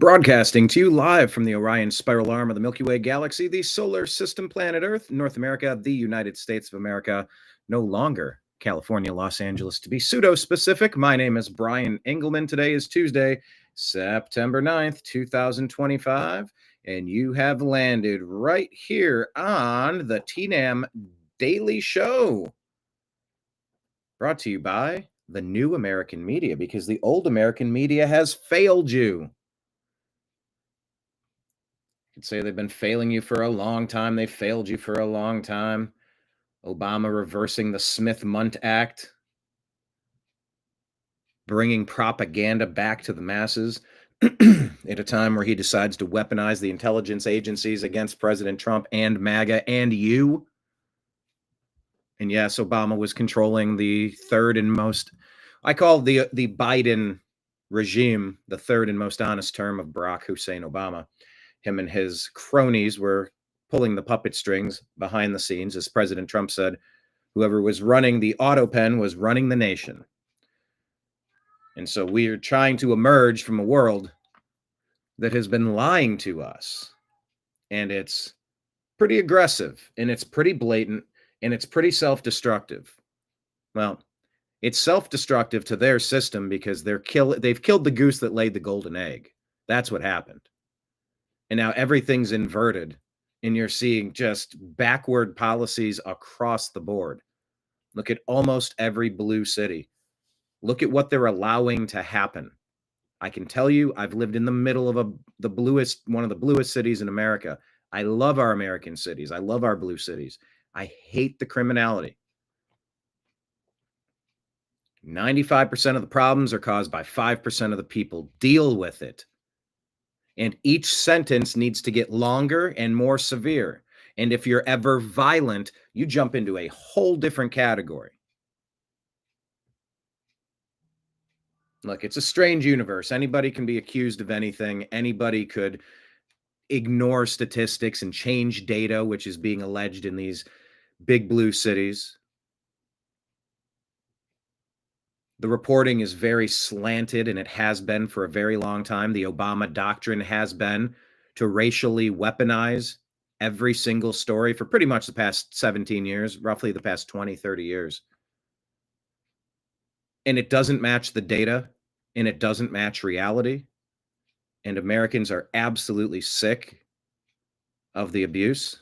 Broadcasting to you live from the Orion spiral arm of the Milky Way galaxy, the solar system, planet Earth, North America, the United States of America, no longer California, Los Angeles, to be pseudo-specific. My name is Brian Engelman. Today is Tuesday, September 9th, 2025, and you have landed right here on the TNAM Daily Show, brought to you by the new American media, because the old American media has failed you. Could say they've been failing you for a long time. They failed you for a long time. Obama reversing the Smith-Mundt Act, bringing propaganda back to the masses at a time where he decides to weaponize the intelligence agencies against President Trump and MAGA and you. And yes, Obama was controlling the third and most, I call the Biden regime the third and most honest term of Barack Hussein Obama. Him and his cronies were pulling the puppet strings behind the scenes. As President Trump said, whoever was running the auto pen was running the nation. And so we are trying to emerge from a world that has been lying to us. And it's pretty aggressive, and it's pretty blatant, and it's pretty self-destructive. Well, it's self-destructive to their system because they've killed the goose that laid the golden egg. That's what happened. And now everything's inverted, and you're seeing just backward policies across the board. Look at almost every blue city. Look at what they're allowing to happen. I can tell you, I've lived in the middle of one of the bluest cities in America. I love our American cities. I love our blue cities. I hate the criminality. 95% of the problems are caused by 5% of the people. Deal with it. And each sentence needs to get longer and more severe. And if you're ever violent, you jump into a whole different category. Look, it's a strange universe. Anybody can be accused of anything. Anybody could ignore statistics and change data, which is being alleged in these big blue cities. The reporting is very slanted, and it has been for a very long time. The Obama doctrine has been to racially weaponize every single story for pretty much the past 17 years, roughly the past 20, 30 years. And it doesn't match the data, and it doesn't match reality. And Americans are absolutely sick of the abuse.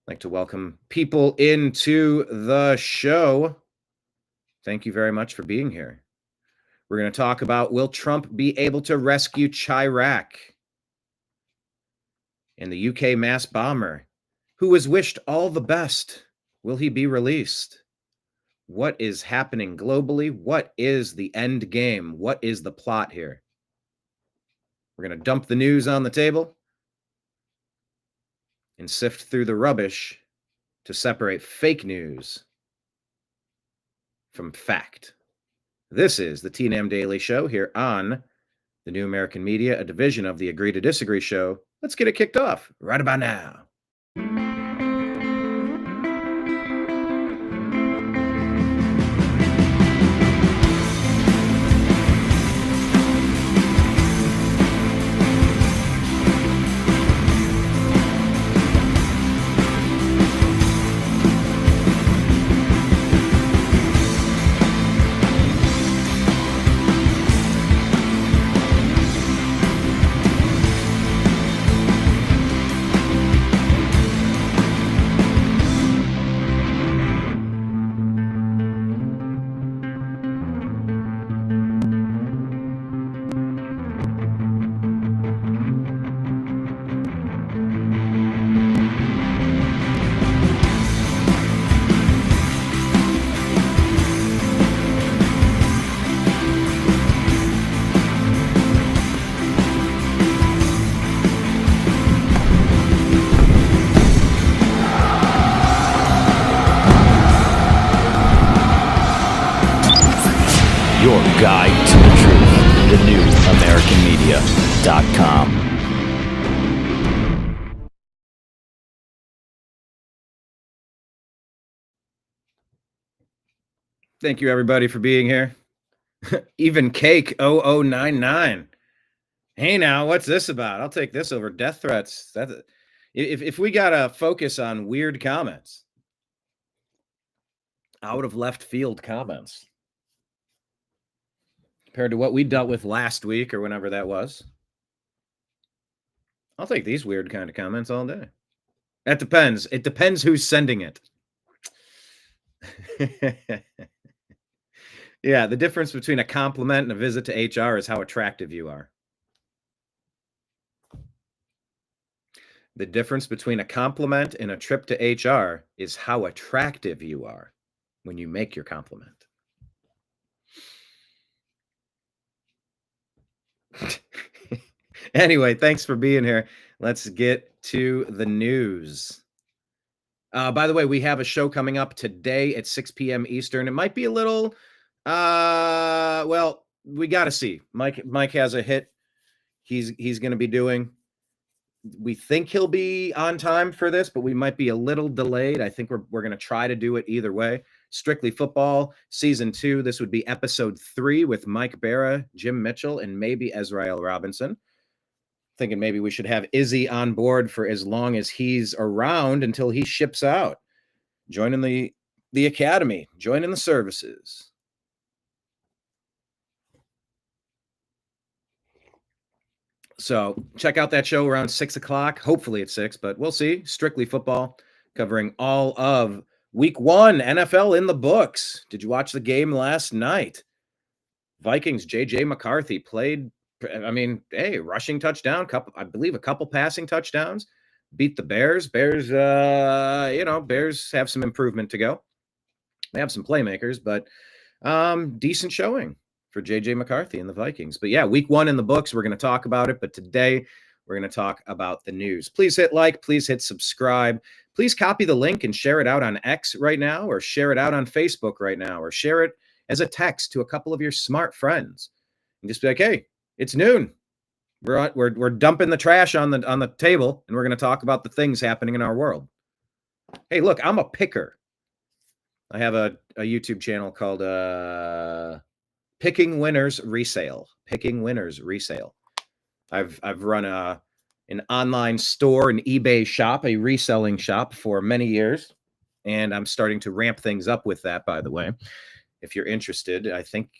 I'd like to welcome people into the show. Thank you very much for being here. We're going to talk about, will Trump be able to rescue Chi-Raq? And the UK mass bomber, who was wished all the best, will he be released? What is happening globally? What is the end game? What is the plot here? We're going to dump the news on the table and sift through the rubbish to separate fake news from fact. This is the TNAM Daily Show here on the New American Media, a division of the Agree to Disagree show. Let's get it kicked off right about now. Your guide to the truth, thenewamericanmedia.com. Thank you, everybody, for being here. Even Cake 0099. Hey now, what's this about? I'll take this over death threats. If we gotta focus on weird comments, out of left field comments, compared to what we dealt with last week or whenever that was, I'll take these weird kind of comments all day. That depends. It depends who's sending it. Yeah, the difference between a compliment and a visit to HR is how attractive you are. The difference between a compliment and a trip to HR is how attractive you are when you make your compliment. Anyway, thanks for being here. Let's get to the news. By the way, we have a show coming up today at 6 p.m. Eastern. It might be a little, well, we got to see. Mike has a hit. He's going to be doing. We think he'll be on time for this, but we might be a little delayed. I think we're going to try to do it either way. Strictly Football Season 2. This would be Episode 3 with Mike Barra, Jim Mitchell, and maybe Ezrael Robinson. Thinking maybe we should have Izzy on board for as long as he's around until he ships out. Joining the academy, joining the services. So check out that show around 6 o'clock. Hopefully it's 6, but we'll see. Strictly Football, covering all of Week 1, NFL in the books. Did you watch the game last night? Vikings, J.J. McCarthy played, I mean, hey, rushing touchdown, I believe a couple passing touchdowns. Beat the Bears. Bears have some improvement to go. They have some playmakers, but decent showing for J.J. McCarthy and the Vikings. But yeah, Week 1 in the books. We're going to talk about it. But today, we're going to talk about the news. Please hit like. Please hit subscribe. Please copy the link and share it out on X right now, or share it out on Facebook right now, or share it as a text to a couple of your smart friends. And just be like, hey, it's noon. We're dumping the trash on the table, and we're going to talk about the things happening in our world. Hey, look, I'm a picker. I have a YouTube channel called Picking Winners Resale. Picking Winners Resale. I've run an online store, an eBay shop, a reselling shop for many years, and I'm starting to ramp things up with that. By the way, if you're interested, I think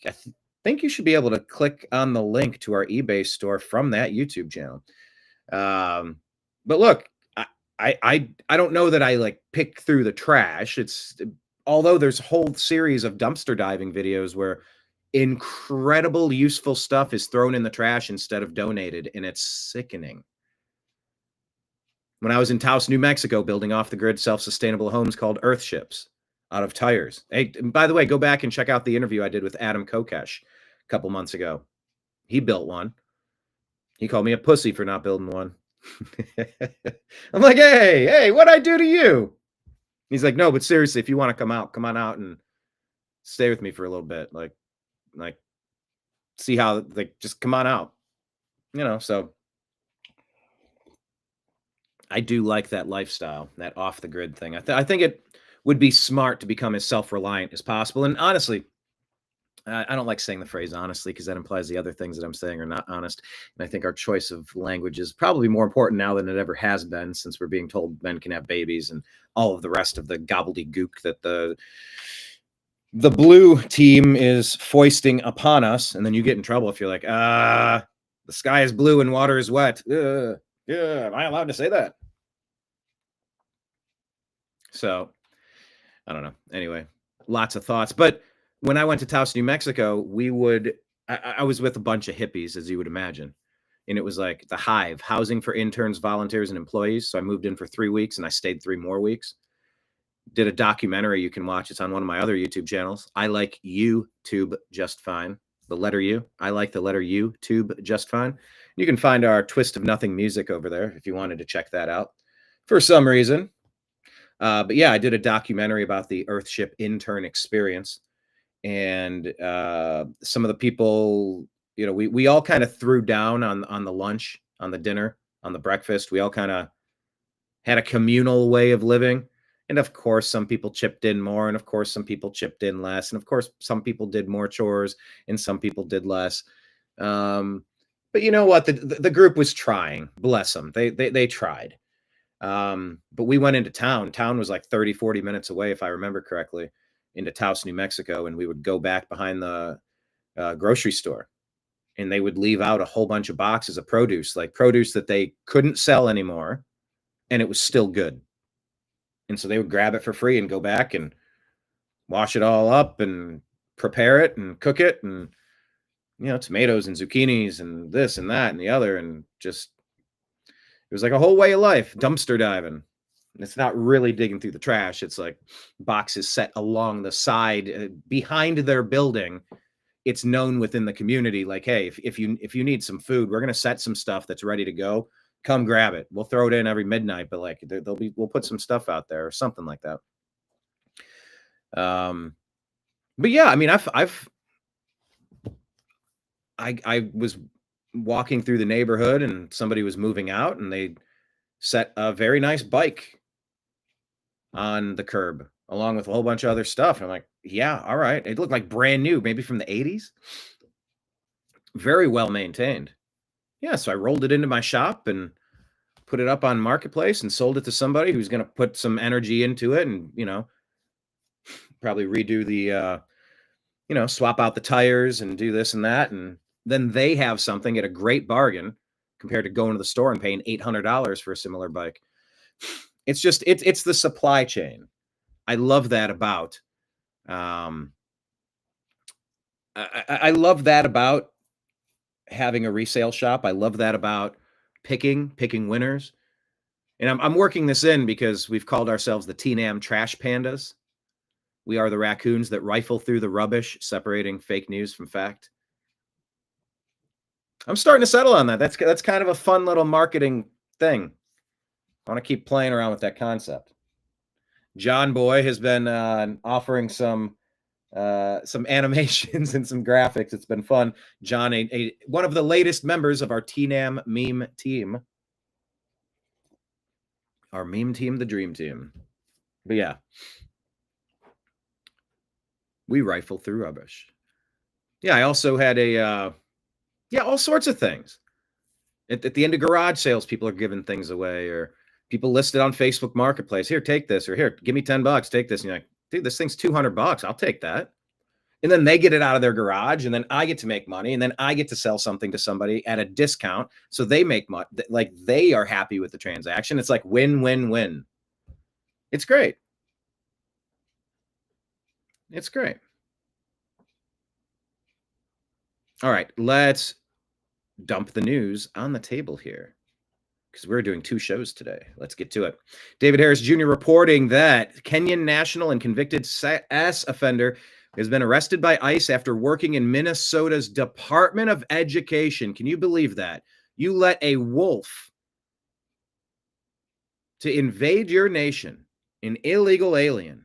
you should be able to click on the link to our eBay store from that YouTube channel. But look, I don't know that I like pick through the trash. Although there's a whole series of dumpster diving videos where incredible useful stuff is thrown in the trash instead of donated, and it's sickening. When I was in Taos, New Mexico, building off-the-grid self-sustainable homes called Earthships out of tires. Hey, by the way, go back and check out the interview I did with Adam Kokesh a couple months ago. He built one. He called me a pussy for not building one. I'm like, hey, what'd I do to you? He's like, no, but seriously, if you want to come on out and stay with me for a little bit. Like see how, like, just come on out. So I do like that lifestyle, that off the grid thing. I think it would be smart to become as self-reliant as possible. And honestly, I don't like saying the phrase honestly, because that implies the other things that I'm saying are not honest. And I think our choice of language is probably more important now than it ever has been, since we're being told men can have babies and all of the rest of the gobbledygook that the blue team is foisting upon us. And then you get in trouble if you're like, the sky is blue and water is wet. Yeah, am I allowed to say that? So I don't know. Anyway, lots of thoughts. But when I went to Taos, New Mexico, I was with a bunch of hippies, as you would imagine. And it was like the Hive, housing for interns, volunteers, and employees. So I moved in for 3 weeks and I stayed 3 more weeks. Did a documentary you can watch. It's on one of my other YouTube channels. I like YouTube just fine. The letter U. I like the letter U, tube just fine. You can find our Twist of Nothing music over there if you wanted to check that out for some reason. But yeah, I did a documentary about the Earthship intern experience. And some of the people, we all kind of threw down on the lunch, on the dinner, on the breakfast. We all kind of had a communal way of living. And of course, some people chipped in more, and of course, some people chipped in less, and of course, some people did more chores, and some people did less. But you know what? The group was trying. Bless them. They tried. But we went into town. Town was like 30, 40 minutes away, if I remember correctly, into Taos, New Mexico, and we would go back behind the grocery store, and they would leave out a whole bunch of boxes of produce, like produce that they couldn't sell anymore, and it was still good. And so they would grab it for free and go back and wash it all up and prepare it and cook it, and tomatoes and zucchinis and this and that and the other, and just it was like a whole way of life. Dumpster diving. It's not really digging through the trash. It's like boxes set along the side behind their building. It's known within the community, like, hey, if you need some food, we're gonna set some stuff that's ready to go. Come grab it. We'll throw it in every midnight, but like we'll put some stuff out there or something like that. But yeah, I mean, I was walking through the neighborhood and somebody was moving out, and they set a very nice bike on the curb along with a whole bunch of other stuff. And I'm like, yeah, all right. It looked like brand new, maybe from the 80s. Very well maintained. Yeah, so I rolled it into my shop and put it up on Marketplace and sold it to somebody who's going to put some energy into it and, probably redo the, swap out the tires and do this and that. And then they have something at a great bargain compared to going to the store and paying $800 for a similar bike. It's just, it's the supply chain. I love that about, I love that about having a resale shop. I love that about picking winners. And I'm working this in because we've called ourselves the TNAM Trash Pandas. We are the raccoons that rifle through the rubbish, separating fake news from fact. I'm starting to settle on that. That's kind of a fun little marketing thing. I want to keep playing around with that concept. John Boy has been offering some animations and some graphics. It's been fun. John, one of the latest members of our TNAM meme team. Our meme team, the dream team. But yeah. We rifle through rubbish. Yeah, I also had all sorts of things. At the end of garage sales, people are giving things away, or people listed on Facebook Marketplace. Here, take this, or here, give me $10, take this. And you're like, dude, this thing's $200. I'll take that. And then they get it out of their garage, and then I get to make money, and then I get to sell something to somebody at a discount. So they make money, like they are happy with the transaction. It's like win, win, win. It's great. It's great. All right, let's dump the news on the table here because we're doing 2 shows today. Let's get to it. David Harris Jr. reporting that Kenyan national and convicted S offender has been arrested by ICE after working in Minnesota's Department of Education. Can you believe that? You let a wolf to invade your nation, an illegal alien.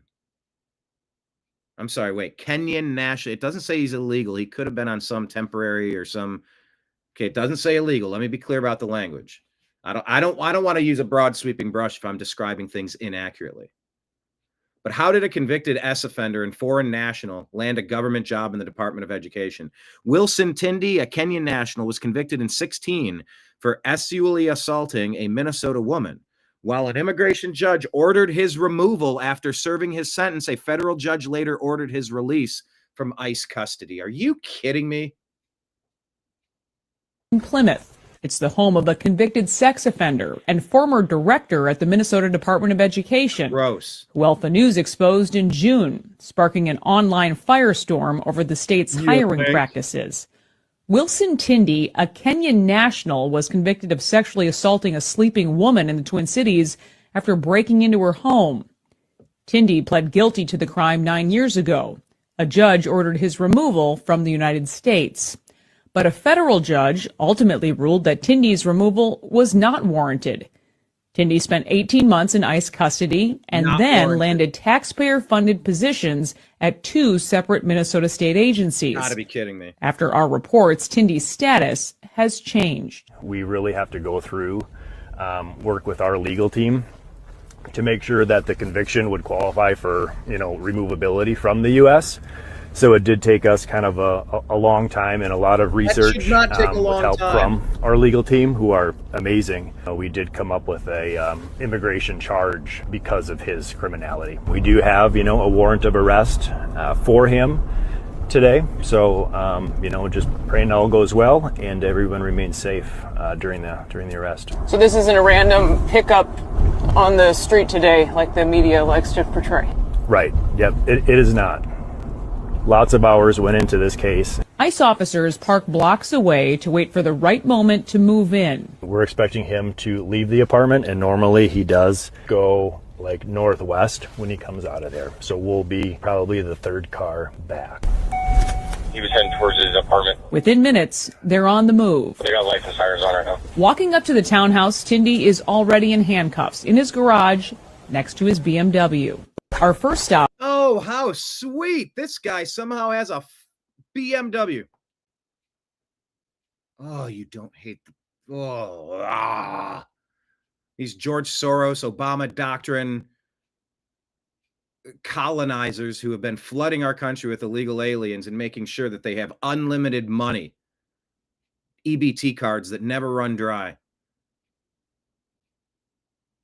I'm sorry, wait, Kenyan national. It doesn't say he's illegal. He could have been on some temporary or some. Okay, it doesn't say illegal. Let me be clear about the language. I don't want to use a broad sweeping brush if I'm describing things inaccurately. But how did a convicted S offender and foreign national land a government job in the Department of Education? Wilson Tindi, a Kenyan national, was convicted in 2016 for sexually assaulting a Minnesota woman. While an immigration judge ordered his removal after serving his sentence, a federal judge later ordered his release from ICE custody. Are you kidding me? In Plymouth, it's the home of a convicted sex offender and former director at the Minnesota Department of Education. Gross. Who Alpha News exposed in June, sparking an online firestorm over the state's hiring practices. Wilson Tindi, a Kenyan national, was convicted of sexually assaulting a sleeping woman in the Twin Cities after breaking into her home. Tindi pled guilty to the crime 9 years ago. A judge ordered his removal from the United States. But a federal judge ultimately ruled that Tindi's removal was not warranted. Tindi spent 18 months in ICE custody and landed taxpayer-funded positions at 2 separate Minnesota state agencies. Gotta be kidding me. After our reports, Tindi's status has changed. We really have to go through, work with our legal team to make sure that the conviction would qualify for, removability from the U.S. So it did take us kind of a long time and a lot of research should not take a long with help time. from our legal team, who are amazing. We did come up with a immigration charge because of his criminality. We do have, a warrant of arrest for him today. So, just praying all goes well and everyone remains safe during the arrest. So this isn't a random pickup on the street today, like the media likes to portray. Right. Yep. It is not. Lots of hours went into this case. ICE officers park blocks away to wait for the right moment to move in. We're expecting him to leave the apartment, and normally he does go like northwest when he comes out of there. So we'll be probably the third car back. He was heading towards his apartment. Within minutes, they're on the move. They got lights and sirens on right now. Walking up to the townhouse, Tindy is already in handcuffs in his garage next to his BMW. Our first stop. Oh, how sweet. This guy somehow has a BMW. Oh, you don't hate the... Oh, ah. These George Soros, Obama doctrine colonizers who have been flooding our country with illegal aliens and making sure that they have unlimited money. EBT cards that never run dry.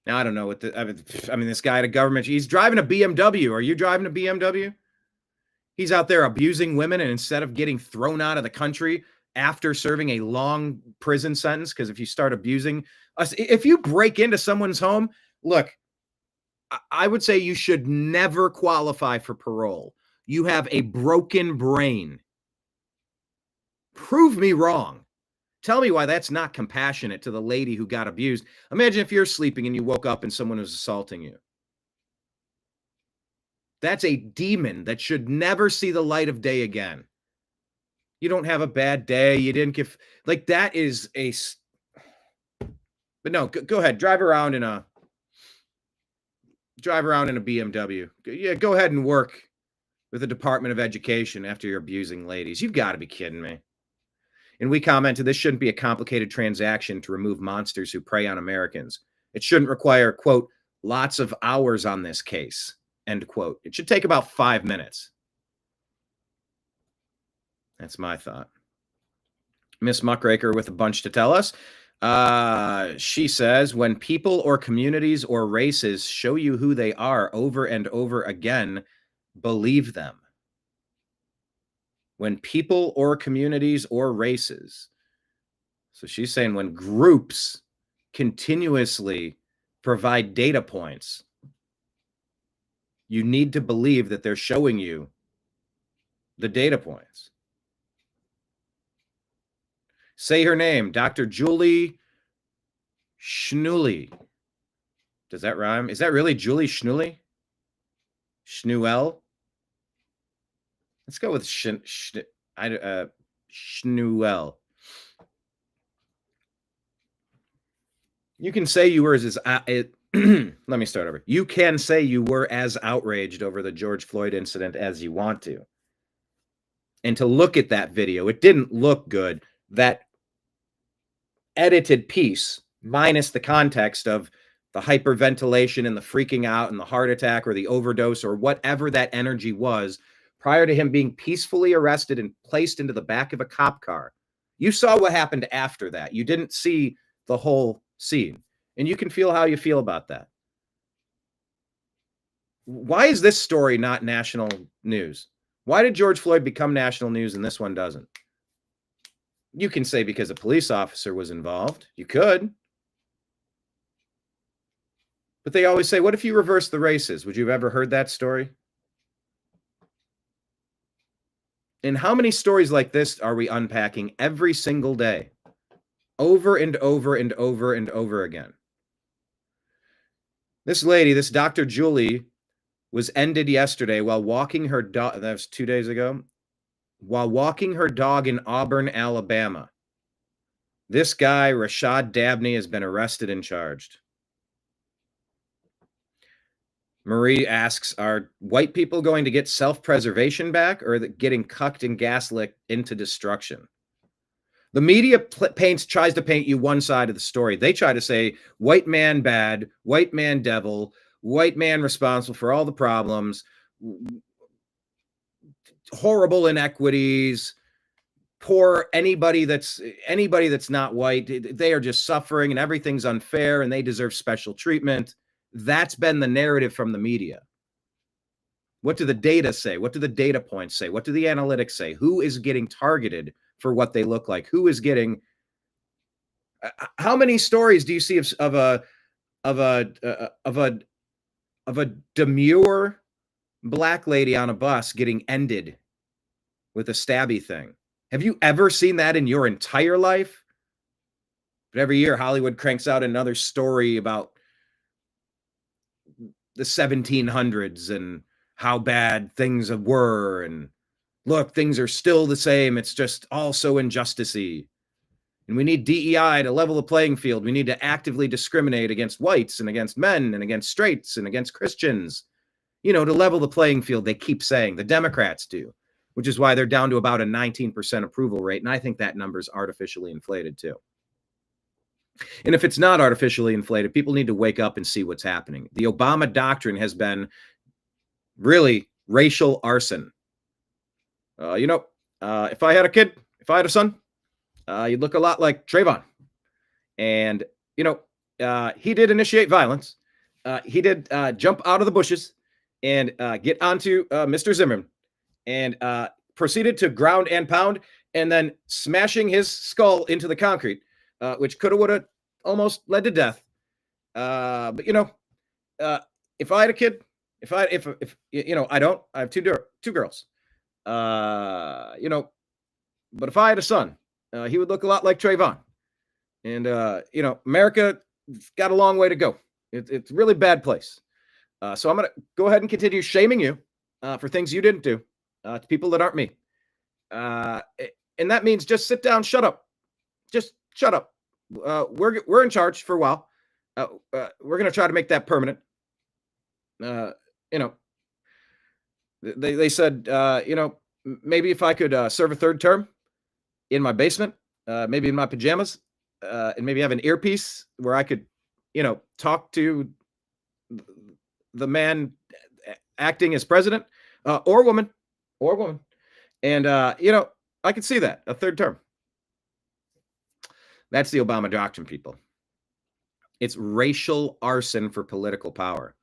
Now, I don't know what this guy at a government, he's driving a BMW. Are you driving a BMW? He's out there abusing women, and instead of getting thrown out of the country after serving a long prison sentence, because if you start abusing us, if you break into someone's home, look, I would say you should never qualify for parole. You have a broken brain. Prove me wrong. Tell me why that's not compassionate to the lady who got abused. Imagine if you're sleeping and you woke up and someone was assaulting you. That's a demon that should never see the light of day again. You don't have a bad day. You didn't give... Like, that is a... But no, go ahead. Drive around in a BMW. Yeah, go ahead and work with the Department of Education after you're abusing ladies. You've got to be kidding me. And we commented, this shouldn't be a complicated transaction to remove monsters who prey on Americans. It shouldn't require, quote, lots of hours on this case, end quote. It should take about 5 minutes. That's my thought. Miss Muckraker with a bunch to tell us. She says, when people or communities or races show you who they are over and over again, believe them. When people or communities or races. So she's saying when groups continuously provide data points, you need to believe that they're showing you the data points. Say her name, Dr. Julie Schnuelle. Does that rhyme? Is that really Julie Schnuelle? Schnuelle? Let's go with Schnuelle. You can say you were as let me start over. You can say you were as outraged over the George Floyd incident as you want to. And to look at that video, it didn't look good. That edited piece, minus the context of the hyperventilation and the freaking out and the heart attack or the overdose or whatever that energy was, prior to him being peacefully arrested and placed into the back of a cop car. You saw what happened after that. You didn't see the whole scene. And you can feel how you feel about that. Why is this story not national news? Why did George Floyd become national news and this one doesn't? You can say because a police officer was involved. You could. But they always say, what if you reverse the races? Would you have ever heard that story? And how many stories like this are we unpacking every single day? Over and over and over and over again. This lady, this Dr. Julie, was ended yesterday while walking her dog. That was 2 days ago. While walking her dog in Auburn, Alabama. This guy, Rashad Dabney, has been arrested and charged. Marie asks, are white people going to get self-preservation back, or getting cucked and gaslit into destruction? The media tries to paint you one side of the story. They try to say white man bad, white man devil, white man responsible for all the problems, horrible inequities, poor anybody that's not white, they are just suffering and everything's unfair and they deserve special treatment. That's been the narrative from the media. What do the data say? What do the data points say? What do the analytics say? Who is getting targeted for what they look like? Who is getting? How many stories do you see of a demure black lady on a bus getting ended with a stabby thing? Have you ever seen that in your entire life? But every year Hollywood cranks out another story about the 1700s and how bad things were, and look, things are still the same. It's just all so injusticey. And we need DEI to level the playing field. We need to actively discriminate against whites and against men and against straights and against Christians, to level the playing field. They keep saying, the Democrats do, which is why they're down to about a 19% approval rate. And I think that number is artificially inflated too. And if it's not artificially inflated, people need to wake up and see what's happening. The Obama doctrine has been really racial arson. If I had a kid, if I had a son, you'd look a lot like Trayvon. And, he did initiate violence. He did jump out of the bushes and get onto Mr. Zimmerman and proceeded to ground and pound and then smashing his skull into the concrete, which would have almost led to death. But, if I had a kid, if I have two girls, but if I had a son, he would look a lot like Trayvon. And, America got a long way to go. It's a really bad place. So I'm going to go ahead and continue shaming you for things you didn't do to people that aren't me. And that means just sit down, shut up. Just shut up. We're in charge for a while. We're going to try to make that permanent. They said, maybe if I could serve a third term in my basement, maybe in my pajamas, and maybe have an earpiece where I could, talk to the man acting as president, or woman. And, I could see that, a third term. That's the Obama doctrine, people. It's racial arson for political power.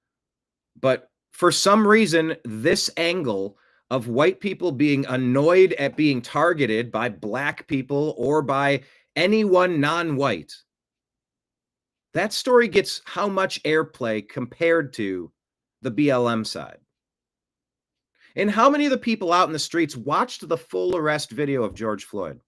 But for some reason, this angle of white people being annoyed at being targeted by black people or by anyone non-white, that story gets how much airplay compared to the BLM side? And how many of the people out in the streets watched the full arrest video of George Floyd?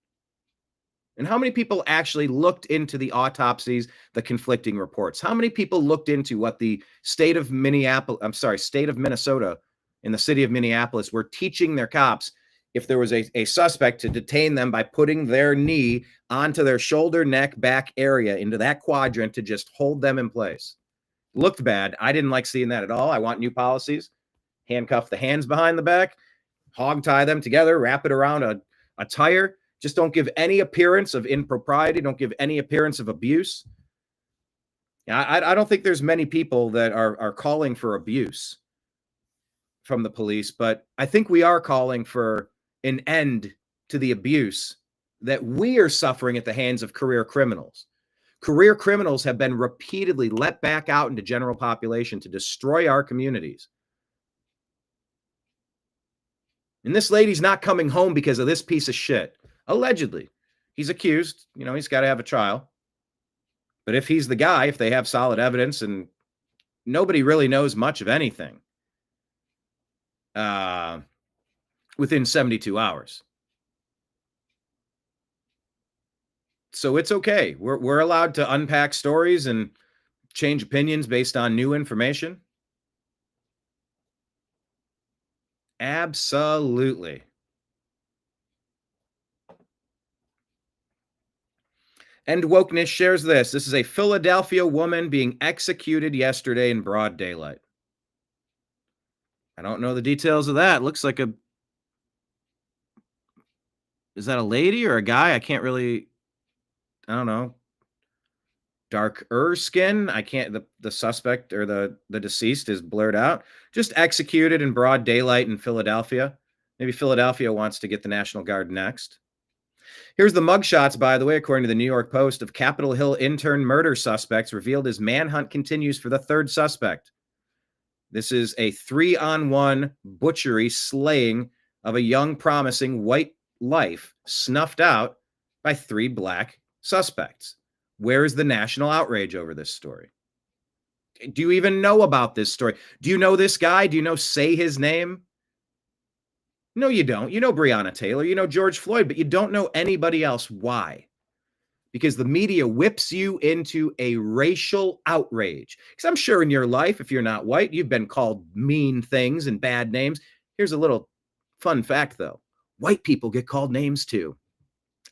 And how many people actually looked into the autopsies, the conflicting reports? How many people looked into what the state of Minnesota in the city of Minneapolis were teaching their cops if there was a suspect to detain them by putting their knee onto their shoulder, neck, back area into that quadrant to just hold them in place? Looked bad. I didn't like seeing that at all. I want new policies. Handcuff the hands behind the back, hog tie them together, wrap it around a tire. Just don't give any appearance of impropriety. Don't give any appearance of abuse. I don't think there's many people that are calling for abuse from the police, but I think we are calling for an end to the abuse that we are suffering at the hands of career criminals. Career criminals have been repeatedly let back out into general population to destroy our communities. And this lady's not coming home because of this piece of shit. Allegedly. He's accused. He's got to have a trial. But if he's the guy, if they have solid evidence, and nobody really knows much of anything within 72 hours. So it's okay. We're allowed to unpack stories and change opinions based on new information. Absolutely. And Wokeness shares this. This is a Philadelphia woman being executed yesterday in broad daylight. I don't know the details of that. Looks like is that a lady or a guy? I don't know. darker skin. I can't, the suspect or the deceased is blurred out, just executed in broad daylight in Philadelphia. Maybe Philadelphia wants to get the National Guard next. Here's the mugshots, by the way, according to the New York Post, of Capitol Hill intern murder suspects revealed as manhunt continues for the third suspect. This is a 3-on-1 butchery slaying of a young, promising white life snuffed out by 3 black suspects. Where is the national outrage over this story? Do you even know about this story? Do you know this guy? Do you know, say his name? No, you don't. You know Breonna Taylor, you know George Floyd, but you don't know anybody else. Why? Because the media whips you into a racial outrage. Because I'm sure in your life, if you're not white, you've been called mean things and bad names. Here's a little fun fact, though. White people get called names, too.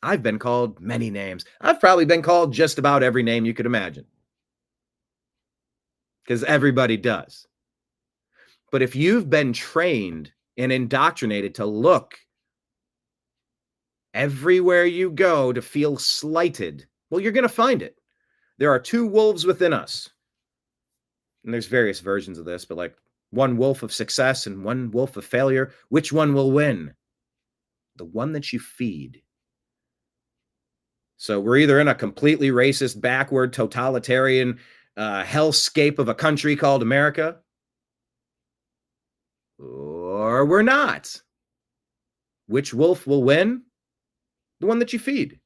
I've been called many names. I've probably been called just about every name you could imagine. Because everybody does. But if you've been trained and indoctrinated to look everywhere you go to feel slighted, well, you're going to find it. There are 2 wolves within us. And there's various versions of this, but like one wolf of success and one wolf of failure. Which one will win? The one that you feed. So we're either in a completely racist, backward, totalitarian hellscape of a country called America, or we're not. Which wolf will win? The one that you feed.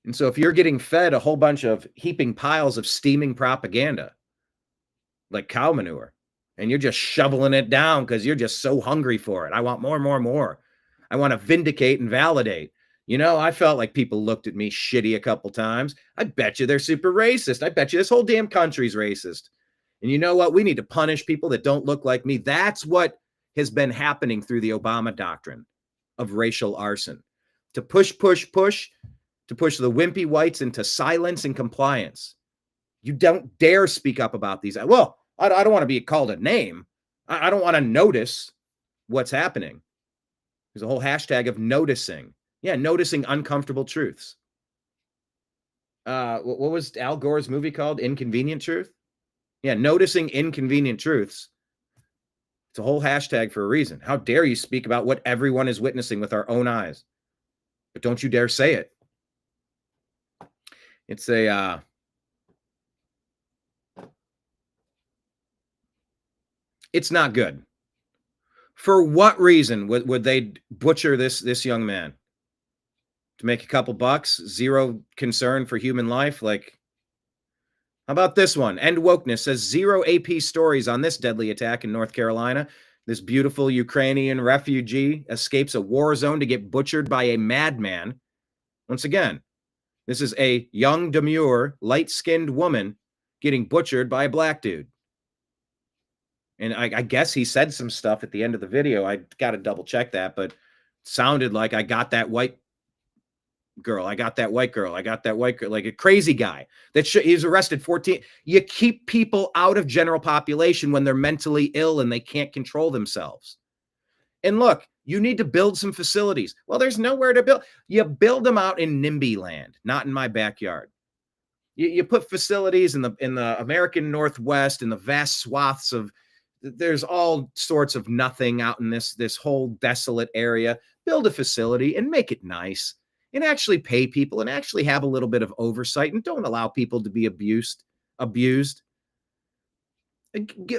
And so if you're getting fed a whole bunch of heaping piles of steaming propaganda, like cow manure, and you're just shoveling it down because you're just so hungry for it. I want more, more, more. I want to vindicate and validate. You know, I felt like people looked at me shitty a couple times. I bet you they're super racist. I bet you this whole damn country's racist. And you know what? We need to punish people that don't look like me. That's what has been happening through the Obama doctrine of racial arson. To push the wimpy whites into silence and compliance. You don't dare speak up about these. Well, I don't want to be called a name. I don't want to notice what's happening. There's a whole hashtag of noticing. Yeah, noticing uncomfortable truths. What was Al Gore's movie called? Inconvenient Truth? Yeah, noticing inconvenient truths. It's a whole hashtag for a reason. How dare you speak about what everyone is witnessing with our own eyes? But don't you dare say it. It's a it's not good. For what reason would they butcher this young man? To make a couple bucks? Zero concern for human life? Like, how about this one? End Wokeness says 0 AP stories on this deadly attack in North Carolina. This beautiful Ukrainian refugee escapes a war zone to get butchered by a madman. Once again, this is a young, demure, light-skinned woman getting butchered by a black dude. And I guess he said some stuff at the end of the video. I got to double check that, but it sounded like I got that white girl. I got that white girl. I got that white girl. Like a crazy guy that he's arrested 14. You keep people out of general population when they're mentally ill and they can't control themselves. And look, you need to build some facilities. Well, there's nowhere to build. You build them out in NIMBY land, not in my backyard. You put facilities in the American Northwest, in the vast swaths of, there's all sorts of nothing out in this whole desolate area. Build a facility and make it nice and actually pay people and actually have a little bit of oversight and don't allow people to be abused.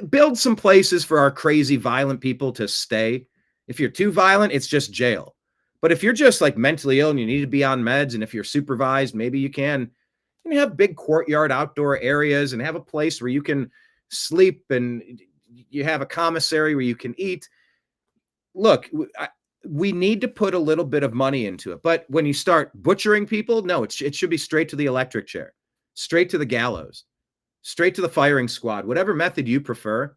Build some places for our crazy violent people to stay. If you're too violent, it's just jail. But if you're just like mentally ill and you need to be on meds, and if you're supervised, maybe you can have big courtyard outdoor areas and have a place where you can sleep and you have a commissary where you can eat. Look, we need to put a little bit of money into it. But when you start butchering people, no, it should be straight to the electric chair, straight to the gallows, straight to the firing squad, whatever method you prefer.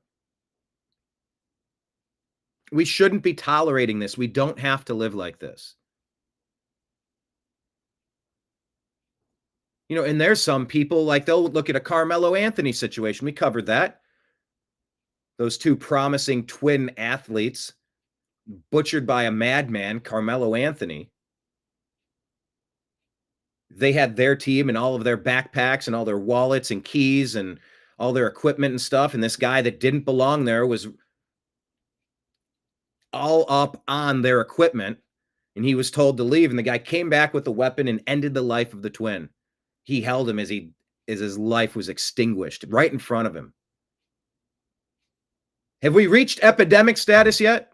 We shouldn't be tolerating this. We don't have to live like this. You know, and there's some people, like, they'll look at a Carmelo Anthony situation. We covered that. Those 2 promising twin athletes butchered by a madman, Carmelo Anthony. they had their team and all of their backpacks and all their wallets and keys and all their equipment and stuff. And this guy that didn't belong there was all up on their equipment, and he was told to leave. And the guy came back with the weapon and ended the life of the twin. He held him as his life was extinguished right in front of him. Have we reached epidemic status yet?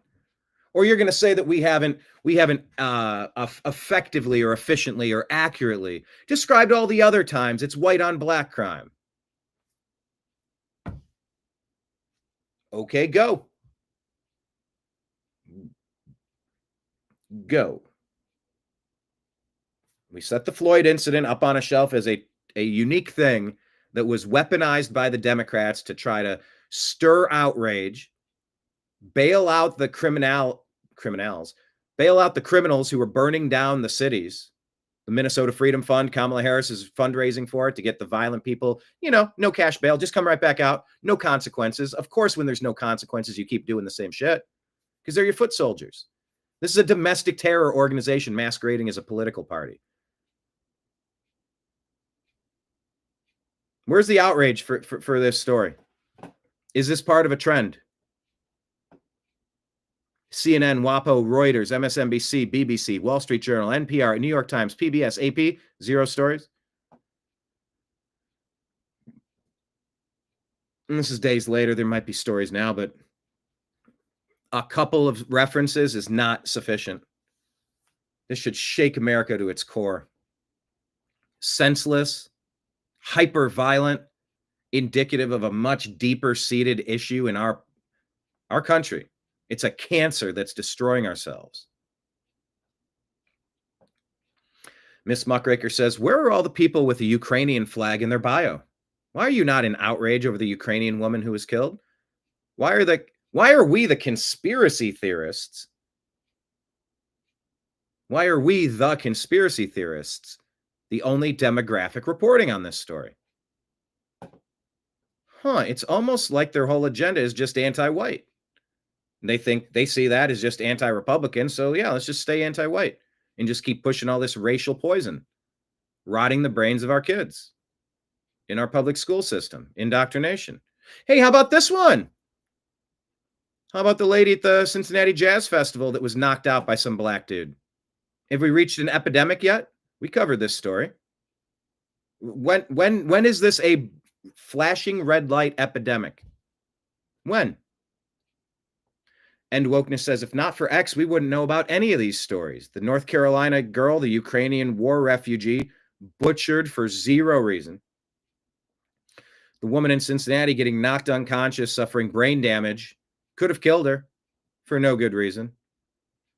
Or you're going to say that we haven't effectively or efficiently or accurately described all the other times it's white on black crime? Okay, go. Go. We set the Floyd incident up on a shelf as a unique thing that was weaponized by the Democrats to try to stir outrage, bail out the bail out the criminals who were burning down the cities. The Minnesota Freedom Fund, Kamala Harris is fundraising for it to get the violent people, no cash bail, just come right back out, no consequences. Of course, when there's no consequences, you keep doing the same shit because they're your foot soldiers. This is a domestic terror organization masquerading as a political party. Where's the outrage for this story? Is this part of a trend? CNN, WAPO, Reuters, MSNBC, BBC, Wall Street Journal, NPR, New York Times, PBS, AP, zero stories. And this is days later. There might be stories now, but a couple of references is not sufficient. This should shake America to its core. Senseless, hyper-violent, indicative of a much deeper-seated issue in our country. It's a cancer that's destroying ourselves. Miss Muckraker says, where are all the people with the Ukrainian flag in their bio? Why are you not in outrage over the Ukrainian woman who was killed? Why are we the conspiracy theorists? Why are we the conspiracy theorists the only demographic reporting on this story? It's almost like their whole agenda is just anti-white. They see that as just anti-Republican. So yeah, let's just stay anti-white and just keep pushing all this racial poison, rotting the brains of our kids in our public school system, indoctrination. Hey, how about this one? How about the lady at the Cincinnati Jazz Festival that was knocked out by some black dude? Have we reached an epidemic yet? We covered this story. When is this a flashing red light epidemic? When? End Wokeness says, if not for X, we wouldn't know about any of these stories. The North Carolina girl, the Ukrainian war refugee, butchered for zero reason. The woman in Cincinnati getting knocked unconscious, suffering brain damage, could have killed her for no good reason.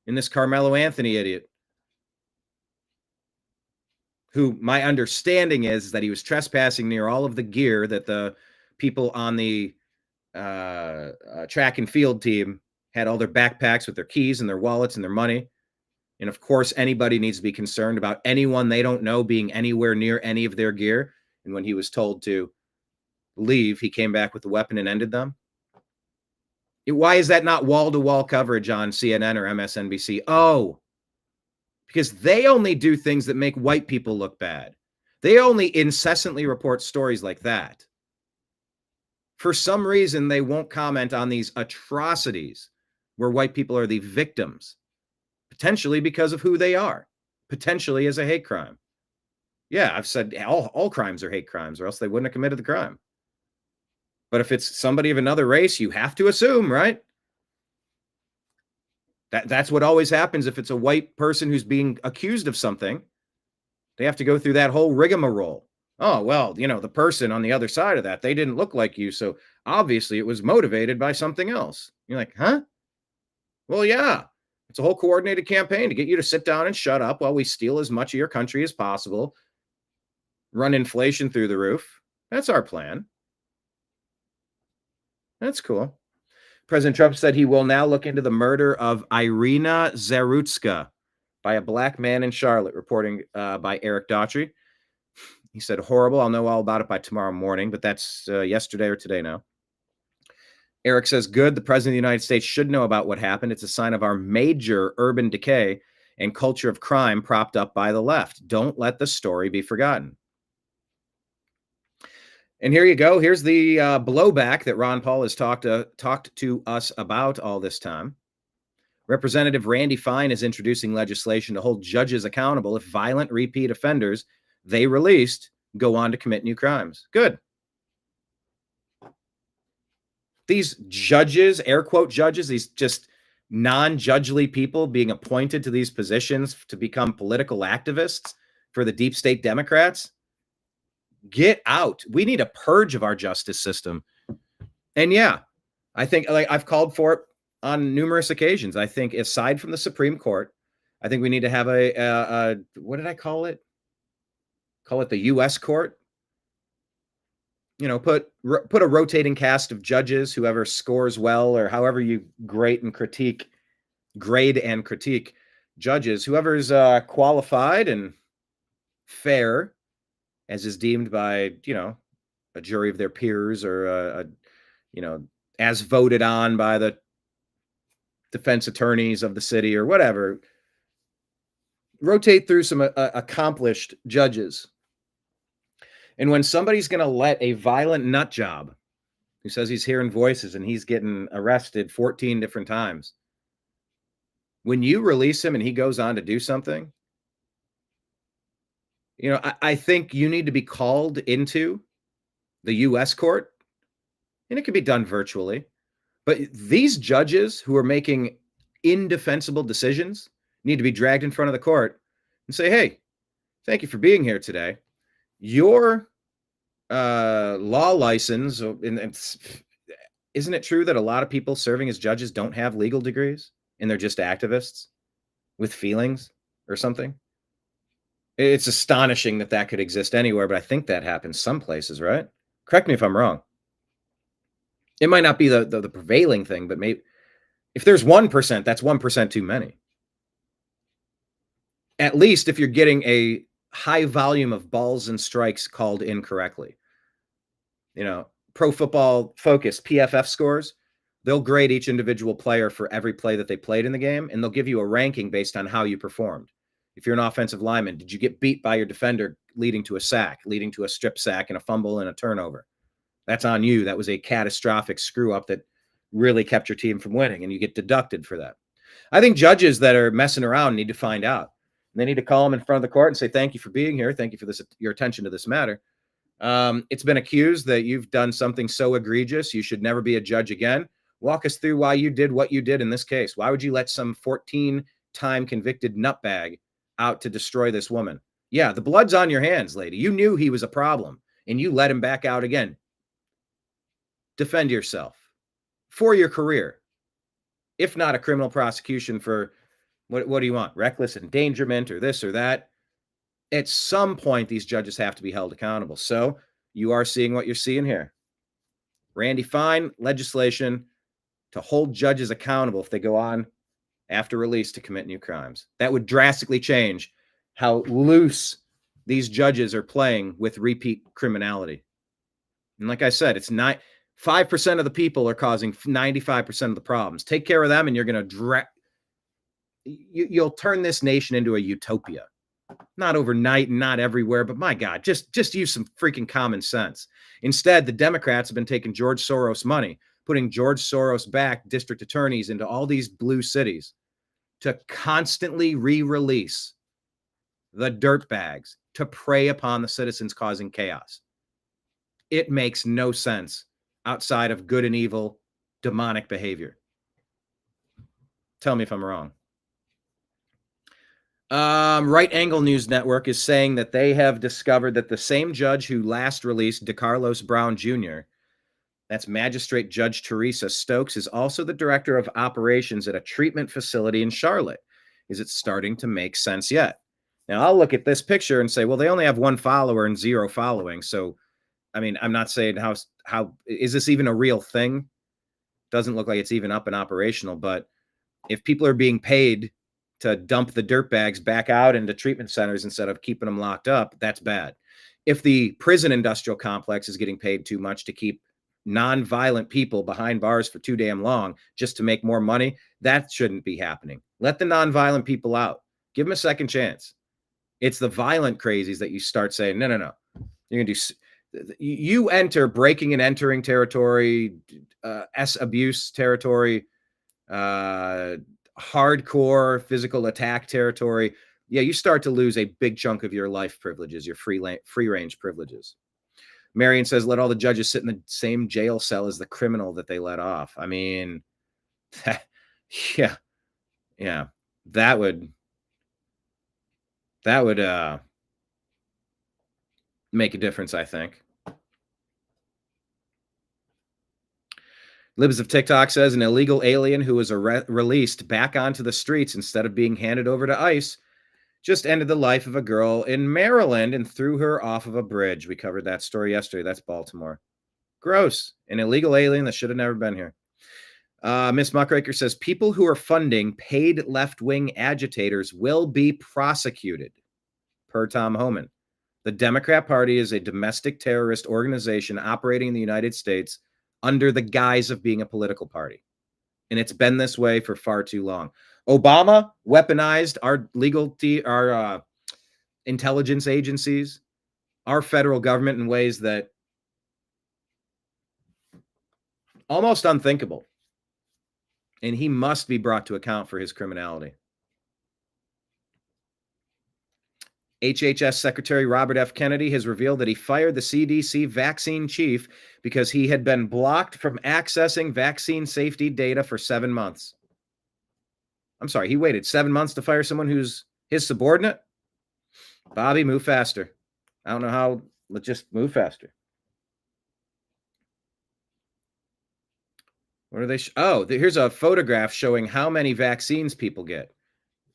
And this Carmelo Anthony idiot, who my understanding is that he was trespassing near all of the gear that the people on the track and field team had, all their backpacks with their keys and their wallets and their money. And of course, anybody needs to be concerned about anyone they don't know being anywhere near any of their gear. And when he was told to leave, he came back with the weapon and ended them. Why is that not wall-to-wall coverage on CNN or MSNBC? Oh, because they only do things that make white people look bad. They only incessantly report stories like that. For some reason, they won't comment on these atrocities where white people are the victims, potentially because of who they are, potentially as a hate crime. Yeah, I've said all crimes are hate crimes, or else they wouldn't have committed the crime. But if it's somebody of another race, you have to assume, right? That's what always happens if it's a white person who's being accused of something. They have to go through that whole rigmarole. Oh, well, the person on the other side of that, they didn't look like you, so obviously it was motivated by something else. You're like, huh? Well, yeah, it's a whole coordinated campaign to get you to sit down and shut up while we steal as much of your country as possible, run inflation through the roof. That's our plan. That's cool. President Trump said he will now look into the murder of Irina Zarutska by a black man in Charlotte, reporting by Eric Daughtry. He said, horrible. I'll know all about it by tomorrow morning, but that's yesterday or today now. Eric says, good. The president of the United States should know about what happened. It's a sign of our major urban decay. and culture of crime propped up by the left. Don't let the story be forgotten. And here you go. Here's the blowback that Ron Paul has talked to us about all this time. Representative Randy Fine is introducing legislation to hold judges accountable if violent repeat offenders they released go on to commit new crimes. Good. These judges, air quote judges, these just non-judgely people being appointed to these positions to become political activists for the deep state Democrats, get out. We need a purge of our justice system. And yeah, I think, like, I've called for it on numerous occasions. I think aside from the Supreme Court, I think we need to have a what did I call it? Call it the U.S. court. You know, put a rotating cast of judges, whoever scores well, or however you grade and critique judges, whoever's qualified and fair, as is deemed by, you know, a jury of their peers, or you know, as voted on by the defense attorneys of the city or whatever. Rotate through some accomplished judges. And when somebody's going to let a violent nut job who says he's hearing voices and he's getting arrested 14 different times, when you release him and he goes on to do something, you know, I think you need to be called into the U.S. court, and it can be done virtually. But these judges who are making indefensible decisions need to be dragged in front of the court and say, hey, thank you for being here today. Your law license, isn't it true that a lot of people serving as judges don't have legal degrees and they're just activists with feelings or something? It's astonishing that that could exist anywhere, but I think that happens some places, right? Correct me if I'm wrong. It might not be the prevailing thing, but maybe if there's 1%, that's 1% too many. At least if you're getting a high volume of balls and strikes called incorrectly. You know, Pro Football Focus, PFF scores, they'll grade each individual player for every play that they played in the game, and they'll give you a ranking based on how you performed. If you're an offensive lineman, did you get beat by your defender leading to a sack, leading to a strip sack and a fumble and a turnover? That's on you. That was a catastrophic screw up that really kept your team from winning, and you get deducted for that. I think judges that are messing around need to find out. They need to call them in front of the court and say, thank you for being here. Thank you for your attention to this matter. It's been accused that you've done something so egregious, you should never be a judge again. Walk us through why you did what you did in this case. Why would you let some 14-time convicted nutbag out to destroy this woman? Yeah, the blood's on your hands, lady. You knew he was a problem, and you let him back out again. Defend yourself for your career, if not a criminal prosecution for what do you want? Reckless endangerment or this or that. At some point, these judges have to be held accountable. So you are seeing what you're seeing here. Randy Fine, legislation to hold judges accountable if they go on after release to commit new crimes. That would drastically change how loose these judges are playing with repeat criminality. And like I said, it's not 5% of the people are causing 95% of the problems. Take care of them, and you're going to you'll turn this nation into a utopia. Not overnight and not everywhere, but my God, just use some freaking common sense. Instead, the Democrats have been taking George Soros money, putting George Soros-backed district attorneys into all these blue cities to constantly re-release the dirtbags to prey upon the citizens causing chaos. It makes no sense outside of good and evil demonic behavior. Tell me if I'm wrong. Right Angle News Network is saying that they have discovered that the same judge who last released DeCarlos Brown Jr., that's Magistrate Judge Teresa Stokes, is also the director of operations at a treatment facility in Charlotte. Is it starting to make sense yet? Now, I'll look at this picture and say, well, they only have 1 follower and 0 following. So, I mean, I'm not saying how is this even a real thing? Doesn't look like it's even up and operational. But if people are being paid to dump the dirtbags back out into treatment centers instead of keeping them locked up, that's bad. If the prison industrial complex is getting paid too much to keep non-violent people behind bars for too damn long just to make more money, that shouldn't be happening. Let the non-violent people out. Give them a second chance. It's the violent crazies that you start saying, no. You're going to do, you enter breaking and entering territory, abuse territory, hardcore physical attack territory. Yeah, you start to lose a big chunk of your life privileges, your free range privileges. Marion says, let all the judges sit in the same jail cell as the criminal that they let off. I mean, yeah, that would make a difference, I think. Libs of TikTok says an illegal alien who was released back onto the streets instead of being handed over to ICE just ended the life of a girl in Maryland and threw her off of a bridge. We covered that story yesterday. That's Baltimore. Gross. An illegal alien that should have never been here. Miss Muckraker says people who are funding paid left-wing agitators will be prosecuted, per Tom Homan. The Democrat Party is a domestic terrorist organization operating in the United States under the guise of being a political party. And it's been this way for far too long. Obama weaponized our our intelligence agencies, our federal government in ways that almost unthinkable. And he must be brought to account for his criminality. HHS Secretary Robert F. Kennedy has revealed that he fired the CDC vaccine chief because he had been blocked from accessing vaccine safety data for 7 months. I'm sorry, he waited 7 months to fire someone who's his subordinate? Bobby, move faster. I don't know how, let's just move faster. What are they? Here's a photograph showing how many vaccines people get.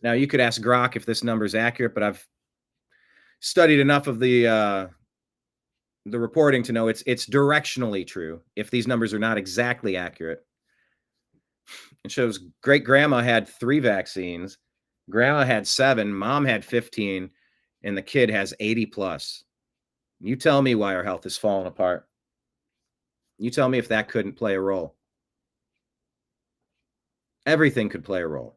Now, you could ask Grok if this number is accurate, but I've studied enough of the reporting to know it's directionally true. If these numbers are not exactly accurate, it shows great grandma had 3 vaccines, grandma had 7, mom had 15, and the kid has 80 plus. You tell me why our health is falling apart. You tell me if that couldn't play a role. Everything could play a role.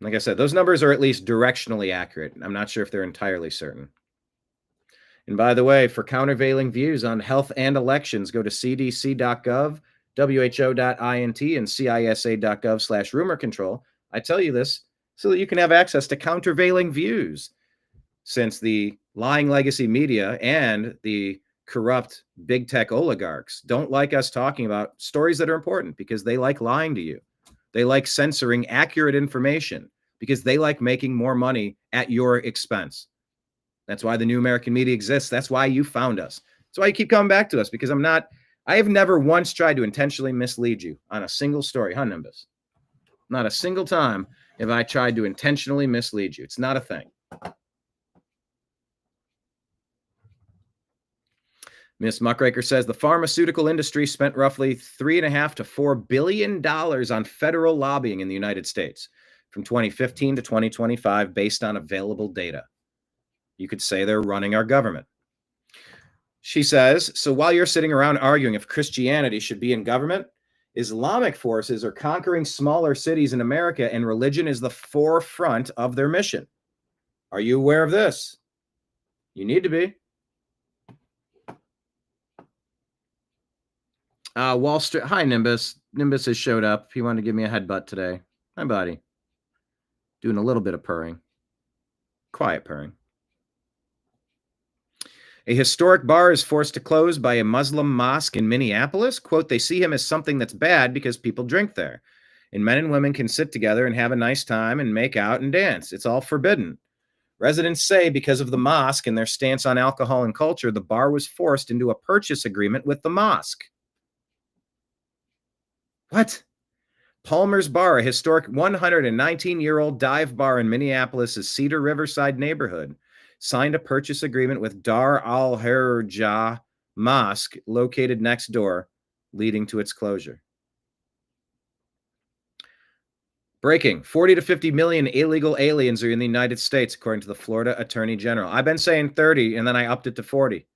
Like I said, those numbers are at least directionally accurate. I'm not sure if they're entirely certain. And by the way, for countervailing views on health and elections, go to cdc.gov, who.int, and cisa.gov/rumor control. I tell you this so that you can have access to countervailing views, since the lying legacy media and the corrupt big tech oligarchs don't like us talking about stories that are important because they like lying to you. They like censoring accurate information because they like making more money at your expense. That's why the New American Media exists. That's why you found us. That's why you keep coming back to us, because I have never once tried to intentionally mislead you on a single story, huh, Nimbus? Not a single time have I tried to intentionally mislead you. It's not a thing. Ms. Muckraker says the pharmaceutical industry spent roughly $3.5 to $4 billion on federal lobbying in the United States from 2015 to 2025 based on available data. You could say they're running our government. She says, so while you're sitting around arguing if Christianity should be in government, Islamic forces are conquering smaller cities in America and religion is the forefront of their mission. Are you aware of this? You need to be. Wall Street. Hi, Nimbus. Nimbus has showed up. He wanted to give me a headbutt today. Hi, buddy. Doing a little bit of purring. Quiet purring. A historic bar is forced to close by a Muslim mosque in Minneapolis. Quote, they see him as something that's bad because people drink there. And men and women can sit together and have a nice time and make out and dance. It's all forbidden. Residents say because of the mosque and their stance on alcohol and culture, the bar was forced into a purchase agreement with the mosque. What? Palmer's Bar, a historic 119-year-old dive bar in Minneapolis' Cedar Riverside neighborhood, signed a purchase agreement with Dar al-Harjah Mosque located next door, leading to its closure. Breaking, 40 to 50 million illegal aliens are in the United States, according to the Florida Attorney General. I've been saying 30, and then I upped it to 40.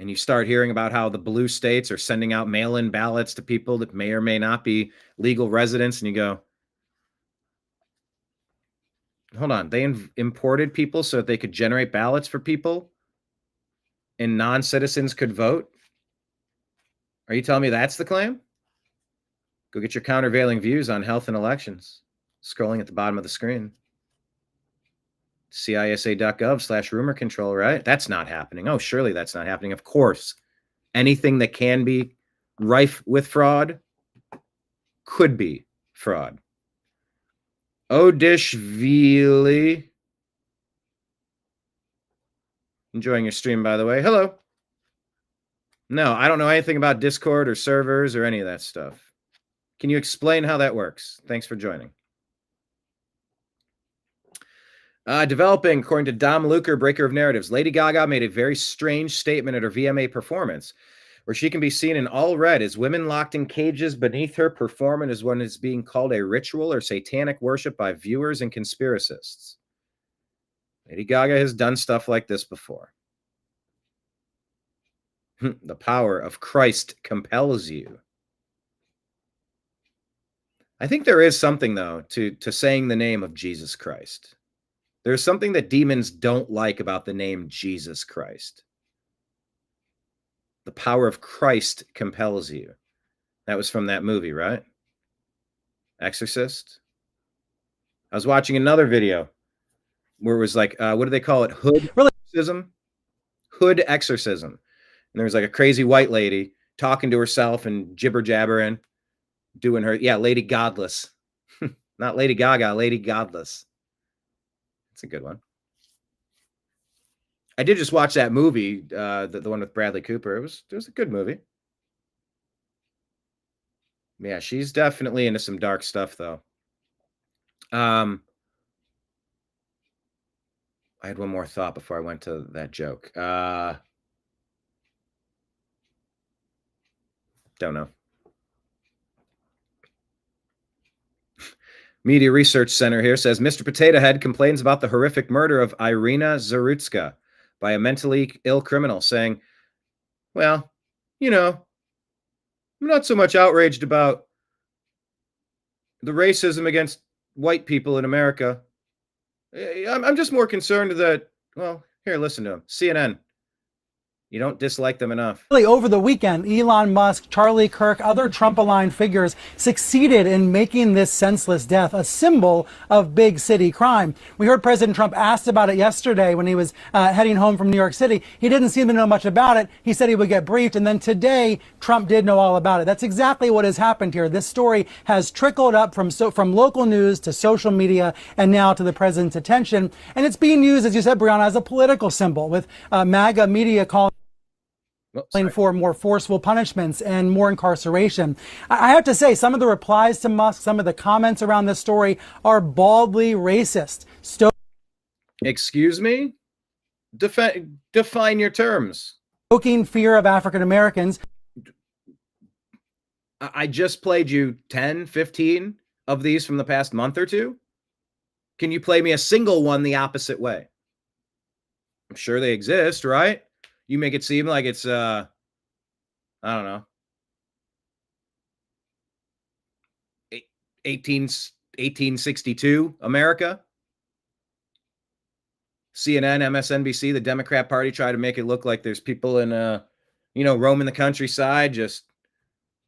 and you start hearing about how the blue states are sending out mail-in ballots to people that may or may not be legal residents, and you go, hold on, they imported people so that they could generate ballots for people and non-citizens could vote? Are you telling me that's the claim? Go get your countervailing views on health and elections. Scrolling at the bottom of the screen. CISA.gov/rumor control, right? That's not happening. Oh, surely that's not happening. Of course. Anything that can be rife with fraud could be fraud. Odysee. Enjoying your stream, by the way. Hello. No, I don't know anything about Discord or servers or any of that stuff. Can you explain how that works? Thanks for joining. Developing, according to Dom Luker, breaker of narratives, Lady Gaga made a very strange statement at her VMA performance, where she can be seen in all red as women locked in cages beneath her performing as what is being called a ritual or satanic worship by viewers and conspiracists. Lady Gaga has done stuff like this before. The power of Christ compels you. I think there is something, though, to saying the name of Jesus Christ. There's something that demons don't like about the name Jesus Christ. The power of Christ compels you. That was from that movie, right? Exorcist. I was watching another video where it was like, what do they call it? Hood exorcism? Hood exorcism. And there was like a crazy white lady talking to herself and jibber jabbering, doing her, Lady Godless. Not Lady Gaga, Lady Godless. It's a good one. I did just watch that movie, the one with Bradley Cooper. It was a good movie. Yeah, she's definitely into some dark stuff, though. I had one more thought before I went to that joke. Don't know. Media Research Center here says Mr. Potato Head complains about the horrific murder of Irina Zarutska by a mentally ill criminal, saying, well, I'm not so much outraged about the racism against white people in America. I'm just more concerned that, well, here, listen to him. CNN. You don't dislike them enough. Over the weekend, Elon Musk, Charlie Kirk, other Trump-aligned figures succeeded in making this senseless death a symbol of big city crime. We heard President Trump asked about it yesterday when he was heading home from New York City. He didn't seem to know much about it. He said he would get briefed, and then today, Trump did know all about it. That's exactly what has happened here. This story has trickled up from local news to social media and now to the president's attention, and it's being used, as you said, Brianna, as a political symbol, with MAGA media calling for more forceful punishments and more incarceration. I have to say, some of the replies to Musk, some of the comments around this story are baldly racist. Excuse me? Define your terms. Stoking fear of African Americans. I just played you 10, 15 of these from the past month or two. Can you play me a single one the opposite way? I'm sure they exist, right? You make it seem like it's, I don't know, 1862 America. CNN, MSNBC, the Democrat Party try to make it look like there's people in, roaming the countryside, just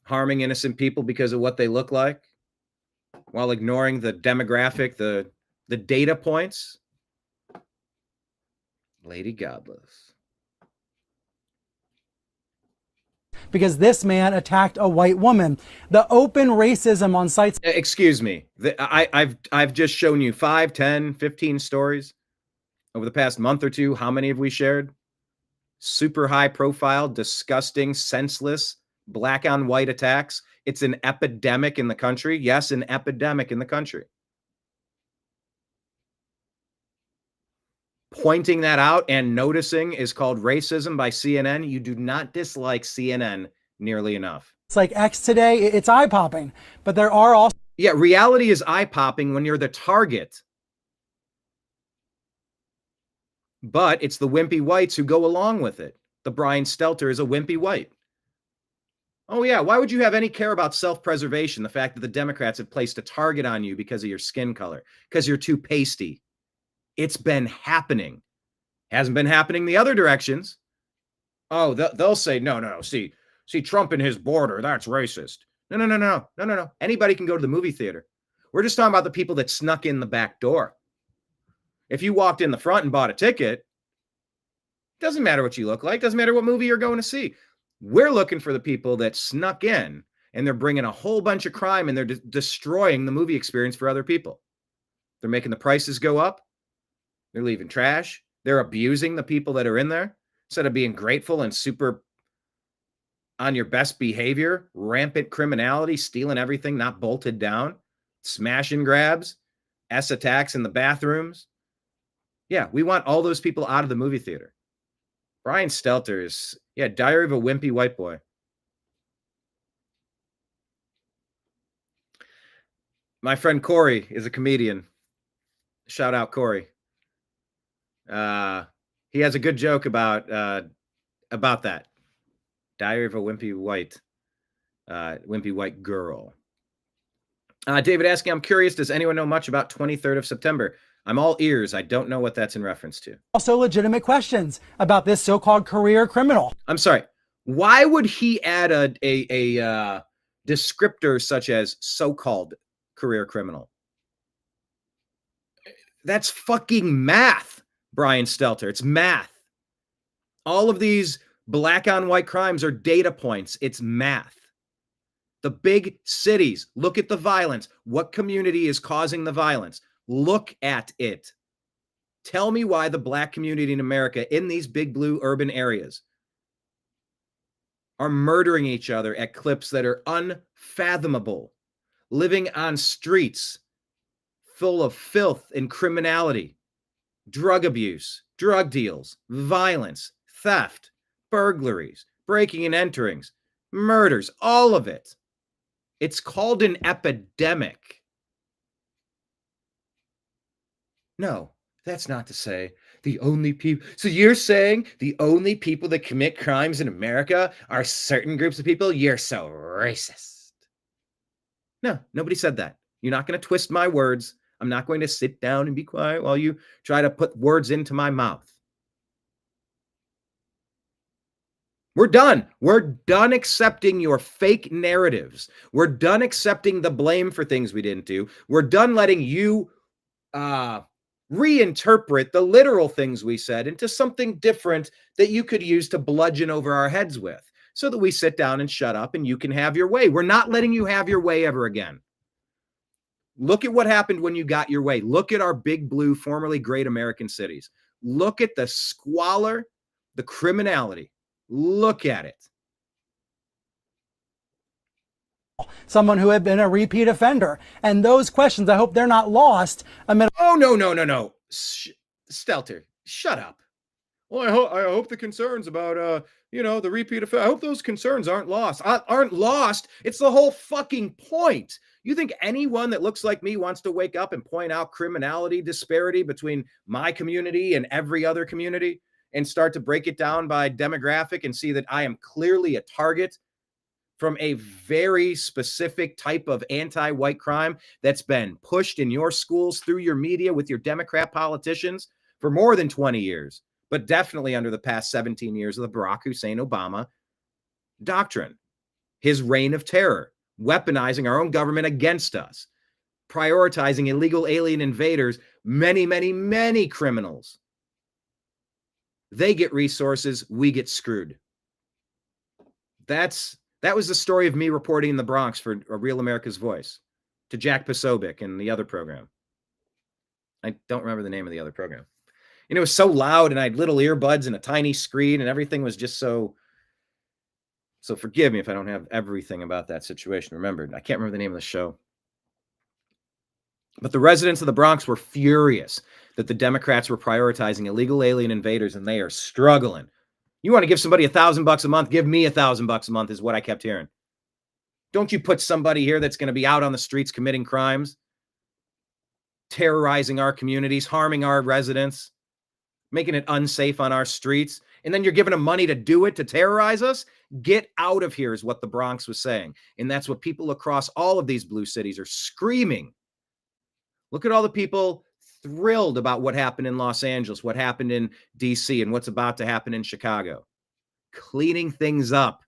harming innocent people because of what they look like, while ignoring the demographic, the data points. Lady Godless. Because this man attacked a white woman. The open racism on sites. Excuse me. I've just shown you 5, 10, 15 stories over the past month or two. How many have we shared? Super high profile, disgusting, senseless, black on white attacks. It's an epidemic in the country. Yes, an epidemic in the country. Pointing that out and noticing is called racism by CNN. You do not dislike CNN nearly enough. It's like X today. It's eye-popping. But there are also... Yeah, reality is eye-popping when you're the target. But it's the wimpy whites who go along with it. the Brian Stelter is a wimpy white. Oh, yeah. Why would you have any care about self-preservation? The fact that the Democrats have placed a target on you because of your skin color, because you're too pasty. It's been happening. Hasn't been happening the other directions. Oh, they'll say, no. See, Trump and his border, that's racist. No. Anybody can go to the movie theater. We're just talking about the people that snuck in the back door. If you walked in the front and bought a ticket, doesn't matter what you look like. Doesn't matter what movie you're going to see. We're looking for the people that snuck in and they're bringing a whole bunch of crime and they're destroying the movie experience for other people. They're making the prices go up. They're leaving trash. They're abusing the people that are in there instead of being grateful and super on your best behavior. Rampant criminality, stealing everything, not bolted down, smash and grabs, attacks in the bathrooms. Yeah, we want all those people out of the movie theater. Brian Stelter is, Diary of a Wimpy White Boy. My friend Corey is a comedian. Shout out Corey. He has a good joke about that. Diary of a Wimpy White Girl. David asking, I'm curious, does anyone know much about 23rd of September? I'm all ears. I don't know what that's in reference to. Also legitimate questions about this so-called career criminal. I'm sorry. Why would he add a descriptor such as so-called career criminal? That's fucking math, Brian Stelter. It's math. All of these black on white crimes are data points. It's math. The big cities, look at the violence. What community is causing the violence? Look at it. Tell me why the black community in America in these big blue urban areas are murdering each other at clips that are unfathomable, living on streets full of filth and criminality, drug abuse, drug deals, violence, theft, burglaries, breaking and enterings, murders, all of it. It's called an epidemic. No, that's not to say the only people. So you're saying the only people that commit crimes in America are certain groups of people? You're so racist. No, nobody said that. You're not going to twist my words. I'm not going to sit down and be quiet while you try to put words into my mouth. We're done. We're done accepting your fake narratives. We're done accepting the blame for things we didn't do. We're done letting you reinterpret the literal things we said into something different that you could use to bludgeon over our heads with so that we sit down and shut up and you can have your way. We're not letting you have your way ever again. Look at what happened when you got your way. Look at our big blue, formerly great American cities. Look at the squalor, the criminality. Look at it. Someone who had been a repeat offender. And those questions, I hope they're not lost. Oh, no. Stelter, shut up. Well, I hope the concerns about, the repeat offender, I hope those concerns aren't lost. It's the whole fucking point. You think anyone that looks like me wants to wake up and point out criminality disparity between my community and every other community and start to break it down by demographic and see that I am clearly a target from a very specific type of anti-white crime that's been pushed in your schools, through your media, with your Democrat politicians for more than 20 years, but definitely under the past 17 years of the Barack Hussein Obama doctrine, his reign of terror, weaponizing our own government against us, prioritizing illegal alien invaders, many criminals. They get resources, we get screwed. That was the story of me reporting in the Bronx for A Real America's Voice to Jack Posobiec and the other program. I don't remember the name of the other program. It was so loud and I had little earbuds and a tiny screen and everything was just so forgive me if I don't have everything about that situation remembered. I can't remember the name of the show. But the residents of the Bronx were furious that the Democrats were prioritizing illegal alien invaders and they are struggling. You want to give somebody $1,000 a month? Give me $1,000 a month is what I kept hearing. Don't you put somebody here that's going to be out on the streets committing crimes, terrorizing our communities, harming our residents, making it unsafe on our streets, And then you're giving them money to do it, to terrorize us? Get out of here is what the Bronx was saying. And that's what people across all of these blue cities are screaming. Look at all the people thrilled about what happened in Los Angeles, what happened in DC, and what's about to happen in Chicago. Cleaning things up.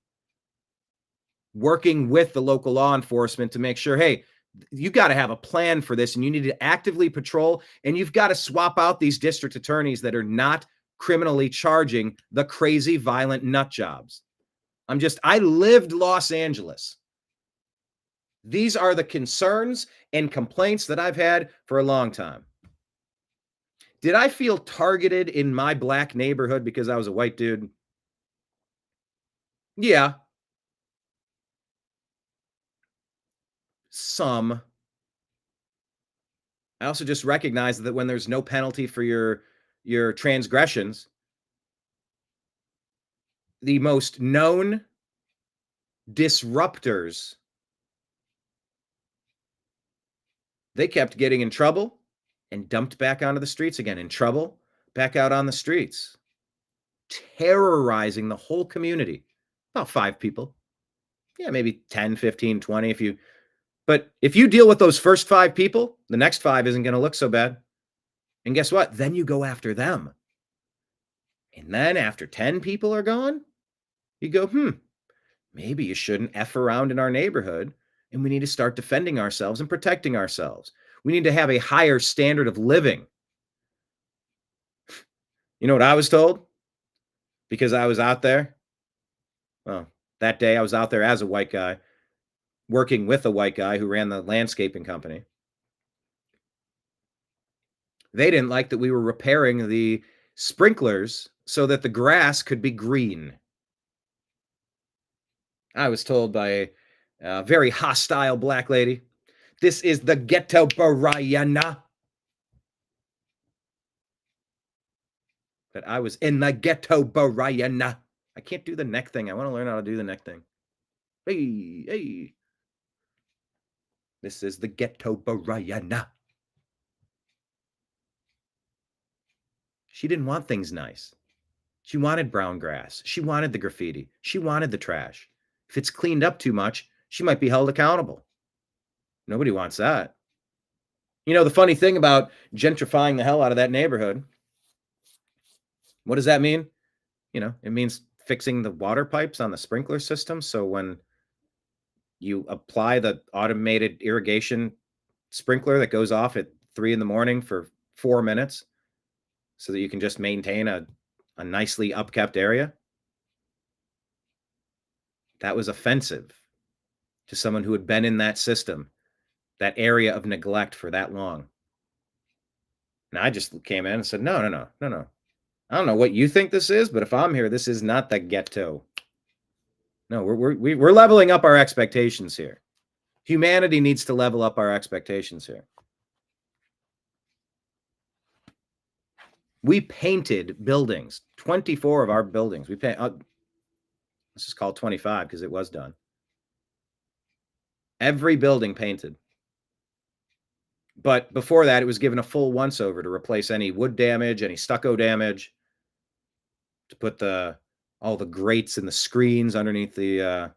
Working with the local law enforcement to make sure, hey, you got to have a plan for this, and you need to actively patrol, and you've got to swap out these district attorneys that are not criminally charging the crazy, violent nut jobs. I lived Los Angeles. These are the concerns and complaints that I've had for a long time. Did I feel targeted in my black neighborhood because I was a white dude? Yeah. Some. I also just recognize that when there's no penalty for your transgressions, the most known disruptors, they kept getting in trouble and dumped back onto the streets again, in trouble, back out on the streets, terrorizing the whole community. About 5 people. Yeah, maybe 10, 15, 20 but if you deal with those first 5 people, the next 5 isn't going to look so bad. And guess what? Then you go after them. And then after 10 people are gone, you go, maybe you shouldn't F around in our neighborhood, and we need to start defending ourselves and protecting ourselves. We need to have a higher standard of living. You know what I was told? Because I was out there. Well, that day I was out there as a white guy, working with a white guy who ran the landscaping company. They didn't like that we were repairing the sprinklers so that the grass could be green. I was told by a very hostile black lady, this is the ghetto, Brianna. That I was in the ghetto, Brianna. I can't do the neck thing. I want to learn how to do the neck thing. Hey. This is the ghetto, Brianna. She didn't want things nice. She wanted brown grass. She wanted the graffiti. She wanted the trash. If it's cleaned up too much, she might be held accountable. Nobody wants that. You know, the funny thing about gentrifying the hell out of that neighborhood, what does that mean? You know, it means fixing the water pipes on the sprinkler system. So when you apply the automated irrigation sprinkler that goes off at 3 a.m. for 4 minutes so that you can just maintain a nicely upkept area. That was offensive to someone who had been in that system, that area of neglect for that long. And I just came in and said, no. I don't know what you think this is, but if I'm here, this is not the ghetto. No, we're leveling up our expectations here. Humanity needs to level up our expectations here. We painted buildings, 24 of our buildings. We paint. This is called 25 because it was done. Every building painted. But before that, it was given a full once-over to replace any wood damage, any stucco damage, to put all the grates and the screens underneath the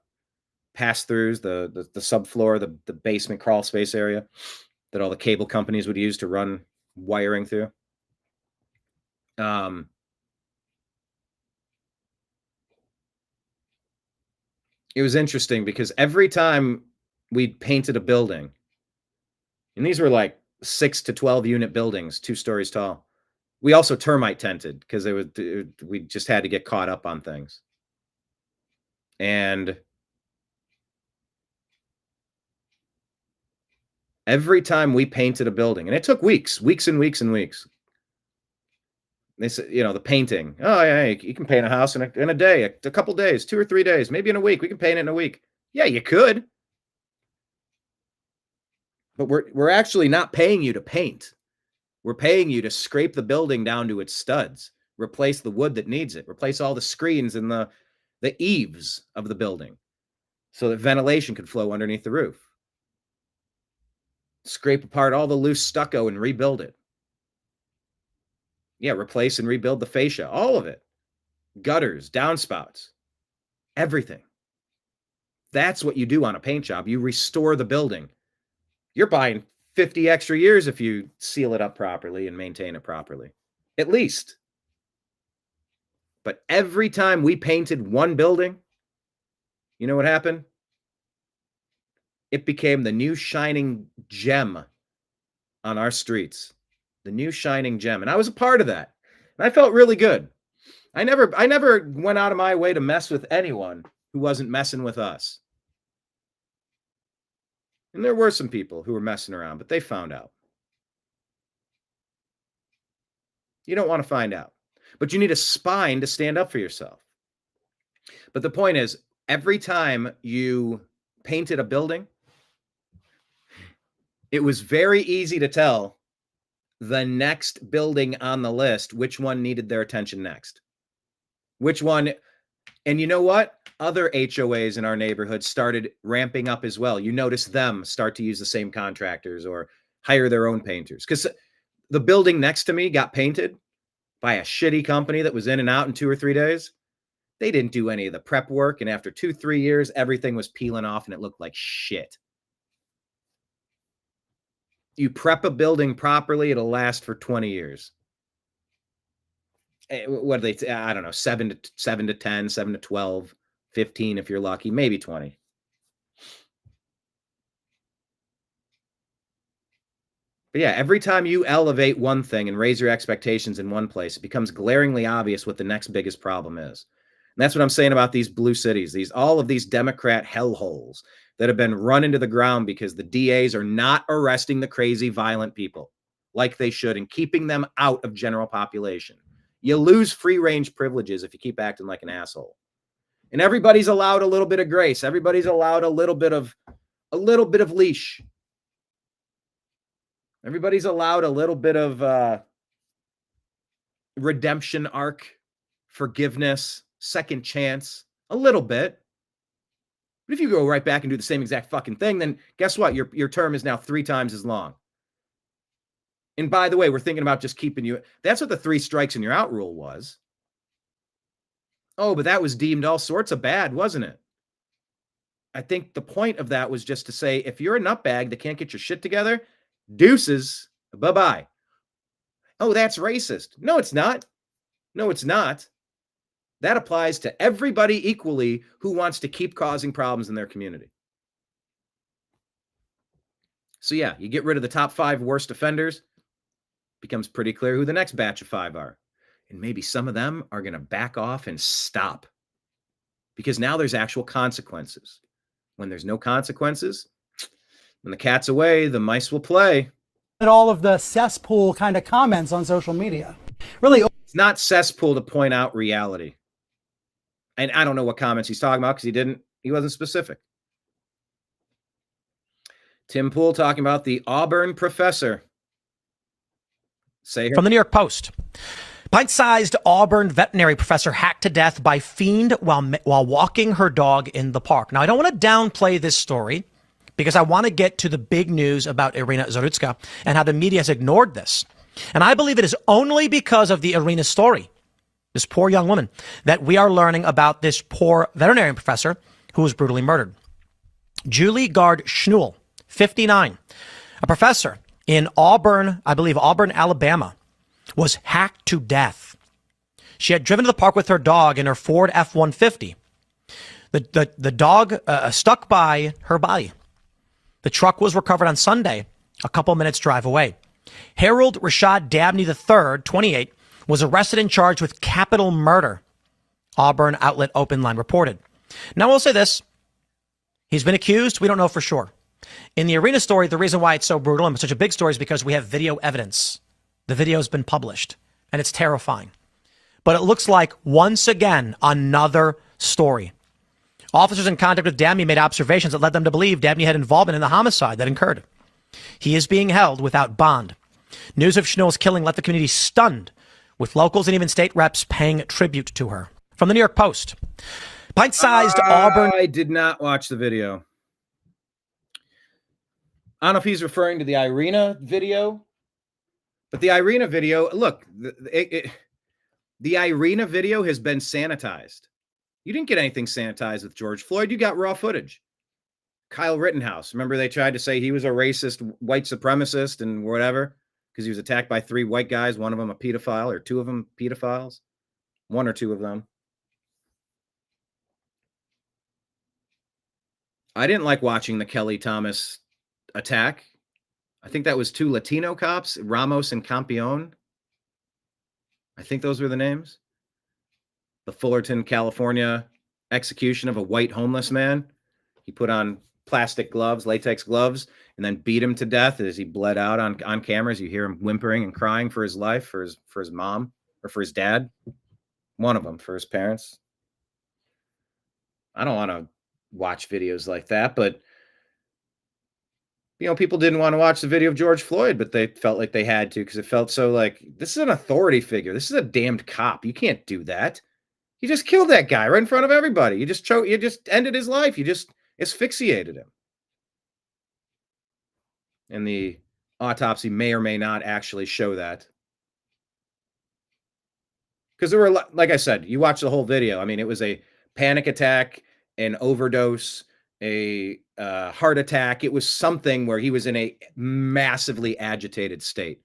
pass-throughs, the subfloor, the basement crawl space area that all the cable companies would use to run wiring through. It was interesting because every time we painted a building, and these were like 6 to 12 unit buildings, 2 stories tall. We also termite tented because we just had to get caught up on things. And every time we painted a building, and it took weeks and weeks. They said, you know, the painting. Oh yeah, you can paint a house in a day, a couple days, 2 or 3 days, maybe in a week. We can paint it in a week. Yeah, you could. But we're actually not paying you to paint. We're paying you to scrape the building down to its studs, replace the wood that needs it, replace all the screens and the eaves of the building so that ventilation could flow underneath the roof. Scrape apart all the loose stucco and rebuild it. Yeah, replace and rebuild the fascia, all of it. gutters, downspouts, everything. That's what you do on a paint job. You restore the building. You're buying 50 extra years if you seal it up properly and maintain it properly, at least. But every time we painted one building, you know what happened? It became the new shining gem on our streets. The new shining gem. And I was a part of that. And I felt really good. I never went out of my way to mess with anyone who wasn't messing with us. And there were some people who were messing around, but they found out. You don't want to find out. But you need a spine to stand up for yourself. But the point is, every time you painted a building, it was very easy to tell the next building on the list, which one needed their attention next. Which one, and you know what? Other HOAs in our neighborhood started ramping up as well. You notice them start to use the same contractors or hire their own painters. Because the building next to me got painted by a shitty company that was in and out in 2 or 3 days. They didn't do any of the prep work. And after 2-3 years, everything was peeling off and it looked like shit. You prep a building properly, it'll last for 20 years. What do they, I don't know, 7 to 10, 7 to 12, 15 if you're lucky, maybe 20. But yeah, every time you elevate one thing and raise your expectations in one place, it becomes glaringly obvious what the next biggest problem is. And that's what I'm saying about these blue cities, all of these Democrat hellholes that have been run into the ground because the DAs are not arresting the crazy, violent people like they should and keeping them out of general population. You lose free-range privileges if you keep acting like an asshole. And everybody's allowed a little bit of grace. Everybody's allowed a little bit of leash. Everybody's allowed a little bit of redemption arc, forgiveness, second chance, a little bit. But if you go right back and do the same exact fucking thing, then guess what? Your term is now 3 times as long. And by the way, we're thinking about just keeping you. That's what the 3 strikes and you're out rule was. Oh, but that was deemed all sorts of bad, wasn't it? I think the point of that was just to say, if you're a nutbag that can't get your shit together, deuces, bye-bye. Oh, that's racist. No, it's not. No, it's not. That applies to everybody equally who wants to keep causing problems in their community. So yeah, you get rid of the top 5 worst offenders, becomes pretty clear who the next batch of 5 are. And maybe some of them are going to back off and stop. Because now there's actual consequences. When there's no consequences, when the cat's away, the mice will play. All of the cesspool kind of comments on social media. Really, it's not cesspool to point out reality. And I don't know what comments he's talking about because he wasn't specific. Tim Pool talking about the Auburn professor. From the New York Post. Pint-sized Auburn veterinary professor hacked to death by fiend while walking her dog in the park. Now, I don't want to downplay this story because I want to get to the big news about Irina Zarutska and how the media has ignored this. And I believe it is only because of the Irina story, this poor young woman, that we are learning about this poor veterinarian professor who was brutally murdered. Julie Gard Schnuel, 59, a professor in Auburn, I believe Auburn, Alabama, was hacked to death. She had driven to the park with her dog in her Ford F-150. The dog stuck by her body. The truck was recovered on Sunday, a couple minutes drive away. Harold Rashad Dabney III, 28, was arrested and charged with capital murder, Auburn outlet Open Line reported. Now, we'll say this. He's been accused. We don't know for sure. In the Irina story, the reason why it's so brutal and such a big story is because we have video evidence. The video has been published, and it's terrifying. But it looks like, once again, another story. Officers in contact with Dabney made observations that led them to believe Dabney had involvement in the homicide that occurred. He is being held without bond. News of Schnuel's killing left the community stunned, with locals and even state reps paying tribute to her. From the New York Post. Pint-sized Auburn. I did not watch the video. I don't know if he's referring to the Irina video, but the Irina video, look, The Irina video has been sanitized. You didn't get anything sanitized with George Floyd. You got raw footage. Kyle Rittenhouse. Remember they tried to say he was a racist white supremacist and whatever because he was attacked by 3 white guys, one of them a pedophile or 2 of them pedophiles, 1 or 2 of them. I didn't like watching the Kelly Thomas attack. I think that was 2 Latino cops, Ramos and Campion. I think those were the names. The Fullerton, California execution of a white homeless man. He put on plastic gloves, latex gloves, and then beat him to death as he bled out on cameras. You hear him whimpering and crying for his life, for his mom, or for his dad. One of them, for his parents. I don't want to watch videos like that, but people didn't want to watch the video of George Floyd, but they felt like they had to because it felt so like, this is an authority figure. This is a damned cop. You can't do that. You just killed that guy right in front of everybody. You just ended his life. You just asphyxiated him. And the autopsy may or may not actually show that. Because there were, like I said, you watch the whole video. I mean, it was a panic attack, an overdose, a heart attack. It was something where he was in a massively agitated state.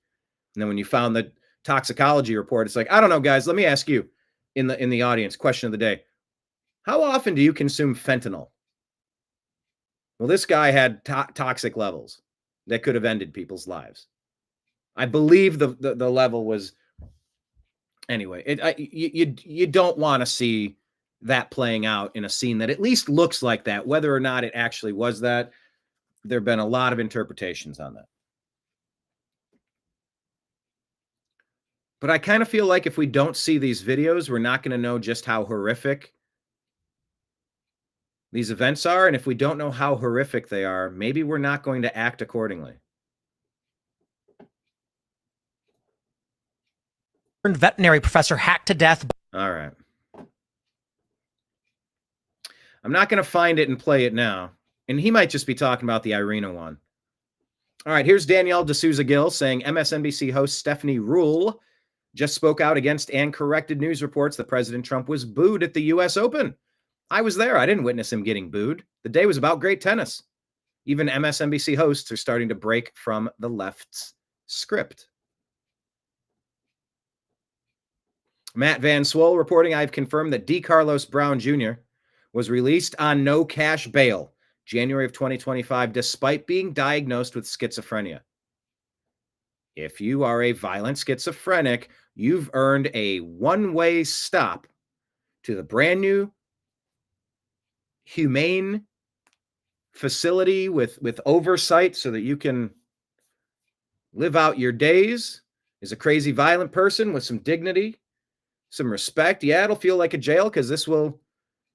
And then when you found the toxicology report, it's like, I don't know, guys, let me ask you in the audience, question of the day. How often do you consume fentanyl? Well, this guy had toxic levels that could have ended people's lives. I believe the level was, anyway, you don't want to see that playing out in a scene that at least looks like that. Whether or not it actually was that, there have been a lot of interpretations on that. But I kind of feel like if we don't see these videos, we're not going to know just how horrific these events are. And if we don't know how horrific they are, maybe we're not going to act accordingly. Veterinary professor hacked to death. All right. I'm not going to find it and play it now. And he might just be talking about the Irina one. All right, here's Danielle D'Souza-Gill saying MSNBC host Stephanie Ruhle just spoke out against and corrected news reports that President Trump was booed at the U.S. Open. I was there. I didn't witness him getting booed. The day was about great tennis. Even MSNBC hosts are starting to break from the left's script. Matt Van Swole reporting, I've confirmed that D. Carlos Brown Jr. was released on no cash bail January of 2025, despite being diagnosed with schizophrenia. If you are a violent schizophrenic, you've earned a one-way stop to the brand new humane facility with oversight so that you can live out your days as a crazy violent person with some dignity, some respect. Yeah, it'll feel like a jail because this will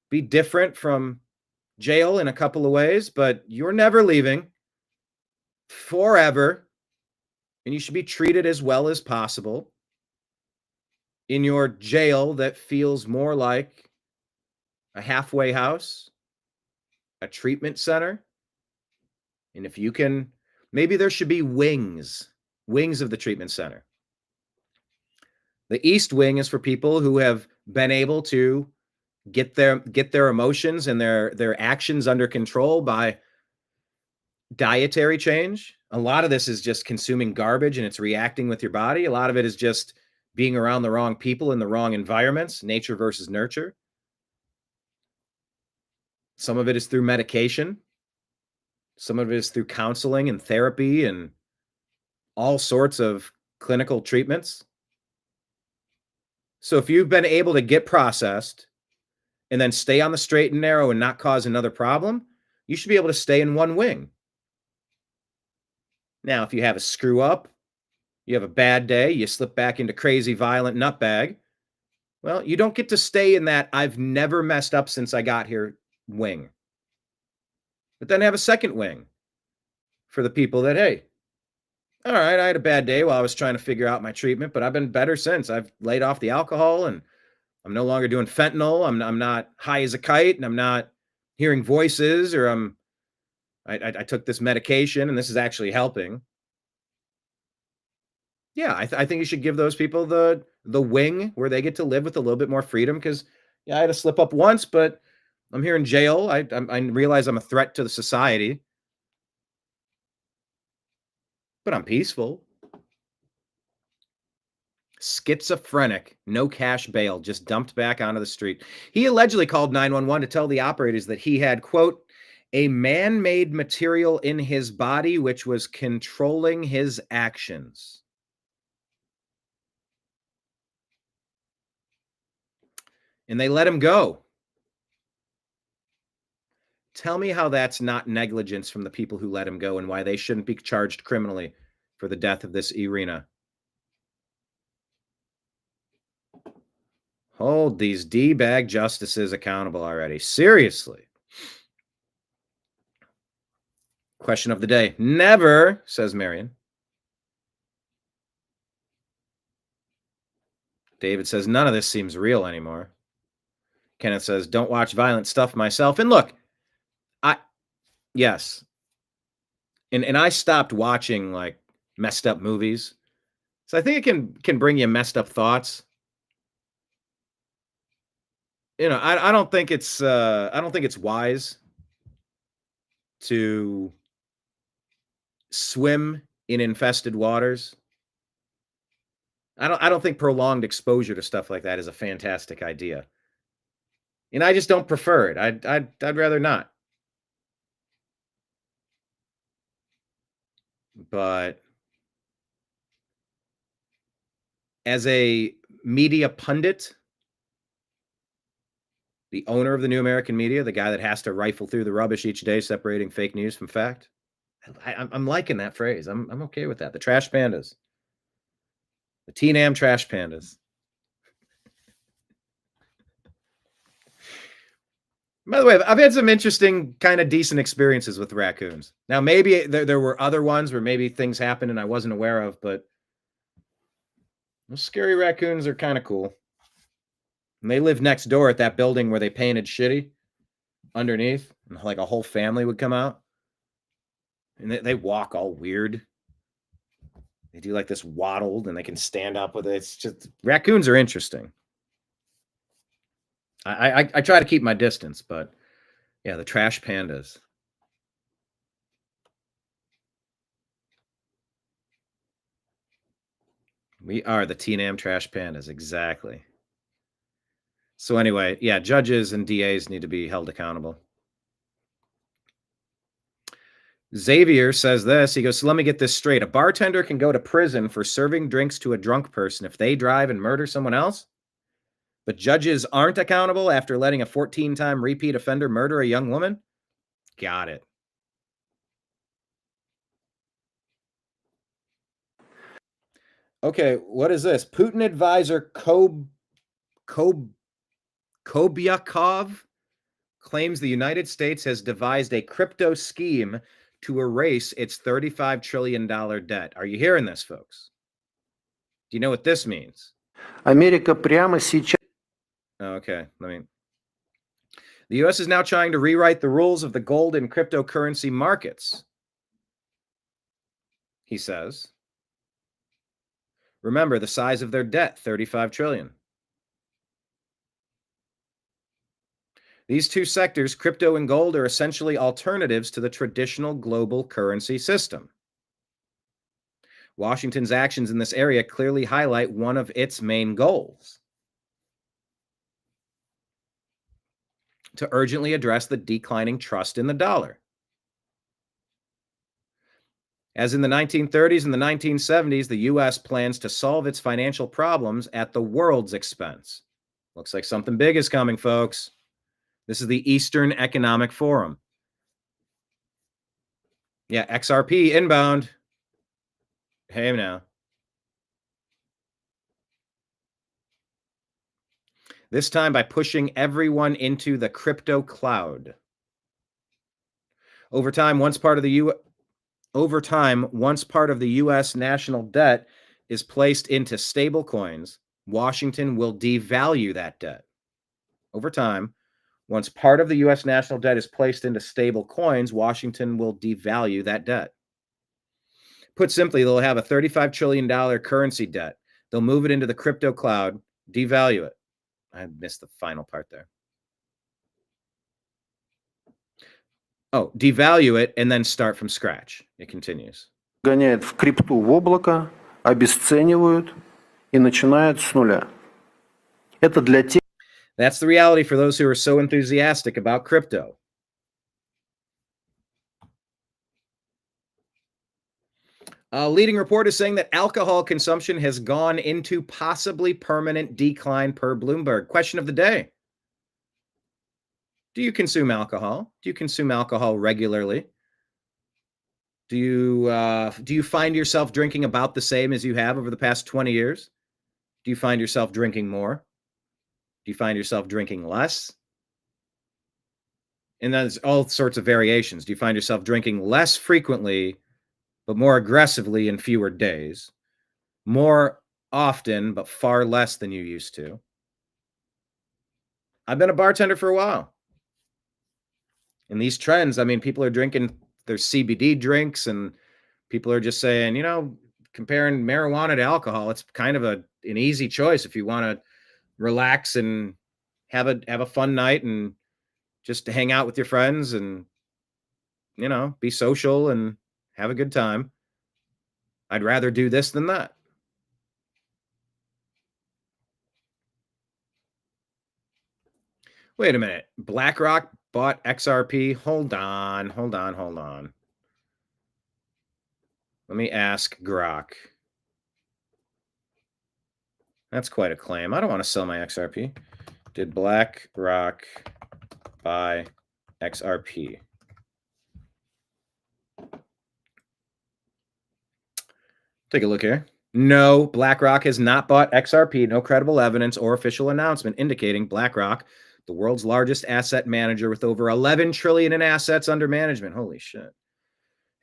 be different from jail in a couple of ways, but you're never leaving forever. And you should be treated as well as possible in your jail that feels more like a halfway house, a treatment center. And if you can, maybe there should be wings of the treatment center. The East Wing is for people who have been able to get their emotions and their actions under control by dietary change. A lot of this is just consuming garbage and it's reacting with your body. A lot of it is just being around the wrong people in the wrong environments, nature versus nurture. Some of it is through medication. Some of it is through counseling and therapy and all sorts of clinical treatments. So if you've been able to get processed and then stay on the straight and narrow and not cause another problem, you should be able to stay in one wing. Now, if you have a screw up, you have a bad day, you slip back into crazy, violent nutbag, well, you don't get to stay in that I've never messed up since I got here wing. But then have a second wing for the people that, hey, all right, I had a bad day while I was trying to figure out my treatment, but I've been better since. I've laid off the alcohol and I'm no longer doing fentanyl. I'm not high as a kite and I'm not hearing voices or I took this medication and this is actually helping. Yeah, I think you should give those people the wing where they get to live with a little bit more freedom. Because yeah, I had to slip up once, but I'm here in jail. I realize I'm a threat to the society, but I'm peaceful. Schizophrenic, no cash bail, just dumped back onto the street. He allegedly called 911 to tell the operators that he had, quote, a man-made material in his body which was controlling his actions. And they let him go. Tell me how that's not negligence from the people who let him go and why they shouldn't be charged criminally for the death of this Irina. Hold these D-bag justices accountable already. Seriously. Question of the day. Never, says Marion. David says, none of this seems real anymore. Kenneth says, don't watch violent stuff myself. And look, yes. And I stopped watching like messed up movies. So I think it can bring you messed up thoughts. You know, I don't think it's wise to swim in infested waters. I don't think prolonged exposure to stuff like that is a fantastic idea. And I just don't prefer it. I'd rather not. But as a media pundit, the owner of the New American Media, the guy that has to rifle through the rubbish each day, separating fake news from fact, I'm liking that phrase. I'm okay with that. The trash pandas. The TNAM trash pandas. By the way, I've had some interesting, kind of decent experiences with raccoons. Now, maybe there were other ones where maybe things happened and I wasn't aware of, but those scary raccoons are kind of cool. And they live next door at that building where they painted shitty underneath, and like a whole family would come out. And they walk all weird. They do like this waddled and they can stand up with it. It's just, raccoons are interesting. I try to keep my distance, but yeah, the trash pandas. We are the TNAM trash pandas, exactly. So anyway, yeah, judges and DAs need to be held accountable. Xavier says this. He goes, so let me get this straight. A bartender can go to prison for serving drinks to a drunk person if they drive and murder someone else? But judges aren't accountable after letting a 14-time repeat offender murder a young woman? Got it. Okay, what is this? Putin advisor Kobyakov claims the United States has devised a crypto scheme to erase its $35 trillion debt. Are you hearing this, folks? Do you know what this means? Америка прямо сейчас. Okay, the U.S. is now trying to rewrite the rules of the gold and cryptocurrency markets, he says. Remember the size of their debt, $35 trillion. These two sectors, crypto and gold, are essentially alternatives to the traditional global currency system. Washington's actions in this area clearly highlight one of its main goals: to urgently address the declining trust in the dollar. As in the 1930s and the 1970s, the U.S. plans to solve its financial problems at the world's expense. Looks like something big is coming, folks. This is the Eastern Economic Forum. Yeah, XRP inbound. Hey now. This time by pushing everyone into the crypto cloud. Over time, once part of the U.S. national debt is placed into stable coins, Washington will devalue that debt. Over time, once part of the U.S. national debt is placed into stable coins, Washington will devalue that debt. Put simply, they'll have a $35 trillion currency debt. They'll move it into the crypto cloud, devalue it. I missed the final part there. Oh, devalue it and then start from scratch. It continues. Гоняют в крипту в облако, обесценивают и начинают с нуля. Это для тех. That's the reality for those who are so enthusiastic about crypto. A leading report is saying that alcohol consumption has gone into possibly permanent decline per Bloomberg. Question of the day. Do you consume alcohol? Do you consume alcohol regularly? Do you find yourself drinking about the same as you have over the past 20 years? Do you find yourself drinking more? Do you find yourself drinking less? And there's all sorts of variations. Do you find yourself drinking less frequently, but more aggressively in fewer days? More often, but far less than you used to? I've been a bartender for a while. And these trends, I mean, people are drinking their CBD drinks, and people are just saying, you know, comparing marijuana to alcohol, it's kind of an easy choice if you want to relax and have a fun night and just to hang out with your friends and, you know, be social and have a good time. I'd rather do this than that. Wait a minute. BlackRock bought XRP. Hold on. Let me ask Grok. That's quite a claim. I don't want to sell my XRP. Did BlackRock buy XRP? Take a look here. No, BlackRock has not bought XRP. No credible evidence or official announcement indicating BlackRock, the world's largest asset manager with over 11 trillion in assets under management, holy shit,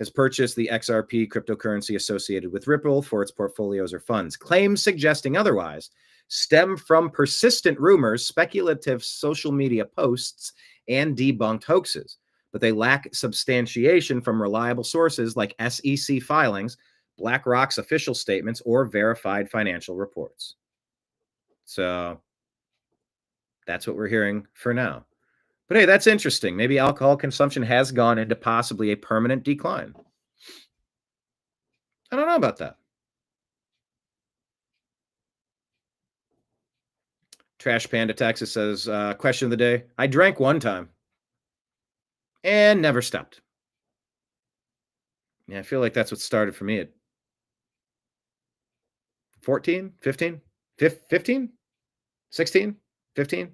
has purchased the XRP cryptocurrency associated with Ripple for its portfolios or funds. Claims suggesting otherwise stem from persistent rumors, speculative social media posts, and debunked hoaxes, but they lack substantiation from reliable sources like SEC filings, BlackRock's official statements, or verified financial reports. So that's what we're hearing for now. But hey, that's interesting. Maybe alcohol consumption has gone into possibly a permanent decline. I don't know about that. Trash Panda Texas says, question of the day. I drank one time and never stopped. Yeah, I feel like that's what started for me at 14, 15, 15, 16, 15.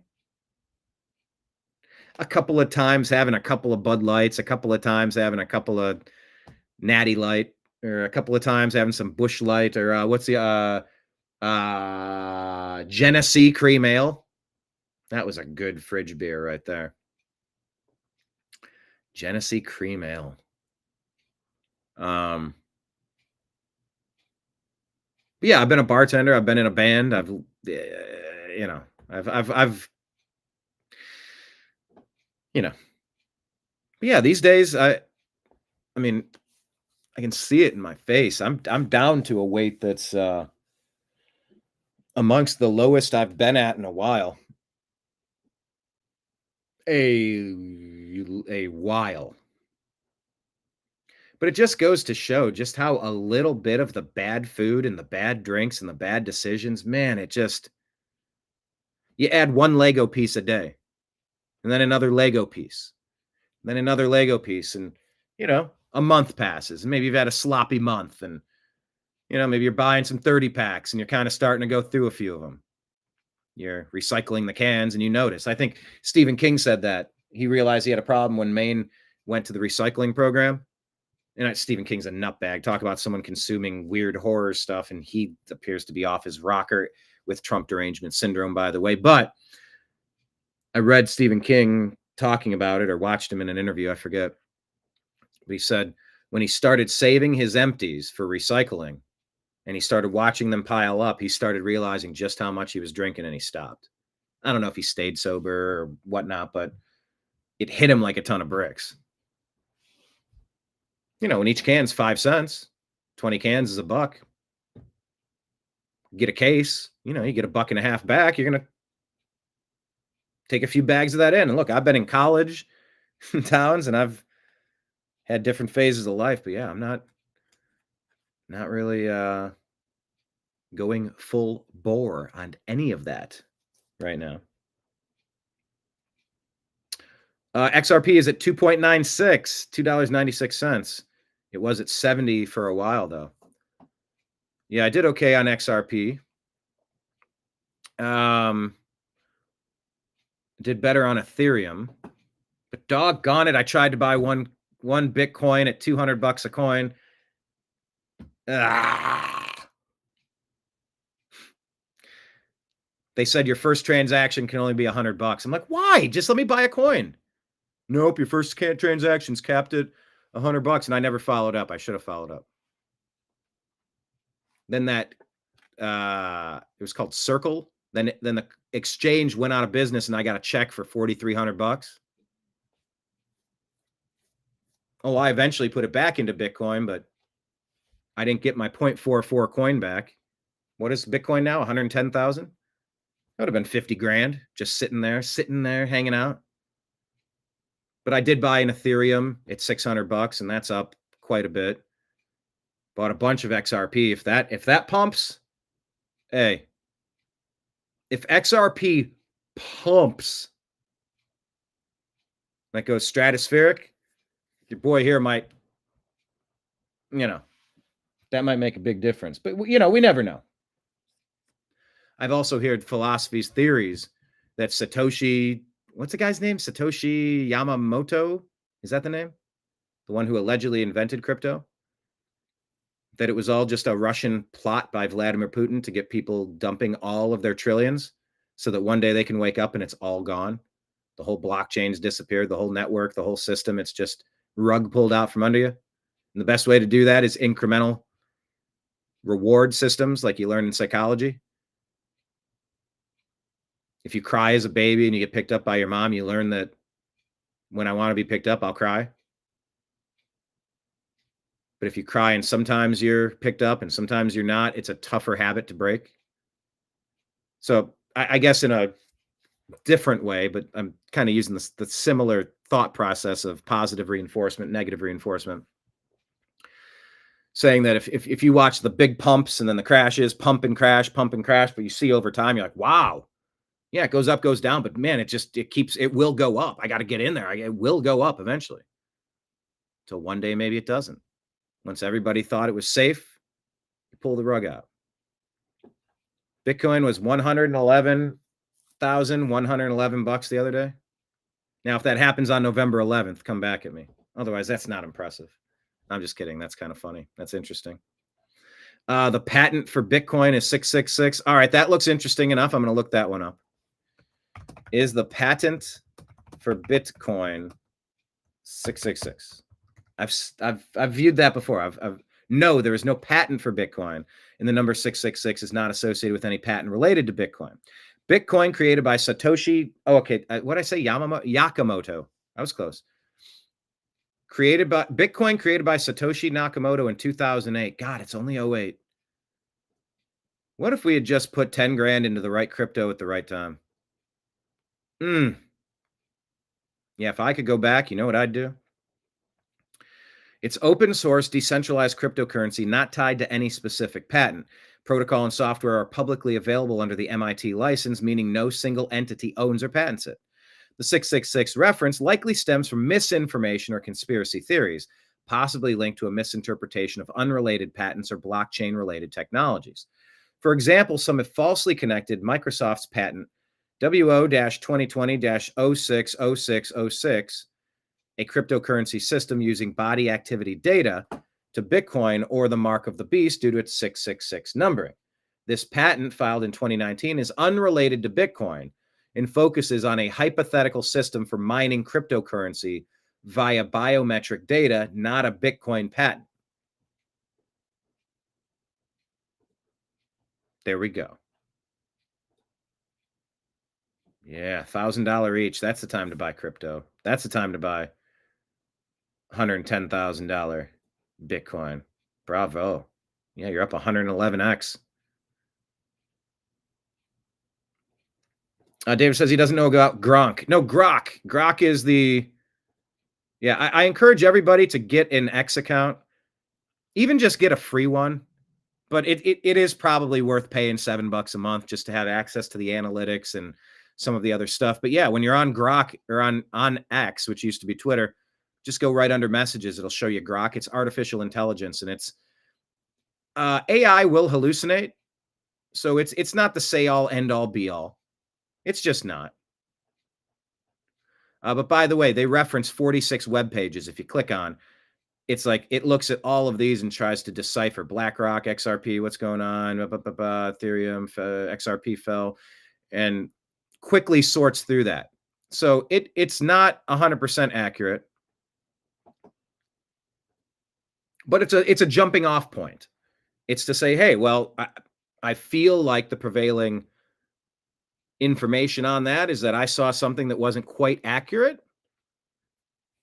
A couple of times having a couple of Bud Lights, a couple of times having a couple of Natty Light, or a couple of times having some Busch Light, or what's the Genesee Cream Ale. That was a good fridge beer right there. Genesee Cream Ale. Yeah, I've been a bartender. I've been in a band. I've but yeah, these days, I mean, I can see it in my face. I'm down to a weight that's amongst the lowest I've been at in a while. A while. But it just goes to show just how a little bit of the bad food and the bad drinks and the bad decisions, man, you add one Lego piece a day, and then another Lego piece, and then another Lego piece, and, you know, a month passes, and maybe you've had a sloppy month, and, you know, maybe you're buying some 30 packs and you're kind of starting to go through a few of them. You're recycling the cans and you notice. I think Stephen King said that. He realized he had a problem when Maine went to the recycling program. And Stephen King's a nutbag. Talk about someone consuming weird horror stuff, and he appears to be off his rocker with Trump derangement syndrome, by the way. But I read Stephen King talking about it, or watched him in an interview, I forget. But he said when he started saving his empties for recycling and he started watching them pile up, he started realizing just how much he was drinking, and he stopped. I don't know if he stayed sober or whatnot, but it hit him like a ton of bricks. You know, when each can's 5 cents, 20 cans is $1. Get a case, you get $1.50 back. You're going to take a few bags of that in. And look, I've been in college towns and I've had different phases of life, but yeah, I'm not really going full bore on any of that right now. XRP is at 2.96, $2.96. It was at 70 for a while though. Yeah, I did okay on XRP. Did better on Ethereum, but doggone it, I tried to buy one Bitcoin at $200 a coin. They said your first transaction can only be $100. I'm like, why? Just let me buy a coin. Nope, your first transaction's capped at $100, and I never followed up. I should have followed up. Then that it was called Circle. Then the exchange went out of business, and I got a check for $4,300. Oh, I eventually put it back into Bitcoin, but I didn't get my 0.44 coin back. What is Bitcoin now? 110,000? That would have been 50 grand just sitting there, hanging out. But I did buy an Ethereum at $600, and that's up quite a bit. Bought a bunch of XRP. If that pumps, hey, if XRP pumps, that goes stratospheric, your boy here might, that might make a big difference. But, we never know. I've also heard philosophies, theories that Satoshi, what's the guy's name? Satoshi Yamamoto? Is that the name? The one who allegedly invented crypto? That it was all just a Russian plot by Vladimir Putin to get people dumping all of their trillions so that one day they can wake up and it's all gone. The whole blockchain's disappeared, the whole network, the whole system. It's just rug pulled out from under you. And the best way to do that is incremental reward systems like you learn in psychology. If you cry as a baby and you get picked up by your mom, you learn that when I want to be picked up, I'll cry. But if you cry and sometimes you're picked up and sometimes you're not, it's a tougher habit to break. So I guess in a different way, but I'm kind of using the similar thought process of positive reinforcement, negative reinforcement. Saying that if you watch the big pumps and then the crashes, pump and crash, but you see over time, you're like, wow. Yeah, it goes up, goes down, but man, it will go up. I got to get in there. It will go up eventually. Till one day, maybe it doesn't. Once everybody thought it was safe, you pull the rug out. Bitcoin was $111,111 the other day. Now, if that happens on November 11th, come back at me. Otherwise, that's not impressive. I'm just kidding. That's kind of funny. That's interesting. The patent for Bitcoin is 666. All right, that looks interesting enough. I'm going to look that one up. Is the patent for Bitcoin 666? I've viewed that before. No, there is no patent for Bitcoin, and the number 666 is not associated with any patent related to Bitcoin. Bitcoin created by Satoshi. Oh, okay. What did I say? Nakamoto. I was close. Bitcoin created by Satoshi Nakamoto in 2008. God, it's only 08. What if we had just put 10 grand into the right crypto at the right time? Yeah, if I could go back, you know what I'd do? It's open source, decentralized cryptocurrency, not tied to any specific patent. Protocol and software are publicly available under the MIT license, meaning no single entity owns or patents it. The 666 reference likely stems from misinformation or conspiracy theories, possibly linked to a misinterpretation of unrelated patents or blockchain-related technologies. For example, some have falsely connected Microsoft's patent WO-2020-060606, a cryptocurrency system using body activity data, to Bitcoin or the mark of the beast due to its 666 numbering. This patent, filed in 2019, is unrelated to Bitcoin and focuses on a hypothetical system for mining cryptocurrency via biometric data, not a Bitcoin patent. There we go. Yeah, $1,000 each. That's the time to buy crypto. That's the time to buy $110,000 Bitcoin. Bravo. Yeah, you're up 111x. David says he doesn't know about Gronk. No, Grok. Grok is the... Yeah, I encourage everybody to get an X account. Even just get a free one. But it is probably worth paying $7 a month just to have access to the analytics and some of the other stuff. But yeah, when you're on Grok or on X, which used to be Twitter, just go right under messages. It'll show you Grok. It's artificial intelligence, and it's AI will hallucinate. So it's not the say all, end all, be all. It's just not. But by the way, they reference 46 web pages. If you click on, it's like it looks at all of these and tries to decipher BlackRock, XRP, what's going on, Ethereum, XRP fell, and quickly sorts through that. So it's not 100% accurate, but it's a jumping off point. It's to say, hey, well, I feel like the prevailing information on that is that I saw something that wasn't quite accurate.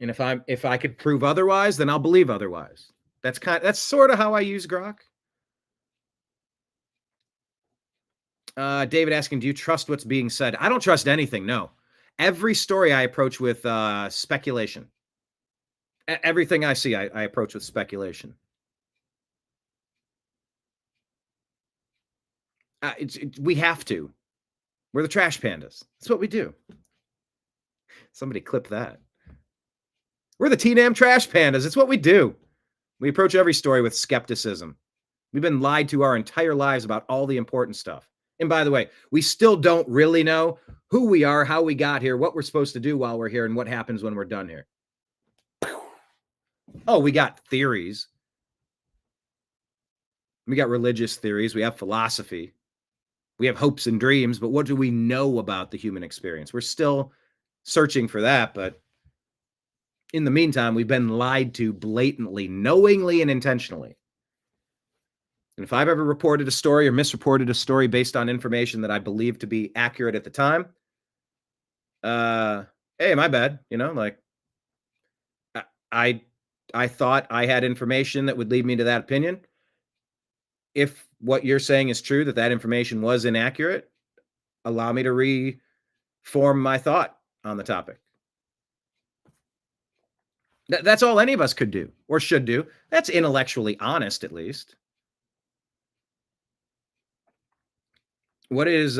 And if I could prove otherwise, then I'll believe otherwise. That's sort of how I use Grok. David asking, do you trust what's being said? I don't trust anything. No. Every story I approach with speculation. Everything I see, I approach with speculation. We have to. We're the trash pandas. That's what we do. Somebody clip that. We're the T-Nam trash pandas. It's what we do. We approach every story with skepticism. We've been lied to our entire lives about all the important stuff. And by the way, we still don't really know who we are, how we got here, what we're supposed to do while we're here, and what happens when we're done here. Oh, we got theories. We got religious theories. We have philosophy. We have hopes and dreams, but what do we know about the human experience? We're still searching for that, but in the meantime, we've been lied to blatantly, knowingly, and intentionally. And if I've ever reported a story or misreported a story based on information that I believe to be accurate at the time, hey, my bad. You know, like I thought I had information that would lead me to that opinion. If what you're saying is true, that information was inaccurate, allow me to reform my thought on the topic. That's all any of us could do or should do. That's intellectually honest, at least. What is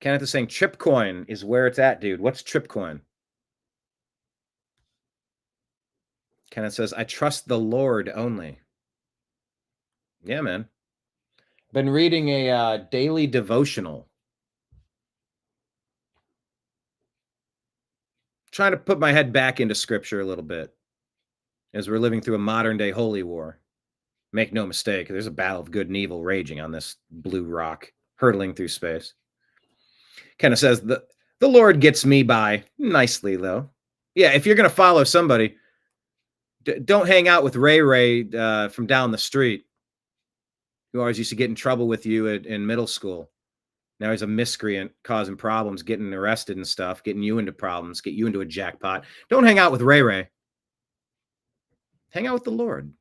Kenneth is saying Tripcoin is where it's at, dude. What's Tripcoin? Kenneth says, I trust the Lord only. Yeah, man. Been reading a daily devotional. Trying to put my head back into scripture a little bit as we're living through a modern day holy war. Make no mistake, there's a battle of good and evil raging on this blue rock, hurtling through space. Kind of says, the Lord gets me by nicely, though. Yeah, if you're going to follow somebody, don't hang out with Ray from down the street, who always used to get in trouble with you in middle school. Now he's a miscreant, causing problems, getting arrested and stuff, getting you into problems, get you into a jackpot. Don't hang out with Ray. Hang out with the Lord.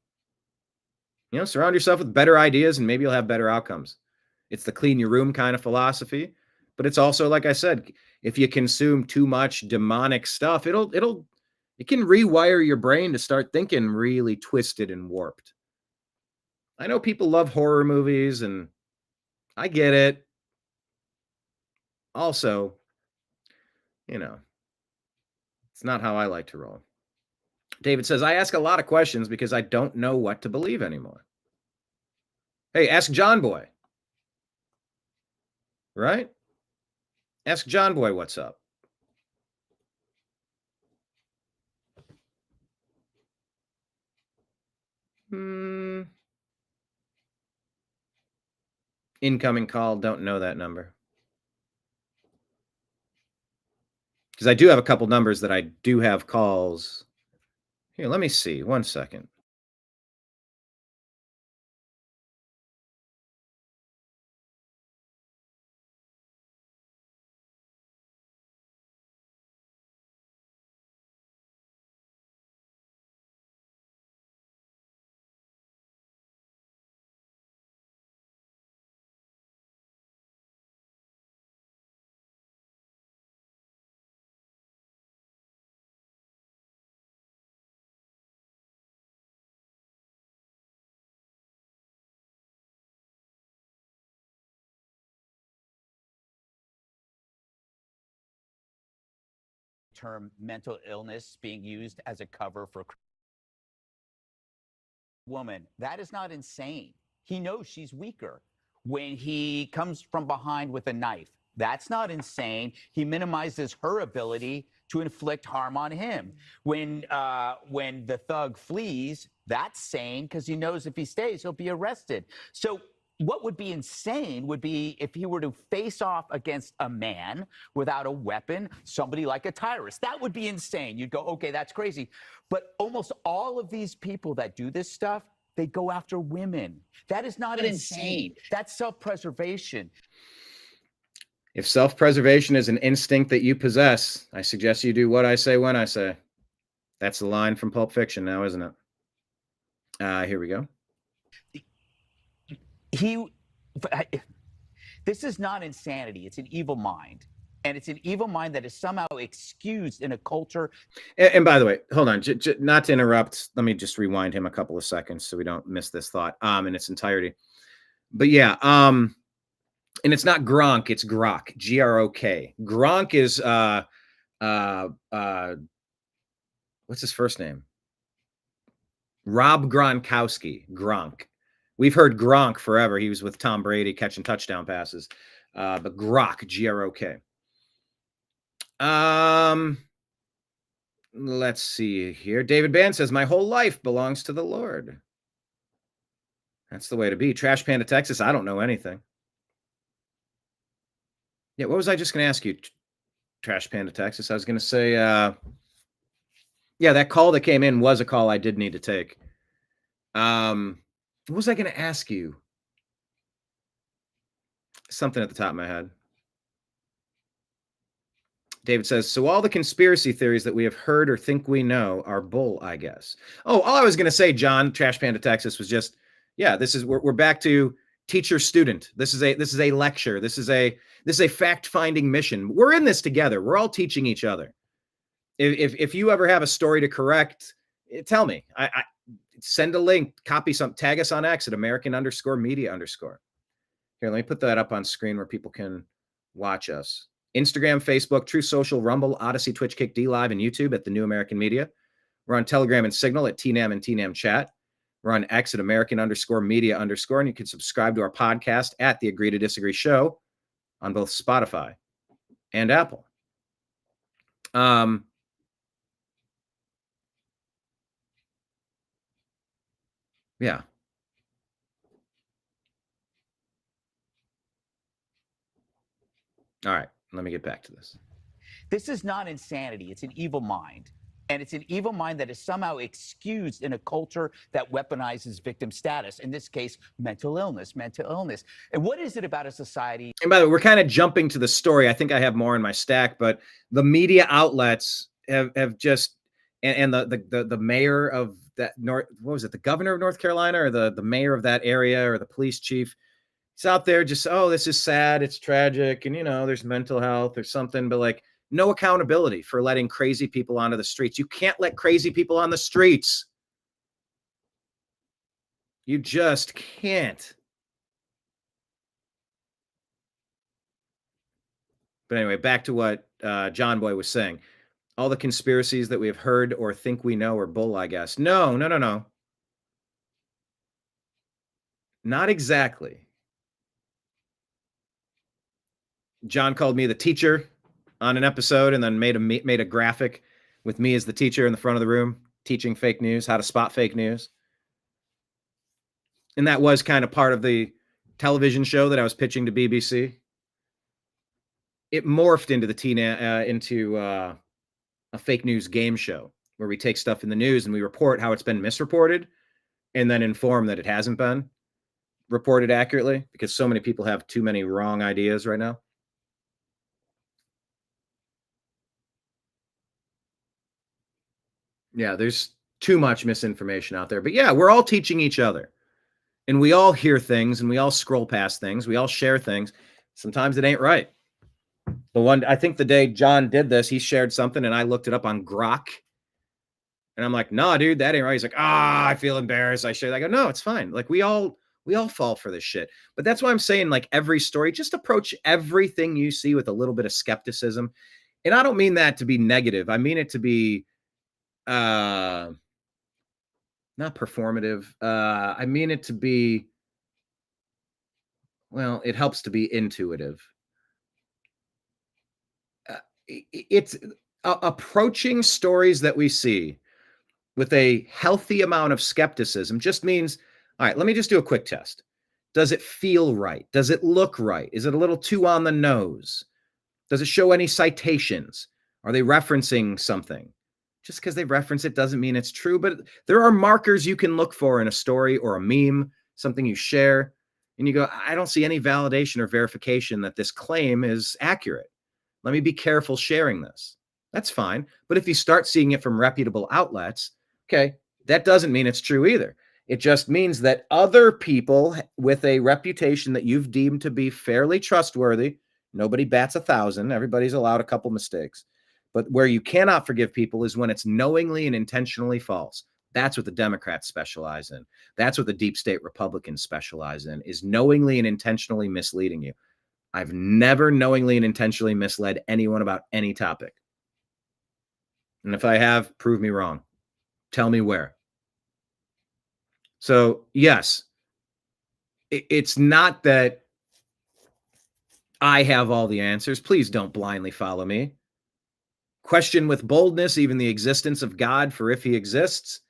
You know, surround yourself with better ideas and maybe you'll have better outcomes. It's the clean your room kind of philosophy, but it's also, like I said, if you consume too much demonic stuff, it can rewire your brain to start thinking really twisted and warped. I know people love horror movies and I get it. Also, you know, it's not how I like to roll. David says, I ask a lot of questions because I don't know what to believe anymore. Hey, ask John Boy. Right? Ask John Boy what's up. Incoming call, don't know that number. Because I do have a couple numbers that I do have calls. Here, let me see. 1 second. term mental illness being used as a cover for woman. That is not insane. He knows she's weaker. When he comes from behind with a knife, that's not insane. He minimizes her ability to inflict harm on him. When the thug flees, that's sane because he knows if he stays, he'll be arrested. So what would be insane would be if he were to face off against a man without a weapon, somebody like a Tyrus. That would be insane. You'd go, okay, that's crazy. But almost all of these people that do this stuff, they go after women. That is not insane. That's self-preservation. If self-preservation is an instinct that you possess, I suggest you do what I say when I say. That's the line from Pulp Fiction now, isn't it? Here we go. This is not insanity. It's an evil mind. And it's an evil mind that is somehow excused in a culture. And by the way, hold on, not to interrupt. Let me just rewind him a couple of seconds so we don't miss this thought in its entirety. But yeah, and it's not Gronk, it's Grok, G-R-O-K. Gronk is what's his first name? Rob Gronkowski, Gronk. We've heard Gronk forever. He was with Tom Brady catching touchdown passes. But Grok, G-R-O-K. Let's see here. David Bann says, my whole life belongs to the Lord. That's the way to be. Trash Panda, Texas. I don't know anything. Yeah, what was I just going to ask you, Trash Panda, Texas? I was going to say, yeah, that call that came in was a call I did need to take. What was I going to ask you? Something at the top of my head. David says, so all the conspiracy theories that we have heard or think we know are bull, I guess. Oh, all I was going to say, John, Trash Panda, Texas, was just, yeah, this is, we're back to teacher student. This is a lecture. This is a fact-finding mission. We're in this together. We're all teaching each other. If you ever have a story to correct, tell me. I send a link, copy some, tag us on X at American_media_. Here, let me put that up on screen where people can watch us. Instagram, Facebook, True Social, Rumble, Odysee, Twitch, Kick, D Live, and YouTube at The New American Media. We're on Telegram and Signal at TNAM and TNAM Chat. We're on X at American_media_. And you can subscribe to our podcast at The Agree to Disagree Show on both Spotify and Apple. Yeah. All right. Let me get back to this. This is not insanity. It's an evil mind. And it's an evil mind that is somehow excused in a culture that weaponizes victim status. In this case, mental illness. And what is it about a society? And by the way, we're kind of jumping to the story. I think I have more in my stack, but the media outlets have just, and the mayor of that what was it? The governor of North Carolina or the mayor of that area or the police chief? He's out there just, oh, this is sad. It's tragic. And, there's mental health or something, but like no accountability for letting crazy people onto the streets. You can't let crazy people on the streets. You just can't. But anyway, back to what John Boy was saying. All the conspiracies that we have heard or think we know are bull, I guess. No. Not exactly. John called me the teacher on an episode and then made a graphic with me as the teacher in the front of the room, teaching fake news, how to spot fake news. And that was kind of part of the television show that I was pitching to BBC. It morphed into a fake news game show where we take stuff in the news and we report how it's been misreported and then inform that it hasn't been reported accurately because so many people have too many wrong ideas right now. Yeah, there's too much misinformation out there. But yeah, we're all teaching each other. And we all hear things and we all scroll past things. We all share things. Sometimes it ain't right. I think the day John did this, he shared something and I looked it up on Grok. And I'm like, nah, dude, that ain't right. He's like, I feel embarrassed. I go, no, it's fine. Like we all fall for this shit. But that's why I'm saying like every story, just approach everything you see with a little bit of skepticism. And I don't mean that to be negative. I mean it to be not performative. I mean it to be, well, it helps to be intuitive. It's approaching stories that we see with a healthy amount of skepticism just means, all right, let me just do a quick test. Does it feel right? Does it look right? Is it a little too on the nose? Does it show any citations? Are they referencing something? Just because they reference it doesn't mean it's true, but there are markers you can look for in a story or a meme, something you share, and you go, I don't see any validation or verification that this claim is accurate. Let me be careful sharing this. That's fine. But if you start seeing it from reputable outlets, okay, that doesn't mean it's true either. It just means that other people with a reputation that you've deemed to be fairly trustworthy, nobody bats 1,000, everybody's allowed a couple mistakes. But where you cannot forgive people is when it's knowingly and intentionally false. That's what the Democrats specialize in. That's what the deep state Republicans specialize in, is knowingly and intentionally misleading you. I've never knowingly and intentionally misled anyone about any topic. And if I have, prove me wrong. Tell me where. So, yes, it's not that I have all the answers. Please don't blindly follow me. Question with boldness even the existence of God, for if he exists,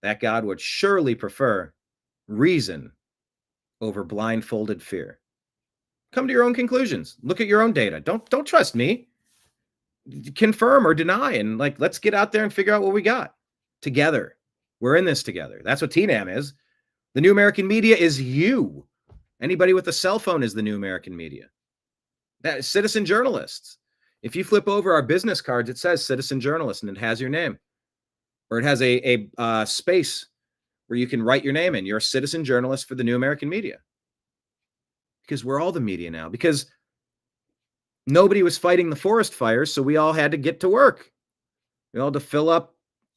that God would surely prefer reason over blindfolded fear. Come to your own conclusions. Look at your own data. Don't trust me. Confirm or deny, and let's get out there and figure out what we got together. We're in this together. That's what TNAM is. The new American media is you. Anybody with a cell phone is the new American media. That is citizen journalists. If you flip over our business cards, it says citizen journalist and it has your name, or it has a space where you can write your name in. You're a citizen journalist for the new American media, because we're all the media now, because nobody was fighting the forest fires, so we all had to get to work. We all had to fill up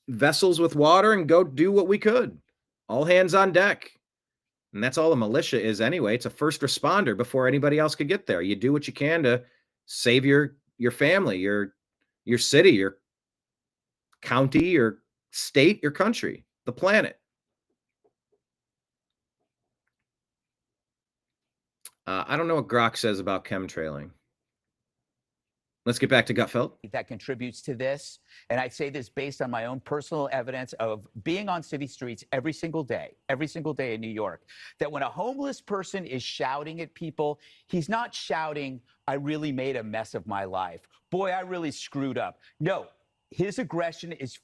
vessels with water and go do what we could. All hands on deck. And that's all a militia is anyway. It's a first responder before anybody else could get there. You do what you can to save your family, your city, your county, your state, your country, the planet. I don't know what Grok says about chemtrailing. Let's get back to Gutfeld. That contributes to this. And I say this based on my own personal evidence of being on city streets every single day in New York, that when a homeless person is shouting at people, he's not shouting, I really made a mess of my life. Boy, I really screwed up. No, his aggression is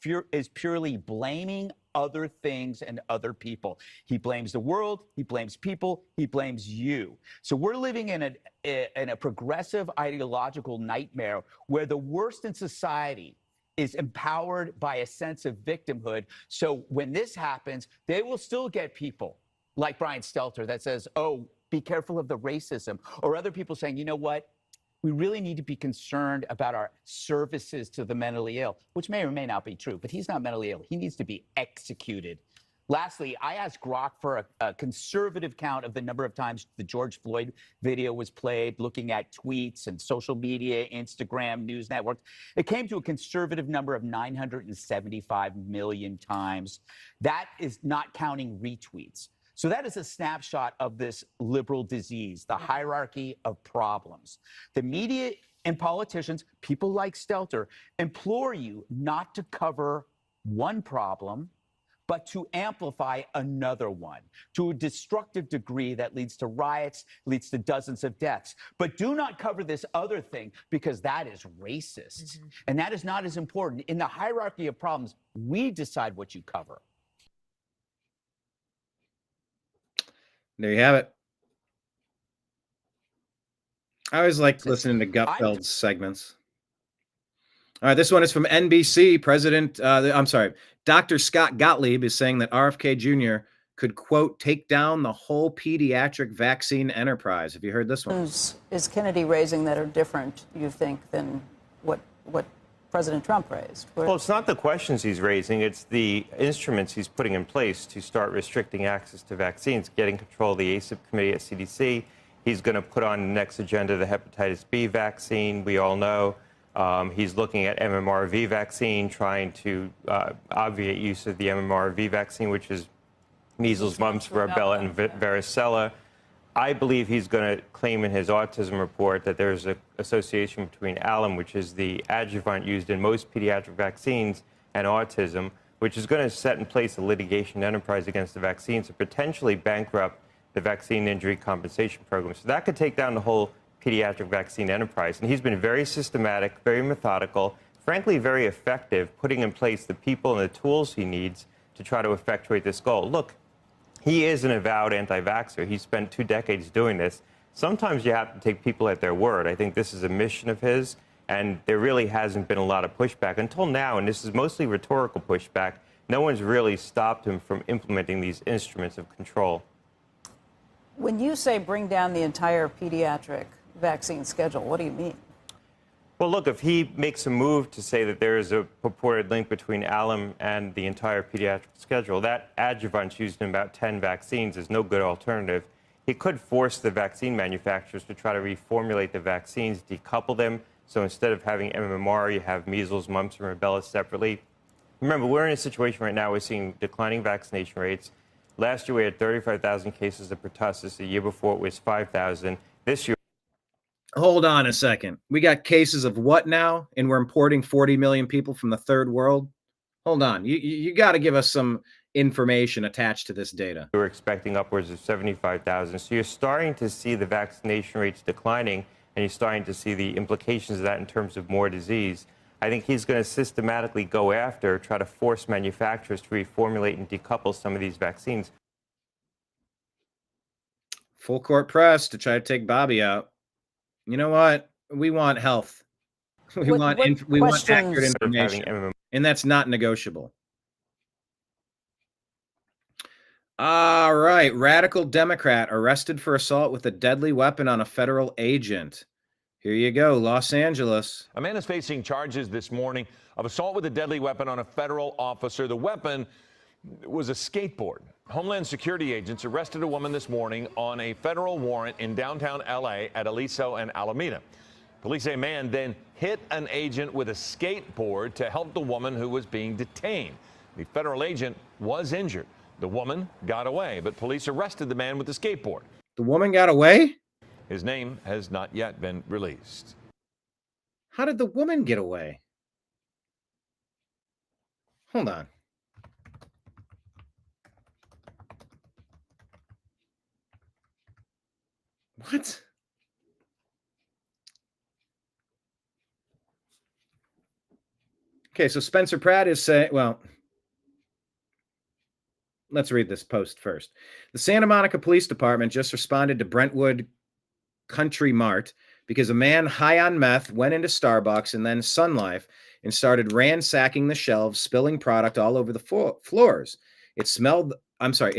purely blaming other things and other people. He blames the world, he blames people, he blames you. So we're living in a progressive ideological nightmare where the worst in society is empowered by a sense of victimhood. So when this happens, they will still get people like Brian Stelter that says, oh, be careful of the racism, or other people saying, you know what? We really need to be concerned about our services to the mentally ill, which may or may not be true, but he's not mentally ill. He needs to be executed. Lastly, I asked Grok for a conservative count of the number of times the George Floyd video was played, looking at tweets and social media, Instagram, news networks. It came to a conservative number of 975 million times. That is not counting retweets. So that is a snapshot of this liberal disease, the hierarchy of problems. The media and politicians, people like Stelter, implore you not to cover one problem, but to amplify another one to a destructive degree that leads to riots, leads to dozens of deaths. But do not cover this other thing, because that is racist. And that is not as important. In the hierarchy of problems, we decide what you cover. There you have it. I always like listening to Gutfeld's segments. All right, this one is from NBC. Dr. Scott Gottlieb is saying that RFK Jr. could, quote, take down the whole pediatric vaccine enterprise. Have you heard this one? Is Kennedy raising that are different, you think, than what President Trump raised? Well, it's not the questions he's raising. It's the instruments he's putting in place to start restricting access to vaccines, getting control of the ACIP committee at CDC. He's going to put on the next agenda the hepatitis B vaccine. We all know He's looking at MMRV vaccine, trying to obviate use of the MMRV vaccine, which is measles, mumps, rubella, and varicella. I believe he's going to claim in his autism report that there's an association between alum, which is the adjuvant used in most pediatric vaccines, and autism, which is going to set in place a litigation enterprise against the vaccines to potentially bankrupt the vaccine injury compensation program. So that could take down the whole pediatric vaccine enterprise. And he's been very systematic, very methodical, frankly, very effective, putting in place the people and the tools he needs to try to effectuate this goal. Look, he is an avowed anti-vaxxer. He spent 2 decades doing this. Sometimes you have to take people at their word. I think this is a mission of his, and there really hasn't been a lot of pushback until now, and this is mostly rhetorical pushback. No one's really stopped him from implementing these instruments of control. When you say bring down the entire pediatric vaccine schedule, what do you mean? Well, look, if he makes a move to say that there is a purported link between alum and the entire pediatric schedule, that adjuvant used in about 10 vaccines is no good alternative. He could force the vaccine manufacturers to try to reformulate the vaccines, decouple them. So instead of having MMR, you have measles, mumps, and rubella separately. Remember, we're in a situation right now, we're seeing declining vaccination rates. Last year, we had 35,000 cases of pertussis. The year before, it was 5,000. This year... Hold on a second. We got cases of what now? And we're importing 40 million people from the third world? Hold on. You got to give us some information attached to this data. We're expecting upwards of 75,000. So you're starting to see the vaccination rates declining, and you're starting to see the implications of that in terms of more disease. I think he's going to systematically go after, try to force manufacturers to reformulate and decouple some of these vaccines. Full court press to try to take Bobby out. You know what? We want health. We want accurate information, and that's not negotiable. All right. Radical Democrat arrested for assault with a deadly weapon on a federal agent. Here you go, Los Angeles. A man is facing charges this morning of assault with a deadly weapon on a federal officer. The weapon was a skateboard. Homeland Security agents arrested a woman this morning on a federal warrant in downtown L.A. at Aliso and Alameda. Police say a man then hit an agent with a skateboard to help the woman who was being detained. The federal agent was injured. The woman got away, but police arrested the man with the skateboard. The woman got away? His name has not yet been released. How did the woman get away? Hold on. What? Okay, so Spencer Pratt is saying, well, let's read this post first. The Santa Monica Police Department just responded to Brentwood Country Mart because a man high on meth went into Starbucks and then Sun Life and started ransacking the shelves, spilling product all over the floors. It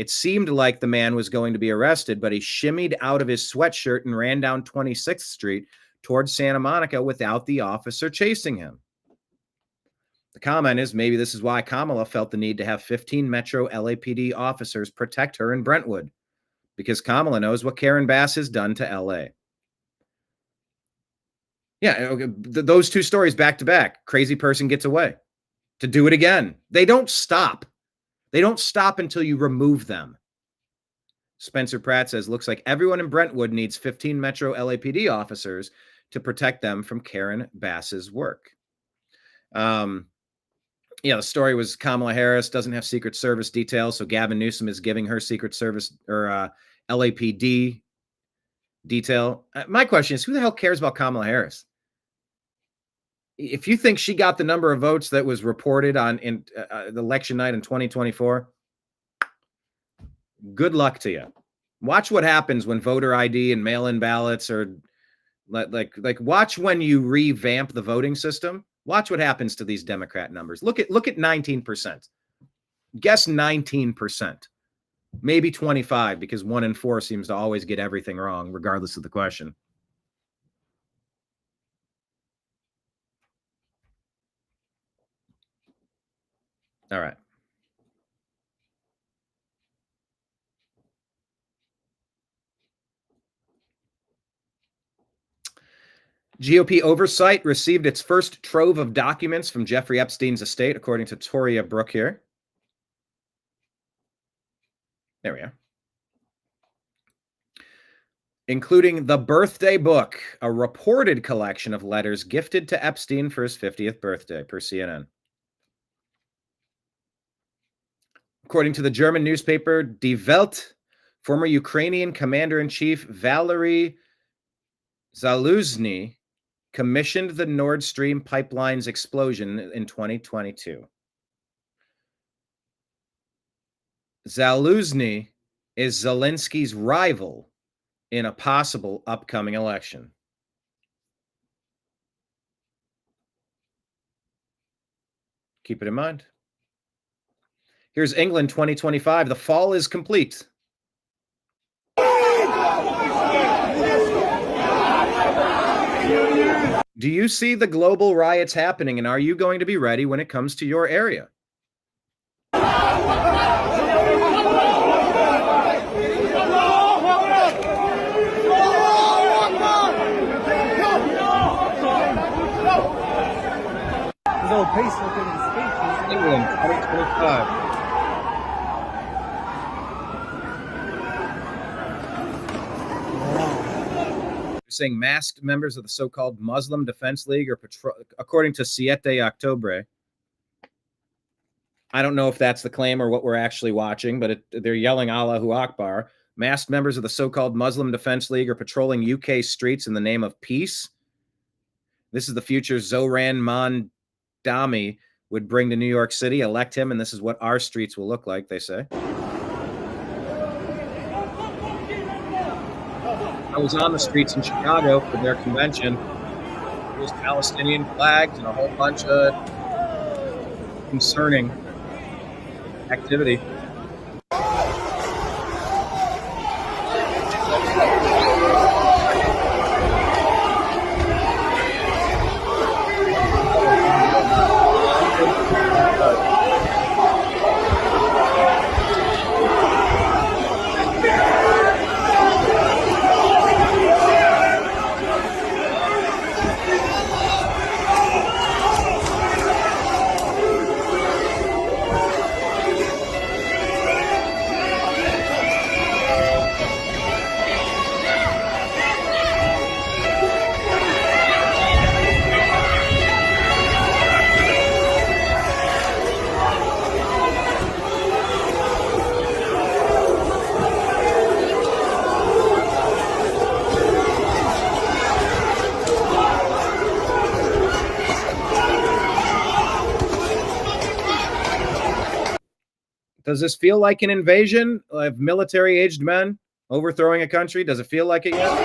seemed like the man was going to be arrested, but he shimmied out of his sweatshirt and ran down 26th Street towards Santa Monica without the officer chasing him. The comment is maybe this is why Kamala felt the need to have 15 Metro LAPD officers protect her in Brentwood, because Kamala knows what Karen Bass has done to LA. Yeah, okay, those two stories back to back. Crazy person gets away to do it again. They don't stop. They don't stop until you remove them. Spencer Pratt says, looks like everyone in Brentwood needs 15 Metro LAPD officers to protect them from Karen Bass's work. The story was Kamala Harris doesn't have Secret Service details, so Gavin Newsom is giving her Secret Service or LAPD detail. My question is, who the hell cares about Kamala Harris? If you think she got the number of votes that was reported on in the election night in 2024, good luck to you. Watch what happens when voter ID and mail-in ballots are like watch when you revamp the voting system. Watch what happens to these Democrat numbers. Look at 19%. Guess 19%. Maybe 25, because 1 in 4 seems to always get everything wrong, regardless of the question. All right. GOP oversight received its first trove of documents from Jeffrey Epstein's estate, according to Toria Brooke here. There we are. Including the birthday book, a reported collection of letters gifted to Epstein for his 50th birthday, per CNN. According to the German newspaper Die Welt, former Ukrainian commander-in-chief Valery Zaluzhny commissioned the Nord Stream pipeline's explosion in 2022. Zaluzhny is Zelensky's rival in a possible upcoming election. Keep it in mind. Here's England 2025. The fall is complete. Do you see the global riots happening, and are you going to be ready when it comes to your area? England 2025. Saying masked members of the so-called Muslim Defense League are according to Siete Octubre. I don't know if that's the claim or what we're actually watching, but they're yelling Allahu Akbar. Masked members of the so-called Muslim Defense League are patrolling UK streets in the name of peace. This is the future Zoran Mandami would bring to New York City. Elect him, and this is what our streets will look like, they say. I was on the streets in Chicago for their convention. There was Palestinian flags and a whole bunch of concerning activity. Does this feel like an invasion of military-aged men overthrowing a country? Does it feel like it yet?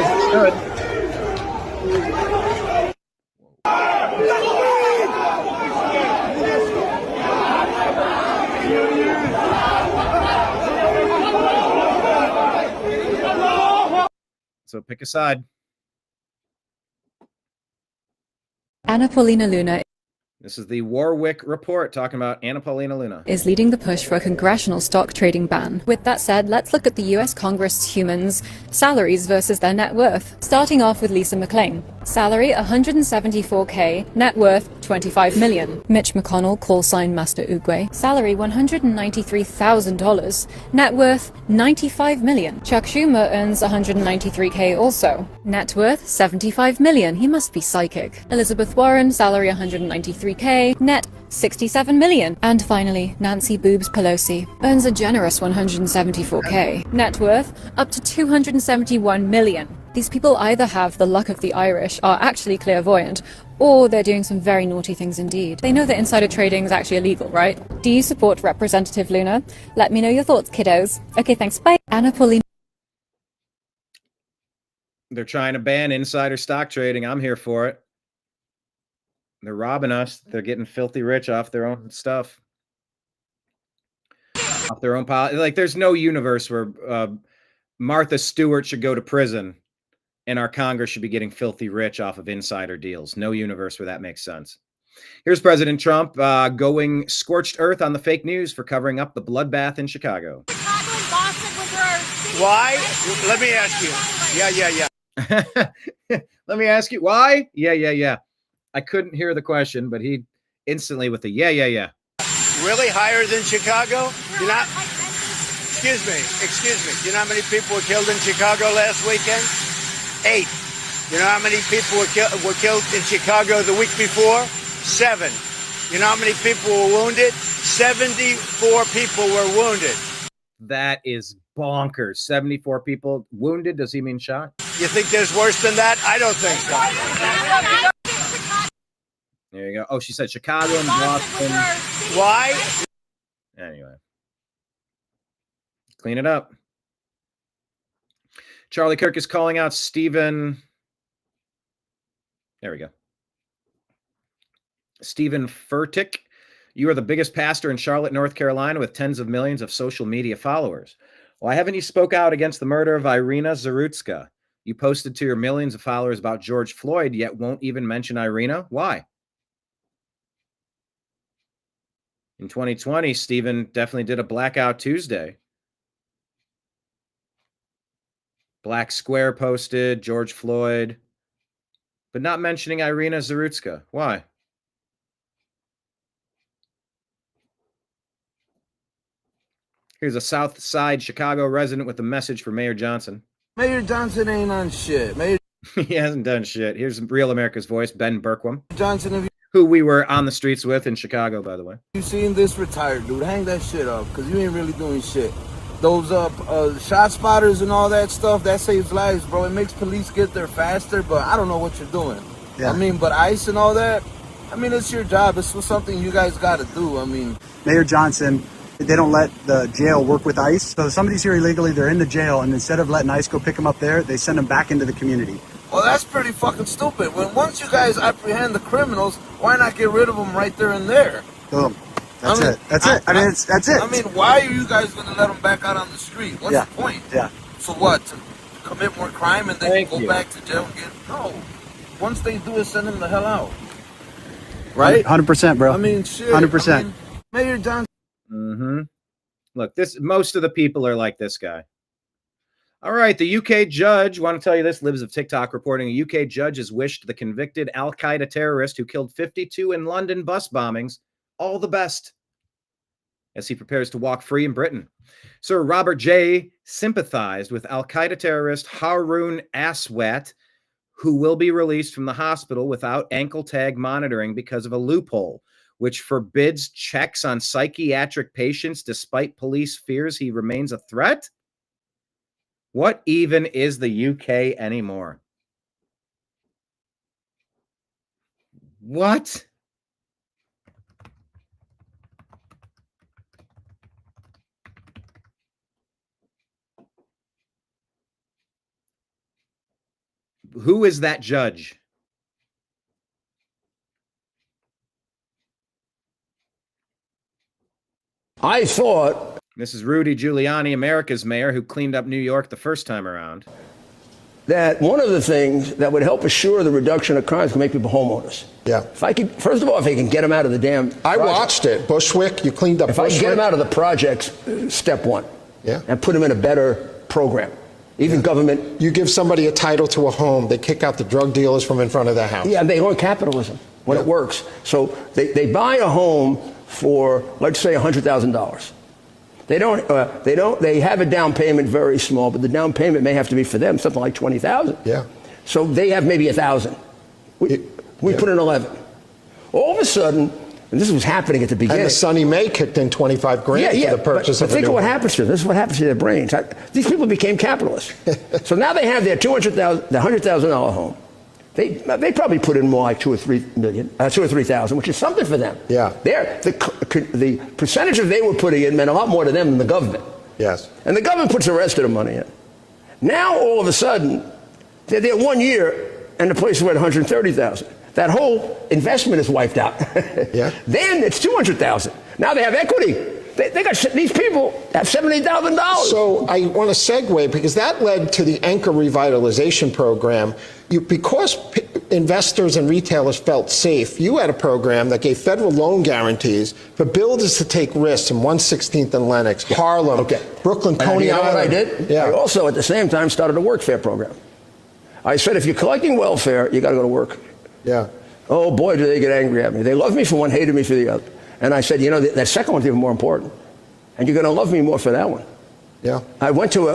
It should. So pick a side. Anna Paulina Luna This is the Warwick Report talking about Anna Paulina Luna. Is leading the push for a congressional stock trading ban. With that said, let's look at the US Congresswomen's salaries versus their net worth. Starting off with Lisa McClain. Salary $174K, net worth $25 million. Mitch McConnell, call sign Master Oogway. Salary $193,000, net worth $95 million. Chuck Schumer earns $193K also. Net worth $75 million. He must be psychic. Elizabeth Warren, salary $193K, net $67 million. And finally, Nancy Boobs Pelosi earns a generous $174K. Net worth up to $271 million. These people either have the luck of the Irish, are actually clairvoyant, or they're doing some very naughty things indeed. They know that insider trading is actually illegal, right? Do you support Representative Luna? Let me know your thoughts, kiddos. Okay, thanks. Bye. Anna Paulina. They're trying to ban insider stock trading. I'm here for it. They're robbing us. They're getting filthy rich off their own stuff. Off their own policy. Like, there's no universe where Martha Stewart should go to prison and our Congress should be getting filthy rich off of insider deals. No universe where that makes sense. Here's President Trump going scorched earth on the fake news for covering up the bloodbath in Chicago. Why? Let me ask you. Yeah. Let me ask you why? Yeah. I couldn't hear the question, but he instantly with the yeah. Really higher than Chicago? You're not. Excuse me. Do you know how many people were killed in Chicago last weekend? 8. You know how many people were killed in Chicago the week before? 7. You know how many people were wounded? 74 people were wounded. That is bonkers. 74 people wounded. Does he mean shot? You think there's worse than that? I don't think so. There you go. Oh, she said Chicago and Boston. Why? Anyway. Clean it up. Charlie Kirk is calling out Stephen. There we go. Stephen Furtick. You are the biggest pastor in Charlotte, North Carolina, with tens of millions of social media followers. Why haven't you spoke out against the murder of Irina Zarutska? You posted to your millions of followers about George Floyd, yet won't even mention Irina. Why? In 2020, Stephen definitely did a Blackout Tuesday. Black Square posted, George Floyd, but not mentioning Irina Zarutska. Why? Here's a South Side Chicago resident with a message for Mayor Johnson. Mayor Johnson ain't on shit. He hasn't done shit. Here's Real America's Voice, Ben Berkwam. Johnson, who we were on the streets with in Chicago, by the way. You seen this retired dude? Hang that shit up, because you ain't really doing shit. Those shot spotters and all that stuff, that saves lives, bro. It makes police get there faster, but I don't know what you're doing. Yeah. I mean, but ICE and all that, I mean, it's your job. It's something you guys got to do. I mean, Mayor Johnson, they don't let the jail work with ICE. So somebody's here illegally, they're in the jail, and instead of letting ICE go pick them up there, they send them back into the community. Well, that's pretty fucking stupid. Once you guys apprehend the criminals, why not get rid of them right there and there? Boom. That's it. That's it. That's it. I mean, why are you guys going to let them back out on the street? What's the point? Yeah. So what? To commit more crime and then go back to jail again? No. Once they do it, send them the hell out. Right? 100%, bro. I mean, shit. 100%. I mean, Mayor Johnson. Mm-hmm. Look, most of the people are like this guy. All right, the UK judge, want to tell you this, Libs of TikTok reporting, a UK judge has wished the convicted al-Qaeda terrorist who killed 52 in London bus bombings all the best as he prepares to walk free in Britain. Sir Robert J. sympathized with al-Qaeda terrorist Haroon Aswat, who will be released from the hospital without ankle tag monitoring because of a loophole, which forbids checks on psychiatric patients despite police fears he remains a threat? What even is the UK anymore? What? Who is that judge? I thought... This is Rudy Giuliani, America's mayor, who cleaned up New York the first time around. That one of the things that would help assure the reduction of crimes can make people homeowners. Yeah. If I could, first of all, if I can get them out of the damn project. I watched it. Bushwick, you cleaned up Bushwick. If I can get them out of the projects, step one. Yeah. And put them in a better program. Even government. You give somebody a title to a home, they kick out the drug dealers from in front of their house. Yeah, they own capitalism when it works. So they buy a home for, let's say, $100,000. They have a down payment very small, but the down payment may have to be for them something like $20,000. Yeah. So they have maybe $1,000. We put in 11. All of a sudden, and this was happening at the beginning. And the Sonny Mae kicked in 25 grand for the purchase of a new home. Think of what happens to them. This is what happens to their brains. These people became capitalists. So now they have their $100,000 home. They probably put in more like $2 or $3,000, which is something for them. Yeah. The percentage that they were putting in meant a lot more to them than the government. Yes. And the government puts the rest of the money in. Now all of a sudden, they're there 1 year and the place is worth $130,000. That whole investment is wiped out. Yeah. Then it's $200,000. Now they have equity. These people have $70,000. So I want to segue because that led to the Anchor Revitalization Program. Because investors and retailers felt safe, you had a program that gave federal loan guarantees for builders to take risks in 116th and Lenox, Harlem, Brooklyn, Coney Island. You know what I did? Yeah. I also, at the same time, started a workfare program. I said, if you're collecting welfare, you got to go to work. Yeah. Oh, boy, do they get angry at me. They love me for one, hated me for the other. And I said, that second one's even more important. And you're going to love me more for that one. Yeah. I went to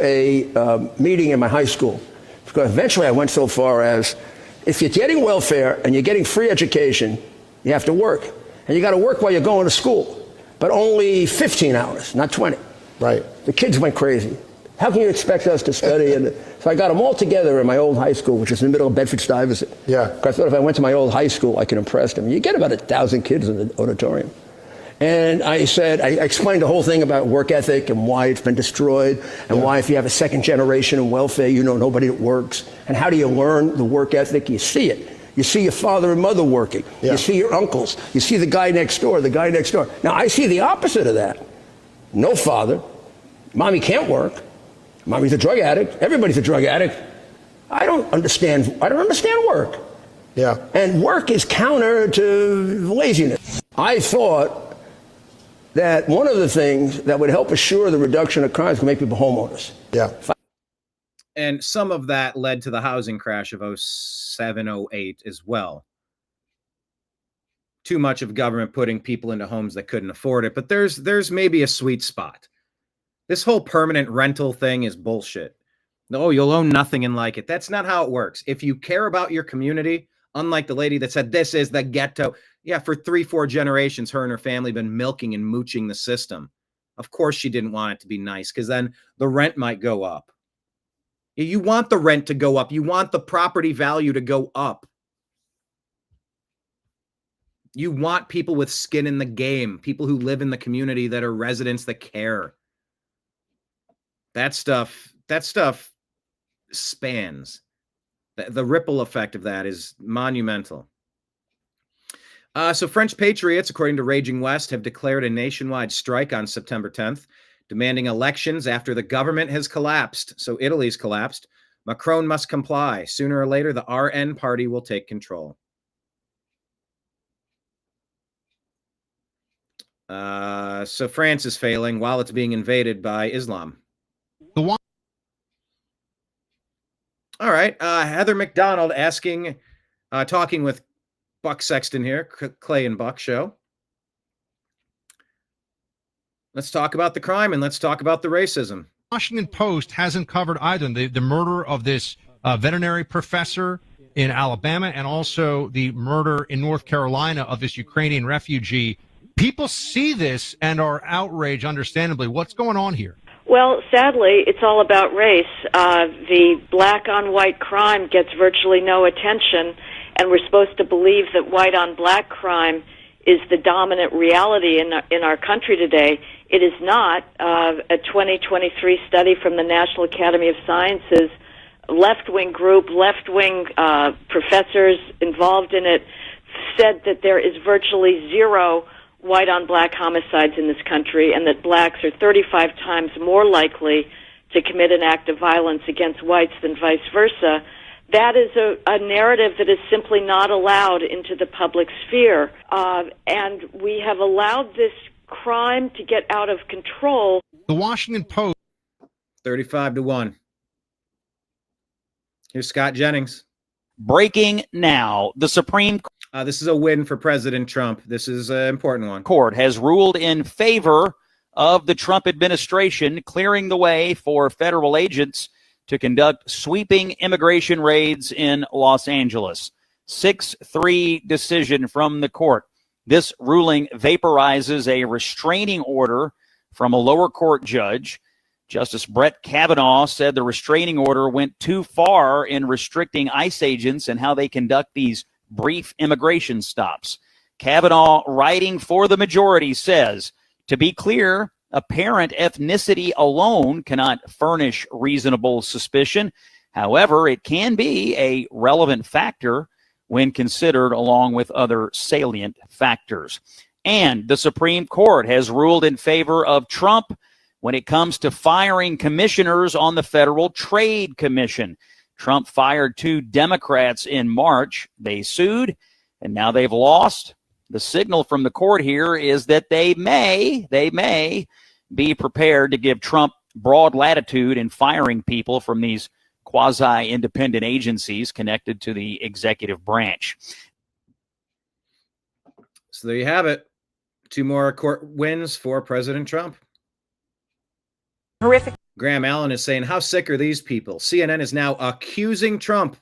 a meeting in my high school, because eventually I went so far as, if you're getting welfare and you're getting free education, you have to work. And you got to work while you're going to school, but only 15 hours, not 20. Right. The kids went crazy. How can you expect us to study? So I got them all together in my old high school, which is in the middle of Bedford-Stuyvesant. Yeah. I thought if I went to my old high school, I could impress them. You get about 1,000 kids in the auditorium. And I explained the whole thing about work ethic and why it's been destroyed, and why if you have a second generation in welfare, nobody that works. And how do you learn the work ethic? You see it. You see your father and mother working. Yeah. You see your uncles. You see the guy next door, Now, I see the opposite of that. No father. Mommy can't work. Mommy's a drug addict. Everybody's a drug addict. I don't understand work. Yeah. And work is counter to laziness. I thought that one of the things that would help assure the reduction of crimes would make people homeowners. Yeah. And some of that led to the housing crash of 07, 08 as well. Too much of government putting people into homes that couldn't afford it. But there's maybe a sweet spot. This whole permanent rental thing is bullshit. No, you'll own nothing and like it. That's not how it works. If you care about your community, unlike the lady that said, this is the ghetto. Yeah, for 3-4 generations, her and her family have been milking and mooching the system. Of course she didn't want it to be nice, because then the rent might go up. You want the rent to go up. You want the property value to go up. You want people with skin in the game, people who live in the community that are residents that care. That stuff spans. The ripple effect of that is monumental. So French patriots, according to Raging West, have declared a nationwide strike on September 10th, demanding elections after the government has collapsed. So Italy's collapsed. Macron must comply. Sooner or later, the RN party will take control. So France is failing while it's being invaded by Islam. All right. Heather McDonald talking with Buck Sexton here, Clay and Buck show. Let's talk about the crime and let's talk about the racism. Washington Post hasn't covered either the murder of this veterinary professor in Alabama and also the murder in North Carolina of this Ukrainian refugee. People see this and are outraged, understandably. What's going on here? Well, sadly, it's all about race. The black-on-white crime gets virtually no attention, and we're supposed to believe that white-on-black crime is the dominant reality in our country today. It is not. A 2023 study from the National Academy of Sciences, left-wing group, left-wing professors involved in it, said that there is virtually zero white-on-black homicides in this country, and that blacks are 35 times more likely to commit an act of violence against whites than vice versa. That is a narrative that is simply not allowed into the public sphere. And we have allowed this crime to get out of control. The Washington Post. 35-1. Here's Scott Jennings. Breaking now, the Supreme this is a win for President Trump. This is an important one. Court has ruled in favor of the Trump administration, clearing the way for federal agents to conduct sweeping immigration raids in Los Angeles. 6-3 decision from the court. This ruling vaporizes a restraining order from a lower court judge. Justice Brett Kavanaugh said the restraining order went too far in restricting ICE agents and how they conduct these brief immigration stops. Kavanaugh, writing for the majority, says, to be clear, apparent ethnicity alone cannot furnish reasonable suspicion. However, it can be a relevant factor when considered along with other salient factors. And the Supreme Court has ruled in favor of Trump when it comes to firing commissioners on the Federal Trade Commission. Trump fired 2 Democrats in March. They sued, and now they've lost. The signal from the court here is that they may be prepared to give Trump broad latitude in firing people from these quasi-independent agencies connected to the executive branch. So there you have it. 2 more court wins for President Trump. Horrific. Graham Allen is saying, how sick are these people? CNN is now accusing Trump.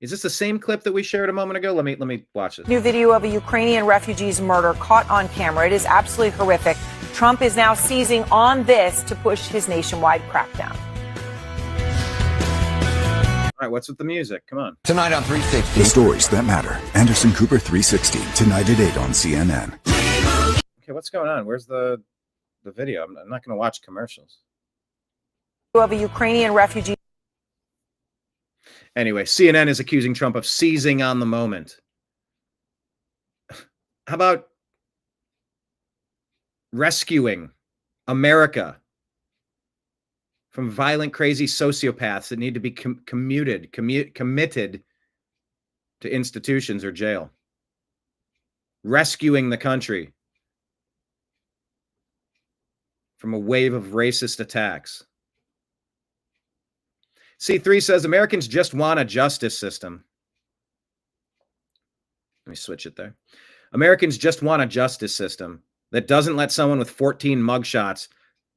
Is this the same clip that we shared a moment ago? Let me watch this. New video of a Ukrainian refugee's murder caught on camera. It is absolutely horrific. Trump is now seizing on this to push his nationwide crackdown. All right, what's with the music? Come on. Tonight on 360. The stories that matter. Anderson Cooper 360. Tonight at 8 on CNN. Okay, what's going on? Where's the video? I'm not going to watch commercials. Of a Ukrainian refugee. Anyway, CNN is accusing Trump of seizing on the moment. How about rescuing America from violent, crazy sociopaths that need to be committed to institutions or jail? Rescuing the country from a wave of racist attacks. C3 says Americans just want a justice system. Let me switch it there. Americans just want a justice system that doesn't let someone with 14 mugshots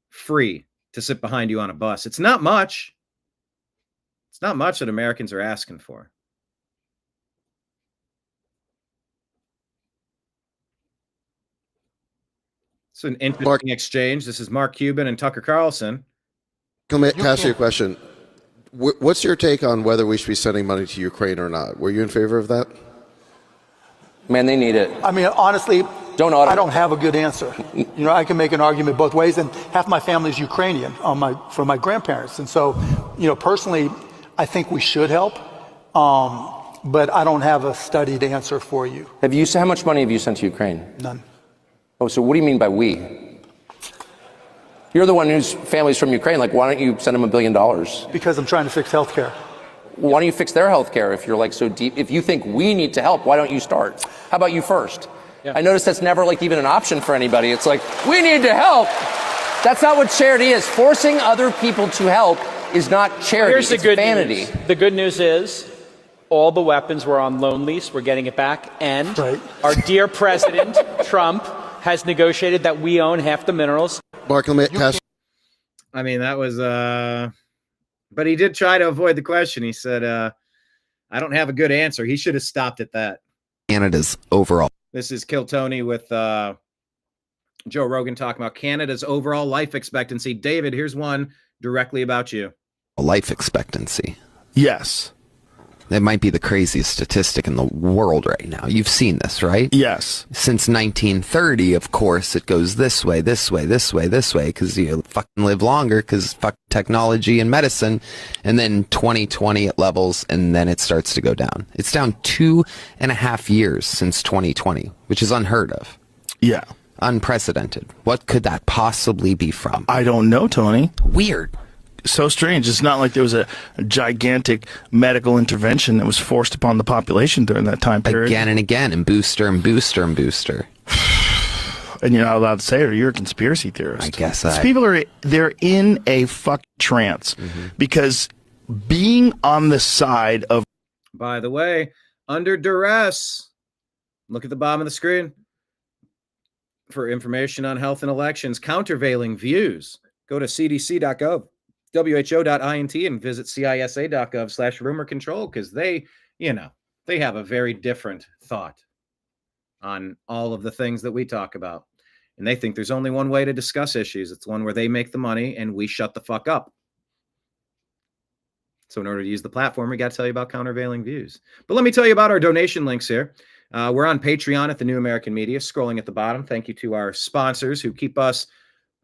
free to sit behind you on a bus. It's not much. It's not much that Americans are asking for. It's an interesting exchange. This is Mark Cuban and Tucker Carlson. Can I ask you a question? What's your take on whether we should be sending money to Ukraine or not? Were you in favor of that? Man, they need it. I mean, honestly, I don't have a good answer. You know, I can make an argument both ways, and half my family is Ukrainian from my grandparents. And so, you know, personally, I think we should help, but I don't have a studied answer for you. How much money have you sent to Ukraine? None. Oh, so what do you mean by we? You're the one whose family's from Ukraine. Like, why don't you send them $1 billion? Because I'm trying to fix healthcare. Why don't you fix their healthcare if you're like so deep? If you think we need to help, why don't you start? How about you first? Yeah. I notice that's never like even an option for anybody. It's like, we need to help. That's not what charity is. Forcing other people to help is not charity. Here's the it's good vanity. news. The good news is all the weapons were on loan lease. We're getting it back. And our dear President Trump has negotiated that we own half the minerals. Mark, let me ask. I mean, that was, but he did try to avoid the question. He said, I don't have a good answer. He should have stopped at that. Canada's overall. This is Kill Tony with Joe Rogan talking about Canada's overall life expectancy. David, here's one directly about you. Life expectancy. Yes. That might be the craziest statistic in the world right now. You've seen this, right? Yes. Since 1930, of course, it goes this way, this way, this way, this way, because you fucking live longer because fuck technology and medicine. And then 2020 it levels, and then it starts to go down. It's down 2.5 years since 2020, which is unheard of. Yeah. Unprecedented. What could that possibly be from? I don't know, Tony. Weird. So strange. It's not like there was a gigantic medical intervention that was forced upon the population during that time period. Again and again, and booster and booster and booster. And you're not allowed to say it, or you're a conspiracy theorist. I guess These people they're in a fucking trance because being on the side of. By the way, under duress, look at the bottom of the screen for information on health and elections, countervailing views. Go to cdc.gov. WHO.int and visit CISA.gov/rumor control because they have a very different thought on all of the things that we talk about. And they think there's only one way to discuss issues. It's one where they make the money and we shut the fuck up. So in order to use the platform, we got to tell you about countervailing views. But let me tell you about our donation links here. We're on Patreon at the New American Media, scrolling at the bottom. Thank you to our sponsors who keep us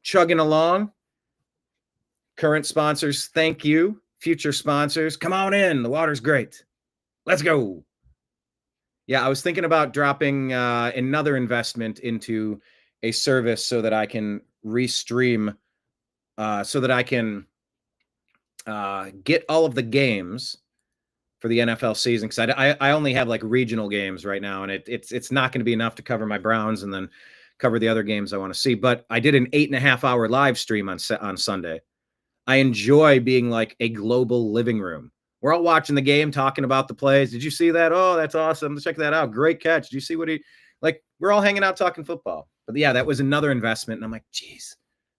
chugging along. Current sponsors, thank you. Future sponsors, come on in. The water's great. Let's go. Yeah, I was thinking about dropping another investment into a service so that I can restream, so that I can get all of the games for the NFL season. Because I only have like regional games right now, and it's not going to be enough to cover my Browns and then cover the other games I want to see. But I did an 8.5 hour live stream on Sunday. I enjoy being like a global living room. We're all watching the game, talking about the plays. Did you see that? Oh, that's awesome. Check that out. Great catch. Did you see what he, like, we're all hanging out talking football. But yeah, that was another investment. And I'm like, geez,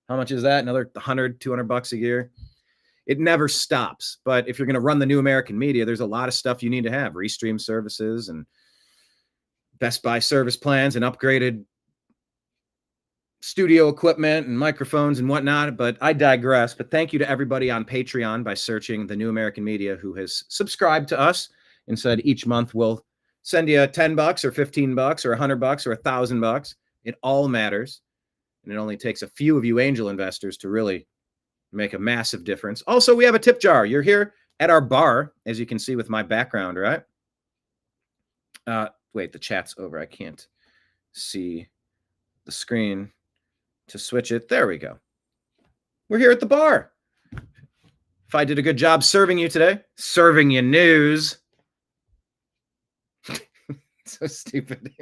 how much is that? Another $100-$200 a year. It never stops. But if you're going to run the new American media, there's a lot of stuff you need to have. Restream services and Best Buy service plans and upgraded studio equipment and microphones and whatnot, but I digress. But thank you to everybody on Patreon by searching the New American Media who has subscribed to us and said each month we'll send you $10 or $15 or $100 or $1,000. It all matters. And it only takes a few of you angel investors to really make a massive difference. Also, we have a tip jar. You're here at our bar, as you can see with my background, right? Wait, the chat's over. I can't see the screen to switch it. There we go. We're here at the bar. If I did a good job serving you today, serving you news. So stupid.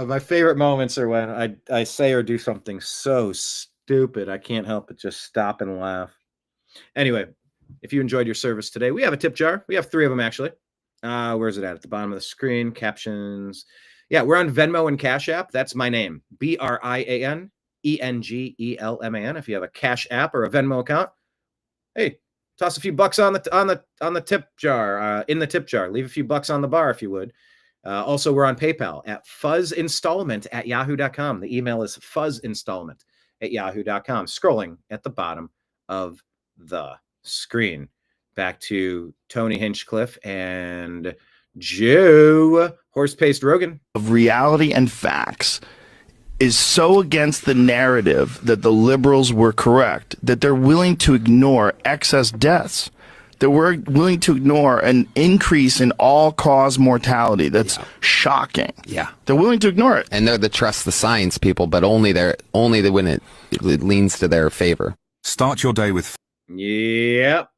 My favorite moments are when I say or do something so stupid. I can't help but just stop and laugh. Anyway, if you enjoyed your service today, we have a tip jar. We have 3 of them, actually. Where's it at? At the bottom of the screen. Captions. Yeah, we're on Venmo and Cash App. That's my name. BrianEngelman. If you have a Cash App or a Venmo account, hey, toss a few bucks on the tip jar. In the tip jar. Leave a few bucks on the bar if you would. Also, we're on PayPal at fuzzinstallment@yahoo.com. The email is fuzzinstallment@yahoo.com. Scrolling at the bottom of the screen. Back to Tony Hinchcliffe and Joe Horse-Paced Rogan. Of reality and facts is so against the narrative that the liberals were correct that they're willing to ignore excess deaths. That we're willing to ignore an increase in all-cause mortality. That's shocking. Yeah. They're willing to ignore it. And they're the trust the science people, but only when it leans to their favor. Start your day with... Yep.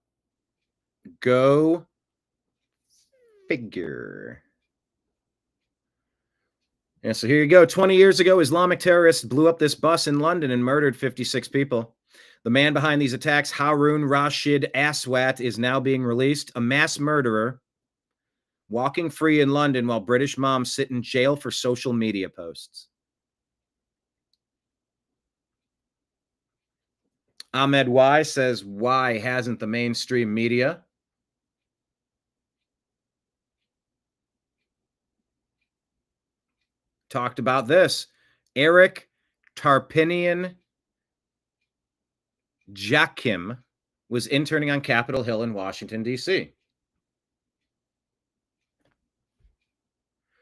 Go figure. Yeah, so here you go. 20 years ago, Islamic terrorists blew up this bus in London and murdered 56 people. The man behind these attacks, Harun Rashid Aswat, is now being released, a mass murderer, walking free in London while British moms sit in jail for social media posts. Ahmed Y says, why hasn't the mainstream media talked about this? Eric Tarpinian Jakim was interning on Capitol Hill in Washington, D.C.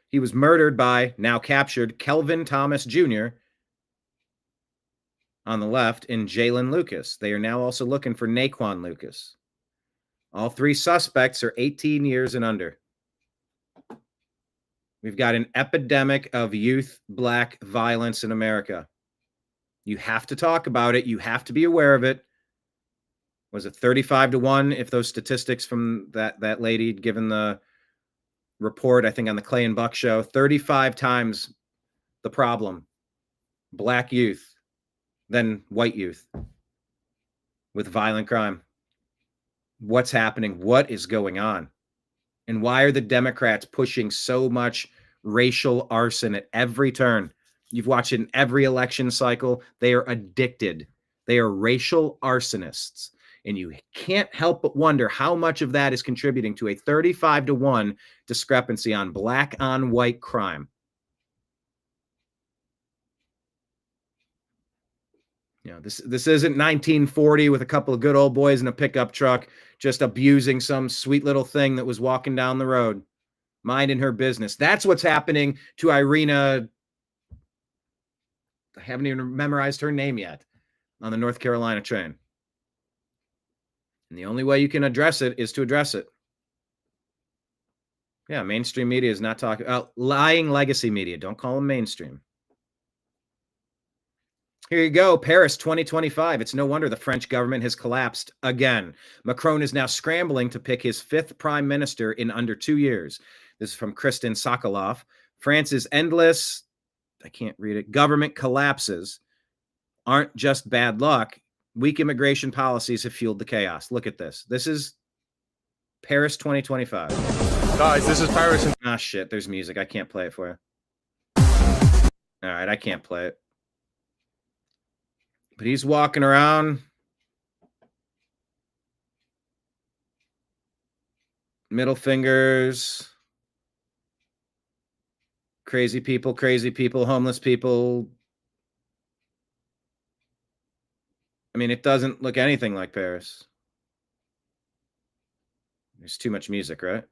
He was murdered by, now captured, Kelvin Thomas Jr. on the left and Jalen Lucas. They are now also looking for Naquan Lucas. All 3 suspects are 18 years and under. We've got an epidemic of youth black violence in America. You have to talk about it. You have to be aware of it. Was it 35-1 if those statistics from that lady given the report, I think on the Clay and Buck show, 35 times the problem, black youth, than white youth with violent crime. What's happening? What is going on? And why are the Democrats pushing so much racial arson at every turn? You've watched it in every election cycle. They are addicted. They are racial arsonists. And you can't help but wonder how much of that is contributing to a 35-1 discrepancy on black on white crime. You know, this isn't 1940 with a couple of good old boys in a pickup truck just abusing some sweet little thing that was walking down the road, minding her business. That's what's happening to Irina. I haven't even memorized her name yet on the North Carolina train. And the only way you can address it is to address it. Yeah, mainstream media is not talking about lying legacy media. Don't call them mainstream. Here you go, Paris 2025. It's no wonder the French government has collapsed again. Macron is now scrambling to pick his 5th prime minister in under 2 years. This is from Kristen Sokoloff France is endless. I can't read it. Government collapses aren't just bad luck. Weak immigration policies have fueled the chaos. Look at this. This is Paris 2025. Guys, this is Paris. Ah, shit. There's music. I can't play it for you. All right. I can't play it. But he's walking around. Middle fingers. Crazy people, homeless people. I mean, it doesn't look anything like Paris. There's too much music, right?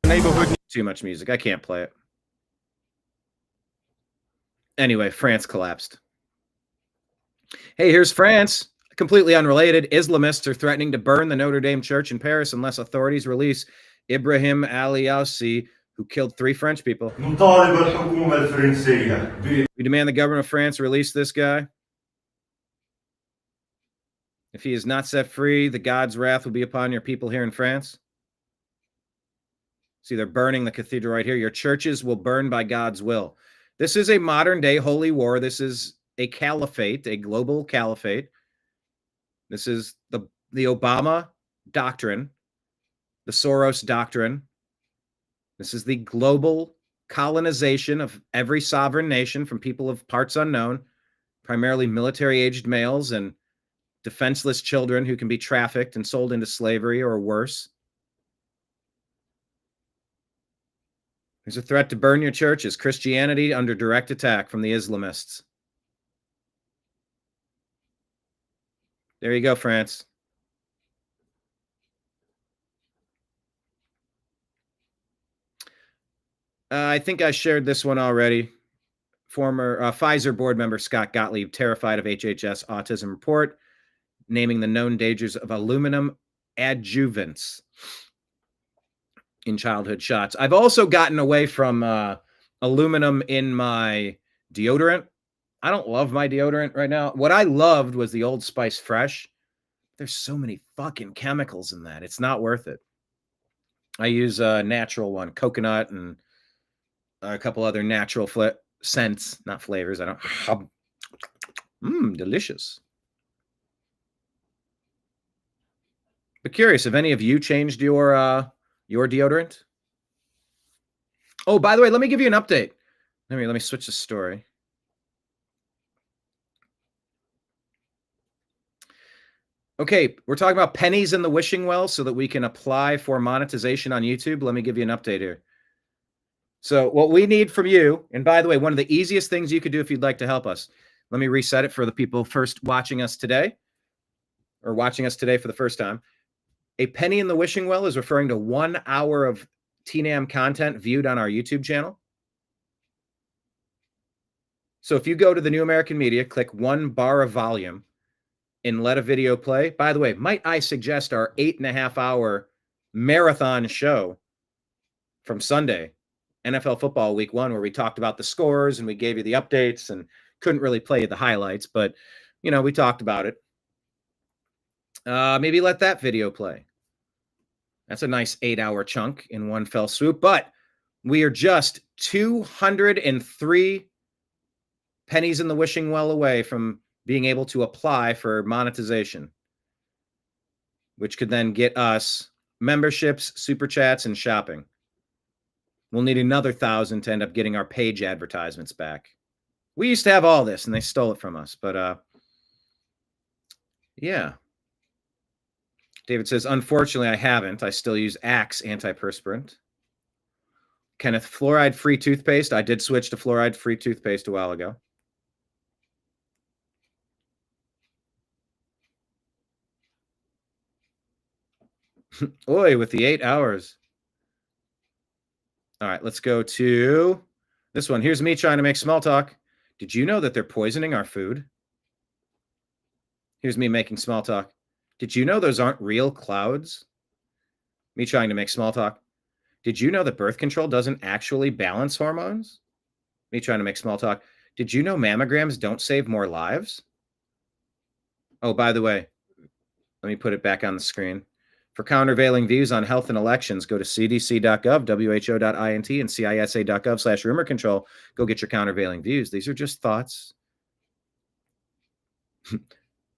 Neighborhood. Too much music. I can't play it. Anyway, France collapsed. Hey, here's France. Completely unrelated. Islamists are threatening to burn the Notre Dame church in Paris unless authorities release Ibrahim Ali-Yaousi, who killed 3 French people. We demand the government of France release this guy. If he is not set free, the God's wrath will be upon your people here in France. See, they're burning the cathedral right here. Your churches will burn by God's will. This is a modern day holy war. This is a caliphate, a global caliphate. This is the Obama doctrine, the Soros doctrine. This is the global colonization of every sovereign nation from people of parts unknown, primarily military-aged males and defenseless children who can be trafficked and sold into slavery or worse. There's a threat to burn your churches. Christianity under direct attack from the Islamists. There you go, France. I think I shared this one already. Former Pfizer board member Scott Gottlieb terrified of HHS autism report, naming the known dangers of aluminum adjuvants in childhood shots. I've also gotten away from aluminum in my deodorant. I don't love my deodorant right now. What I loved was the Old Spice Fresh. There's so many fucking chemicals in that. It's not worth it. I use a natural one, coconut and a couple other natural scents, not flavors. I don't. Delicious. But curious, have any of you changed your deodorant? Oh, by the way, let me give you an update. Let me switch the story. Okay, we're talking about pennies in the wishing well so that we can apply for monetization on YouTube. Let me give you an update here. So what we need from you, and by the way, one of the easiest things you could do if you'd like to help us, let me reset it for the people first watching us today, or watching us today for the first time. A penny in the wishing well is referring to 1 hour of TNAM content viewed on our YouTube channel. So if you go to the New American Media, click 1 bar of volume, and let a video play. By the way, might I suggest our 8.5-hour marathon show from Sunday, NFL football week 1, where we talked about the scores and we gave you the updates and couldn't really play the highlights, but we talked about it. Maybe let that video play. That's a nice 8-hour chunk in one fell swoop, but we are just 203 pennies in the wishing well away from being able to apply for monetization, which could then get us memberships, super chats, and shopping. We'll need another 1,000 to end up getting our page advertisements back. We used to have all this, and they stole it from us. But, yeah. David says, unfortunately, I haven't. I still use Axe antiperspirant. Kenneth, fluoride-free toothpaste. I did switch to fluoride-free toothpaste a while ago. Oi, with the 8 hours. All right, let's go to this one. Here's me trying to make small talk. Did you know that they're poisoning our food? Here's me making small talk. Did you know those aren't real clouds? Me trying to make small talk. Did you know that birth control doesn't actually balance hormones? Me trying to make small talk. Did you know mammograms don't save more lives? Oh, by the way, let me put it back on the screen. For countervailing views on health and elections, go to cdc.gov, who.int, and cisa.gov/rumor control. Go get your countervailing views. These are just thoughts.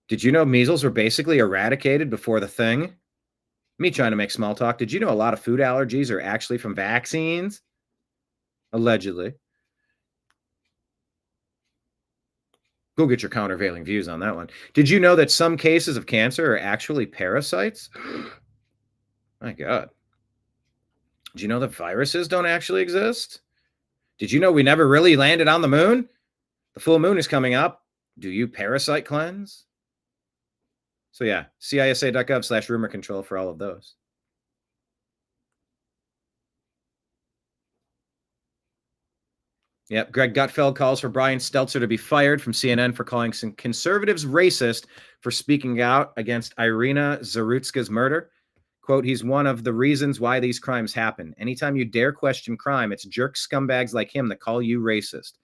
Did you know measles were basically eradicated before the thing? Me trying to make small talk. Did you know a lot of food allergies are actually from vaccines? Allegedly. Go get your countervailing views on that one. Did you know that some cases of cancer are actually parasites? My God. Did you know that viruses don't actually exist? Did you know we never really landed on the moon? The full moon is coming up. Do you parasite cleanse? So yeah, cisa.gov/rumor control for all of those. Yep, Greg Gutfeld calls for Brian Stelter to be fired from CNN for calling some conservatives racist for speaking out against Irina Zarutska's murder. Quote, he's one of the reasons why these crimes happen. Anytime you dare question crime, it's jerk scumbags like him that call you racist.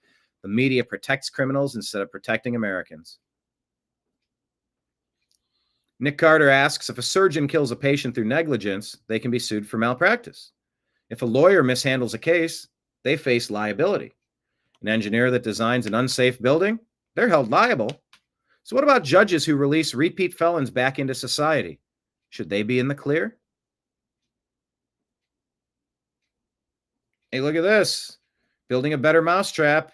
The media protects criminals instead of protecting Americans. Nick Carter asks, if a surgeon kills a patient through negligence, they can be sued for malpractice. If a lawyer mishandles a case, they face liability. An engineer that designs an unsafe building, they're held liable. So what about judges who release repeat felons back into society? Should they be in the clear? Hey, look at this. Building a better mousetrap.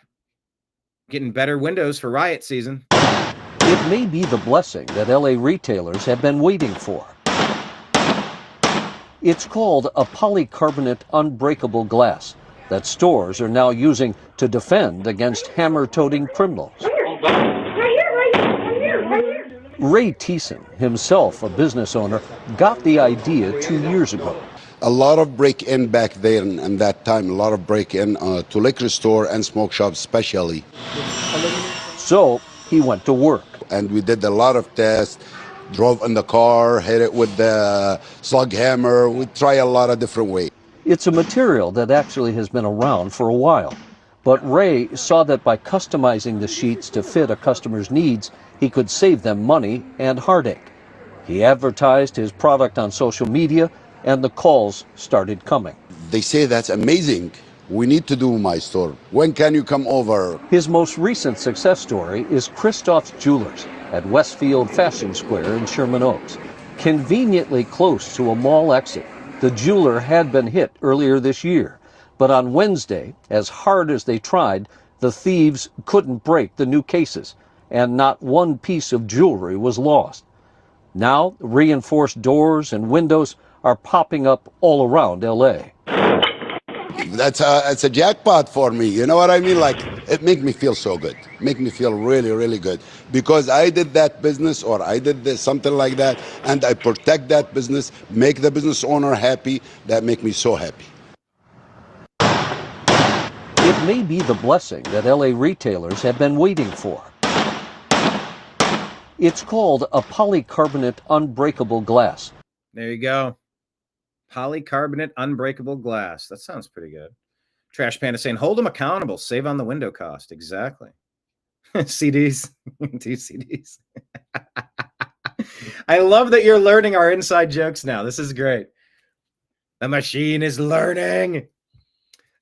Getting better windows for riot season. It may be the blessing that LA retailers have been waiting for. It's called a polycarbonate unbreakable glass that stores are now using to defend against hammer-toting criminals. Ray Thiessen, himself a business owner, got the idea 2 years ago. A lot of break-in back there and that time, a lot of break-in to liquor store and smoke shops especially. So he went to work. And we did a lot of tests, drove in the car, hit it with the slug hammer. We try a lot of different ways. It's a material that actually has been around for a while. But Ray saw that by customizing the sheets to fit a customer's needs, he could save them money and heartache. He advertised his product on social media, and the calls started coming. They say that's amazing. We need to do my store. When can you come over? His most recent success story is Christoph's Jewelers at Westfield Fashion Square in Sherman Oaks. Conveniently close to a mall exit, the jeweler had been hit earlier this year. But on Wednesday, as hard as they tried, the thieves couldn't break the new cases, and not one piece of jewelry was lost. Now, reinforced doors and windows are popping up all around L.A. That's a jackpot for me. You know what I mean? Like, it makes me feel so good. Make me feel really, really good. Because I did that business or I did this, something like that, and I protect that business, make the business owner happy. That make me so happy. It may be the blessing that LA retailers have been waiting for. It's called a polycarbonate unbreakable glass. There you go. Polycarbonate unbreakable glass. That sounds pretty good. Trash Panda saying, hold them accountable. Save on the window cost. Exactly. CDs. Two CDs. I love that you're learning our inside jokes now. This is great. The machine is learning.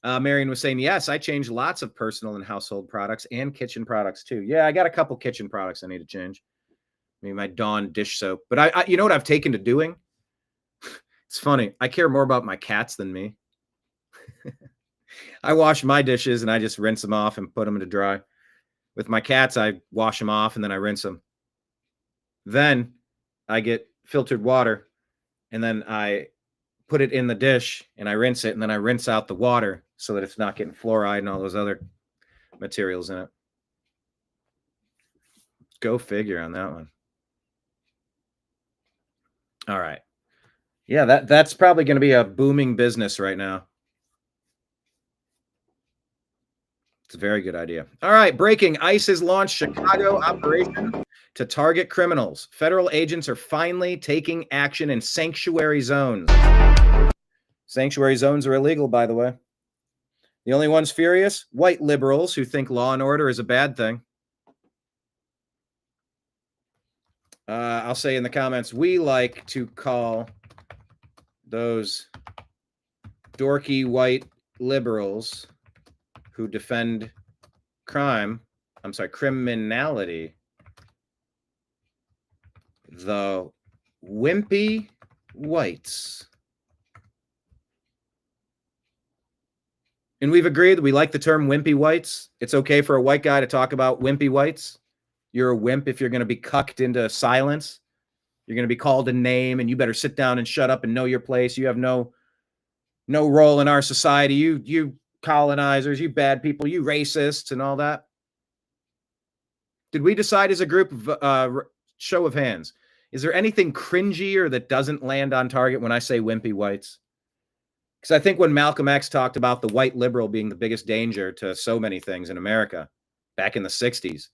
Marion was saying, yes, I change lots of personal and household products and kitchen products too. Yeah, I got a couple kitchen products I need to change. Maybe my Dawn dish soap. But I you know what I've taken to doing? It's funny. I care more about my cats than me. I wash my dishes and I just rinse them off and put them to dry. With my cats, I wash them off and then I rinse them. Then I get filtered water and then I put it in the dish and I rinse it and then I rinse out the water so that it's not getting fluoride and all those other materials in it. Go figure on that one. All right. Yeah, that's probably going to be a booming business right now. It's a very good idea. All right, breaking. ICE has launched Chicago operation to target criminals. Federal agents are finally taking action in sanctuary zones. Sanctuary zones are illegal, by the way. The only ones furious? White liberals who think law and order is a bad thing. I'll say in the comments, we like to call those dorky white liberals who defend criminality, the wimpy whites. And we've agreed that we like the term wimpy whites. It's okay for a white guy to talk about wimpy whites. You're a wimp if you're going to be cucked into silence. You're going to be called a name, and you better sit down and shut up and know your place. You have no role in our society. You colonizers, you bad people, you racists, and all that. Did we decide as a group of show of hands? Is there anything cringier that doesn't land on target when I say wimpy whites? Because I think when Malcolm X talked about the white liberal being the biggest danger to so many things in America back in the 60s,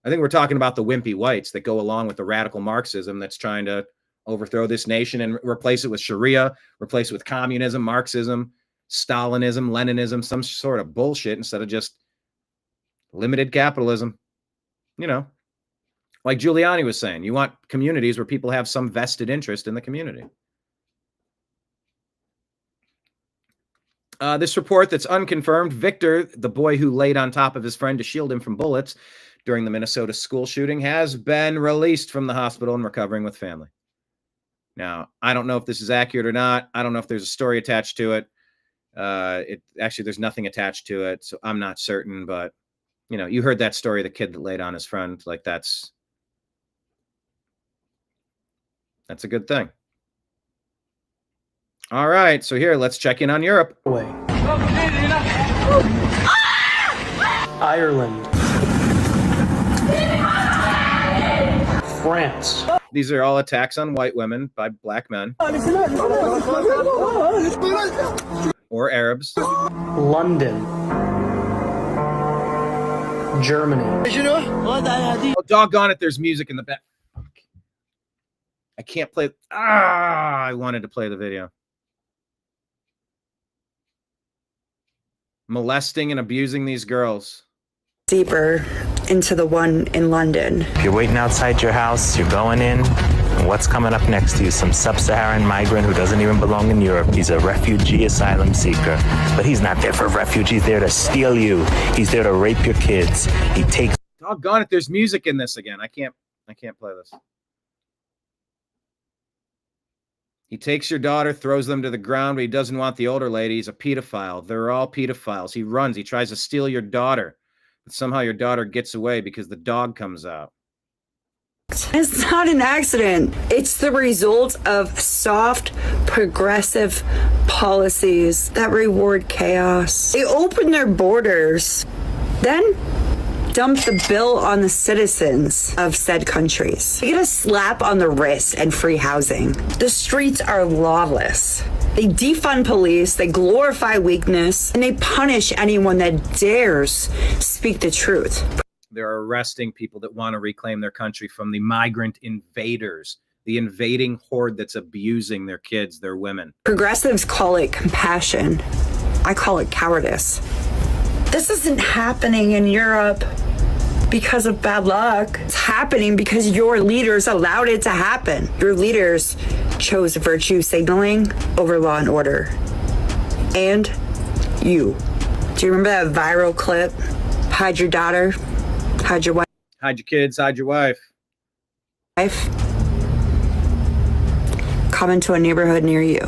I think we're talking about the wimpy whites that go along with the radical Marxism that's trying to overthrow this nation and replace it with Sharia, replace it with communism, Marxism, Stalinism, Leninism, some sort of bullshit instead of just limited capitalism. You know, like Giuliani was saying, you want communities where people have some vested interest in the community. This report that's unconfirmed, Victor, the boy who laid on top of his friend to shield him from bullets during the Minnesota school shooting, has been released from the hospital and recovering with family. Now, I don't know if this is accurate or not. I don't know if there's a story attached to it. Actually, there's nothing attached to it, so I'm not certain. But, you know, you heard that story of the kid that laid on his friend. Like, that's a good thing. All right, so here, let's check in on Europe. Ireland. France. These are all attacks on white women by black men. Or Arabs. London. Germany. Oh, doggone it, there's music in the back. I can't play. I wanted to play the video. Molesting and abusing these girls. Deeper into the one in London. If you're waiting outside your house, you're going in, and what's coming up next to you? Some sub-Saharan migrant who doesn't even belong in Europe. He's a refugee asylum seeker. But he's not there for refuge. He's there to steal you. He's there to rape your kids. He takes... Doggone it, there's music in this again. I can't play this. He takes your daughter, throws them to the ground, but he doesn't want the older lady. He's a pedophile. They're all pedophiles. He runs. He tries to steal your daughter. But somehow your daughter gets away because the dog comes out. It's not an accident. It's the result of soft, progressive policies that reward chaos. They open their borders, then dump the bill on the citizens of said countries. They get a slap on the wrist and free housing. The streets are lawless. They defund police, they glorify weakness, and they punish anyone that dares speak the truth. They're arresting people that want to reclaim their country from the migrant invaders, the invading horde that's abusing their kids, their women. Progressives call it compassion. I call it cowardice. This isn't happening in Europe because of bad luck. It's happening because your leaders allowed it to happen. Your leaders chose virtue signaling over law and order. And you. Do you remember that viral clip? Hide your daughter, hide your wife. Hide your kids, hide your wife. Come into a neighborhood near you.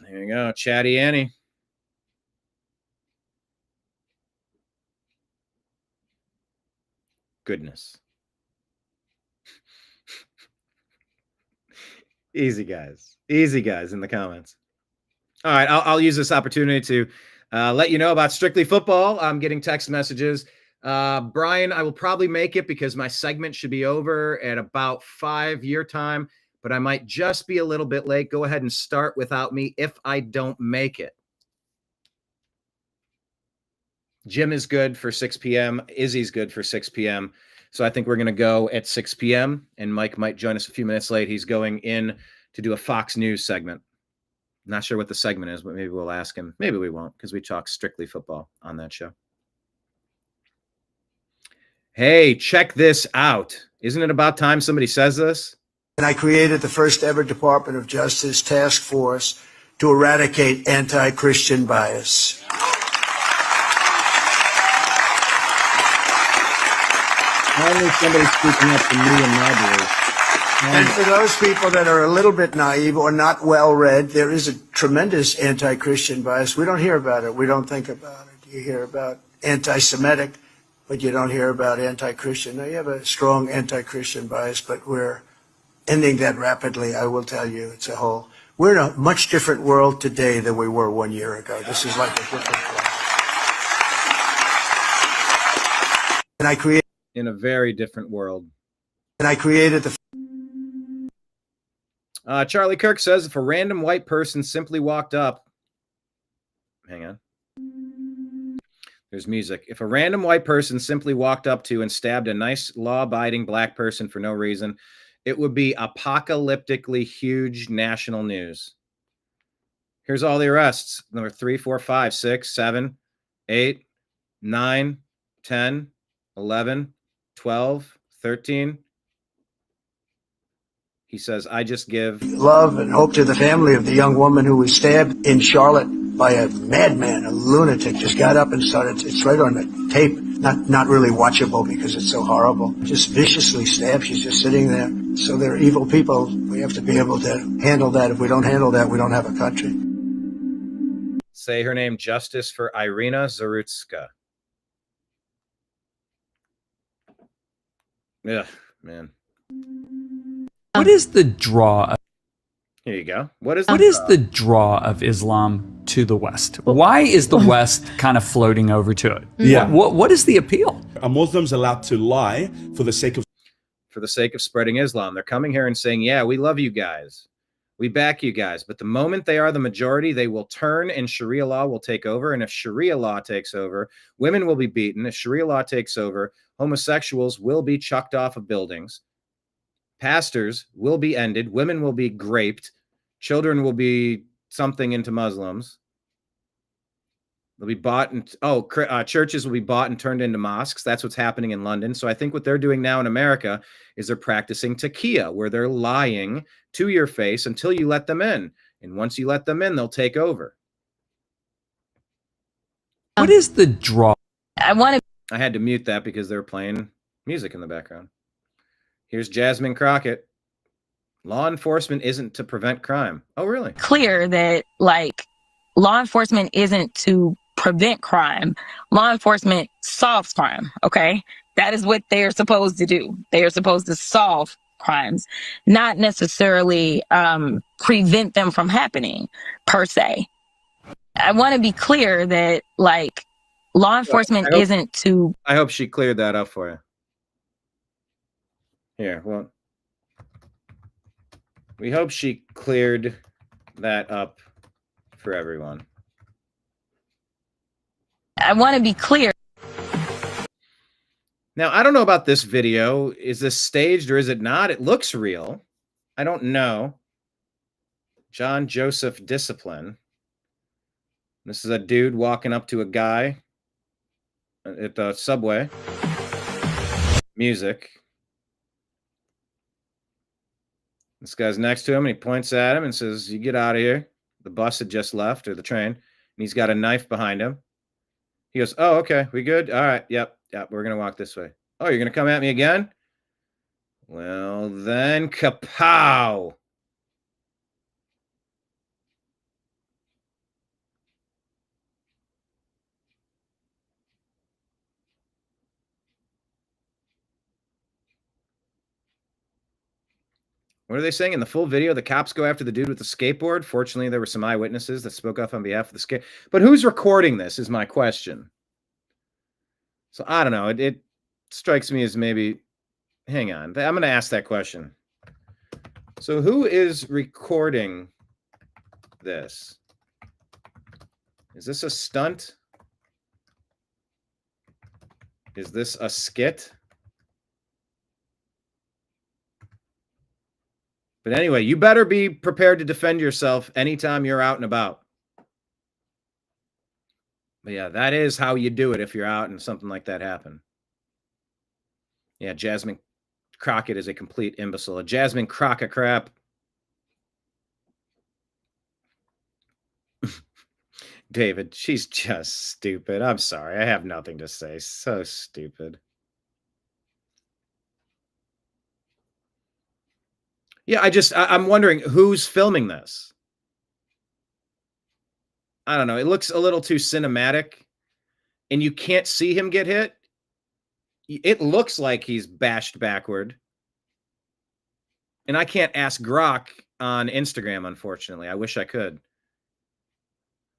There you go, Chatty Annie. Goodness. Easy guys in the comments. All right, I'll use this opportunity to let you know about Strictly Football. I'm getting text messages. Brian, I will probably make it because my segment should be over at about 5 your time, but I might just be a little bit late. Go ahead and start without me if I don't make it. Jim is good for 6 p.m. Izzy's good for 6 p.m. So I think we're going to go at 6 p.m. and Mike might join us a few minutes late. He's going in to do a Fox News segment. Not sure what the segment is, but maybe we'll ask him. Maybe we won't because we talk strictly football on that show. Hey, check this out. Isn't it about time somebody says this? And I created the first ever Department of Justice task force to eradicate anti-Christian bias. Finally, somebody's speaking up for me and my boys. And for those people that are a little bit naive or not well-read, there is a tremendous anti-Christian bias. We don't hear about it. We don't think about it. You hear about anti-Semitic, but you don't hear about anti-Christian. Now, you have a strong anti-Christian bias, but we're ending that rapidly, I will tell you. It's a whole... We're in a much different world today than we were 1 year ago. This is like a different world. And I created... In a very different world. And I created the... Charlie Kirk says if a random white person simply walked up, hang on, there's music. If a random white person simply walked up to and stabbed a nice law-abiding black person for no reason, it would be apocalyptically huge national news. Here's all the arrests. Number 3, 4, 5, 6, 7, 8, 9, 10, 11, 12, 13. He says, I just give love and hope to the family of the young woman who was stabbed in Charlotte by a madman, a lunatic. Just got up and started. It's right on the tape. Not really watchable because it's so horrible. Just viciously stabbed. She's just sitting there. So they're evil people. We have to be able to handle that. If we don't handle that, we don't have a country. Say her name, Justice for Irina Zarutska. Yeah, man. What is the draw? Here you go. What is the draw of Islam to the West? Why is the West kind of floating over to it? Yeah. What is the appeal? Are Muslims allowed to lie for the sake of spreading Islam? They're coming here and saying, yeah, we love you guys. We back you guys. But the moment they are the majority, they will turn and Sharia law will take over. And if Sharia law takes over, women will be beaten. If Sharia law takes over, homosexuals will be chucked off of buildings. Pastors will be ended. Women will be raped. Children will be something into Muslims. They'll be bought and churches will be bought and turned into mosques. That's what's happening in London. So I think what they're doing now in America is they're practicing taqiyya, where they're lying to your face until you let them in. And once you let them in, they'll take over. What is the draw? I had to mute that because they're playing music in the background. Here's Jasmine Crockett. Law enforcement isn't to prevent crime. Oh, really? Clear that, law enforcement isn't to prevent crime. Law enforcement solves crime, okay? That is what they are supposed to do. They are supposed to solve crimes, not necessarily prevent them from happening, per se. I want to be clear that, law enforcement isn't to... I hope she cleared that up for you. Here, well, we hope she cleared that up for everyone. I want to be clear. Now, I don't know about this video. Is this staged or is it not? It looks real. I don't know. John Joseph Discipline. This is a dude walking up to a guy at the subway. Music. This guy's next to him, and he points at him and says, you get out of here. The bus had just left, or the train, and he's got a knife behind him. He goes, oh, okay, we good? All right, yep, we're going to walk this way. Oh, you're going to come at me again? Well, then, kapow! What are they saying in the full video? The cops go after the dude with the skateboard. Fortunately, there were some eyewitnesses that spoke up on behalf of the skate. But who's recording this is my question. So I don't know. It strikes me as maybe, hang on. I'm going to ask that question. So who is recording this? Is this a stunt? Is this a skit? But anyway, you better be prepared to defend yourself anytime you're out and about. But yeah, that is how you do it if you're out and something like that happened. Yeah, Jasmine Crockett is a complete imbecile. A Jasmine Crockett crap. David, she's just stupid. I'm sorry. I have nothing to say. So stupid. Yeah, I'm wondering who's filming this. I don't know. It looks a little too cinematic, and you can't see him get hit. It looks like he's bashed backward. And I can't ask Grok on Instagram, unfortunately. I wish I could.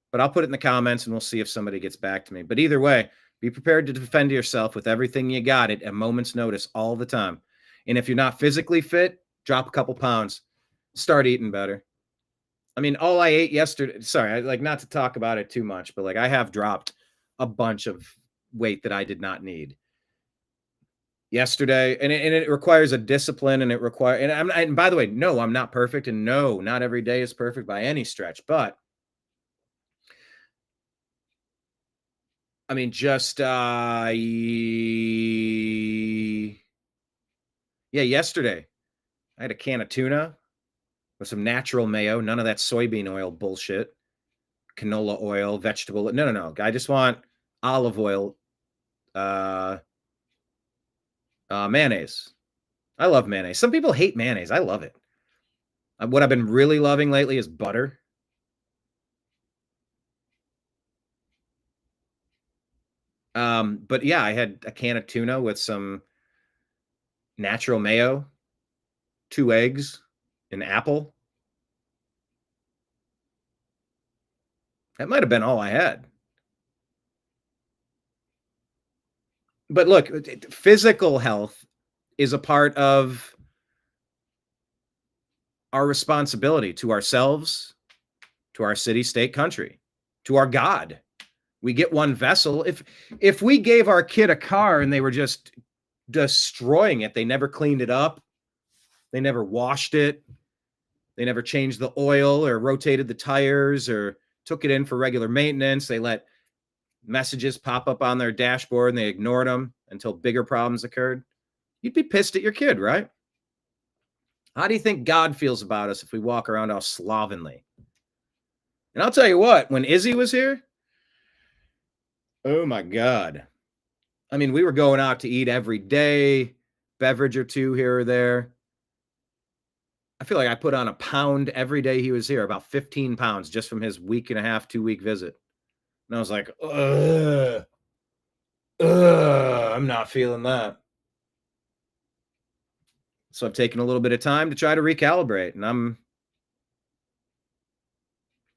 But I'll put it in the comments, and we'll see if somebody gets back to me. But either way, be prepared to defend yourself with everything you got at a moment's notice all the time. And if you're not physically fit, drop a couple pounds. Start eating better. I mean, all I ate yesterday, sorry, I like not to talk about it too much, but like I have dropped a bunch of weight that I did not need yesterday. And it requires a discipline, and it requires, and by the way, no, I'm not perfect. And no, not every day is perfect by any stretch, but I mean, just, yeah, yesterday I had a can of tuna with some natural mayo, none of that soybean oil bullshit, canola oil, vegetable. No. I just want olive oil, mayonnaise. I love mayonnaise. Some people hate mayonnaise. I love it. What I've been really loving lately is butter. But yeah, I had a can of tuna with some natural mayo, 2 eggs, an apple. That might have been all I had. But look, physical health is a part of our responsibility to ourselves, to our city, state, country, to our God. We get one vessel. If we gave our kid a car and they were just destroying it, they never cleaned it up, they never washed it, they never changed the oil or rotated the tires or took it in for regular maintenance, they let messages pop up on their dashboard and they ignored them until bigger problems occurred, you'd be pissed at your kid, right? How do you think God feels about us if we walk around all slovenly? And I'll tell you what, when Izzy was here, oh my God. I mean, we were going out to eat every day, beverage or two here or there. I feel like I put on a pound every day he was here, about 15 pounds just from his 1.5, 2-week visit. And I was like, I'm not feeling that. So I've taken a little bit of time to try to recalibrate, and I'm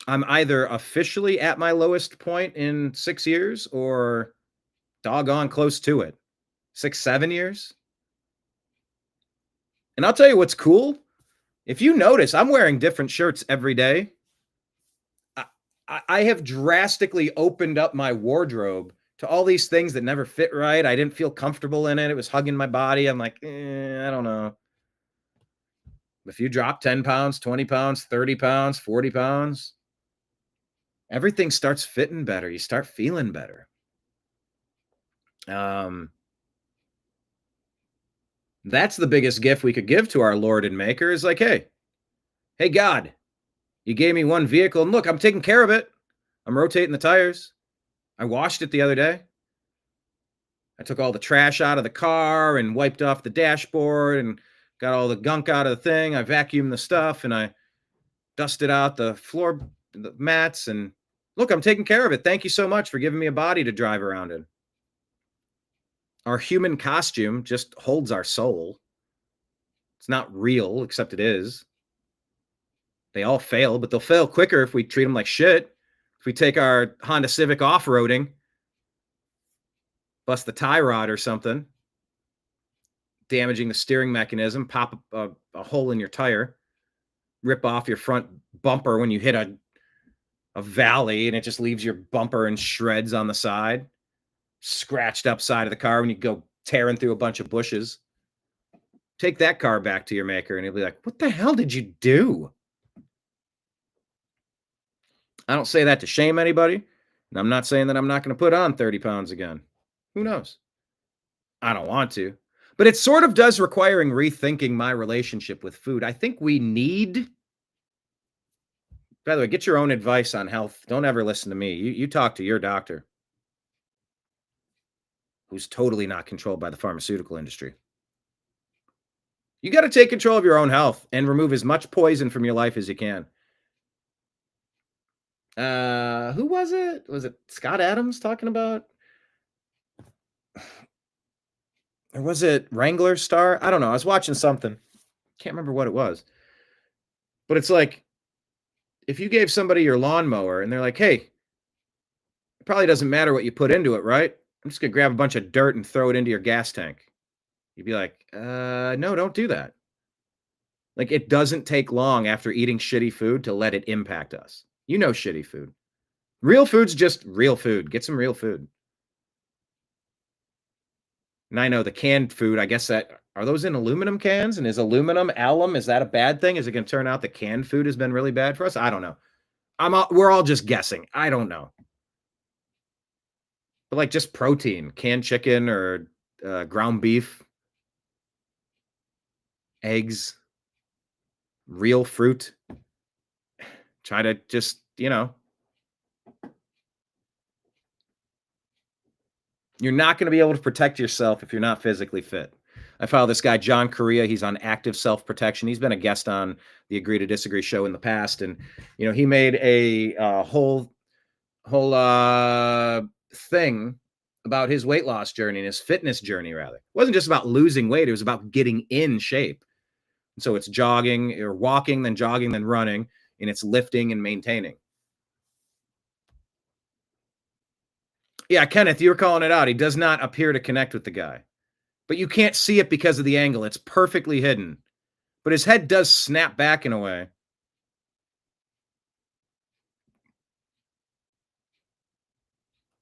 either officially at my lowest point in 6 years or doggone close to it. 6, 7 years. And I'll tell you what's cool. If you notice, I'm wearing different shirts every day. I have drastically opened up my wardrobe to all these things that never fit right. I didn't feel comfortable in it. It was hugging my body. I'm like, I don't know. If you drop 10 pounds, 20 pounds, 30 pounds, 40 pounds, everything starts fitting better. You start feeling better. That's the biggest gift we could give to our Lord and Maker is like, hey, God, you gave me one vehicle and look, I'm taking care of it. I'm rotating the tires. I washed it the other day. I took all the trash out of the car and wiped off the dashboard and got all the gunk out of the thing. I vacuumed the stuff and I dusted out the floor, the mats, and look, I'm taking care of it. Thank you so much for giving me a body to drive around in. Our human costume just holds our soul. It's not real, except it is. They all fail, but they'll fail quicker if we treat them like shit. If we take our Honda Civic off-roading, bust the tie rod or something, damaging the steering mechanism, pop a hole in your tire, rip off your front bumper when you hit a valley and it just leaves your bumper in shreds on the side, scratched up side of the car when you go tearing through a bunch of bushes. Take that car back to your maker and he'll be like, what the hell did you do? I don't say that to shame anybody. And I'm not saying that I'm not going to put on 30 pounds again. Who knows? I don't want to. But it sort of does requiring rethinking my relationship with food. I think we need, by the way, get your own advice on health. Don't ever listen to me. You talk to your doctor, who's totally not controlled by the pharmaceutical industry. You got to take control of your own health and remove as much poison from your life as you can. Who was it? Was it Scott Adams talking about? Or was it Wrangler Star? I don't know. I was watching something. Can't remember what it was. But it's like, if you gave somebody your lawnmower and they're like, hey, it probably doesn't matter what you put into it, right? I'm just going to grab a bunch of dirt and throw it into your gas tank. You'd be like, no, don't do that. Like, it doesn't take long after eating shitty food to let it impact us. You know shitty food. Real food's just real food. Get some real food. And I know the canned food, I guess are those in aluminum cans? And is alum, is that a bad thing? Is it going to turn out that canned food has been really bad for us? I don't know. We're all just guessing. I don't know. But like just protein, canned chicken or ground beef, eggs, real fruit. Try to just, you're not going to be able to protect yourself if you're not physically fit. I follow this guy, John Correa. He's on active self-protection. He's been a guest on the Agree to Disagree show in the past. And, he made a whole thing about his weight loss journey and his fitness journey, rather. It wasn't just about losing weight. It was about getting in shape. And so it's jogging or walking, then jogging, then running, and it's lifting and maintaining. Yeah, Kenneth, you were calling it out. He does not appear to connect with the guy. But you can't see it because of the angle. It's perfectly hidden. But his head does snap back in a way.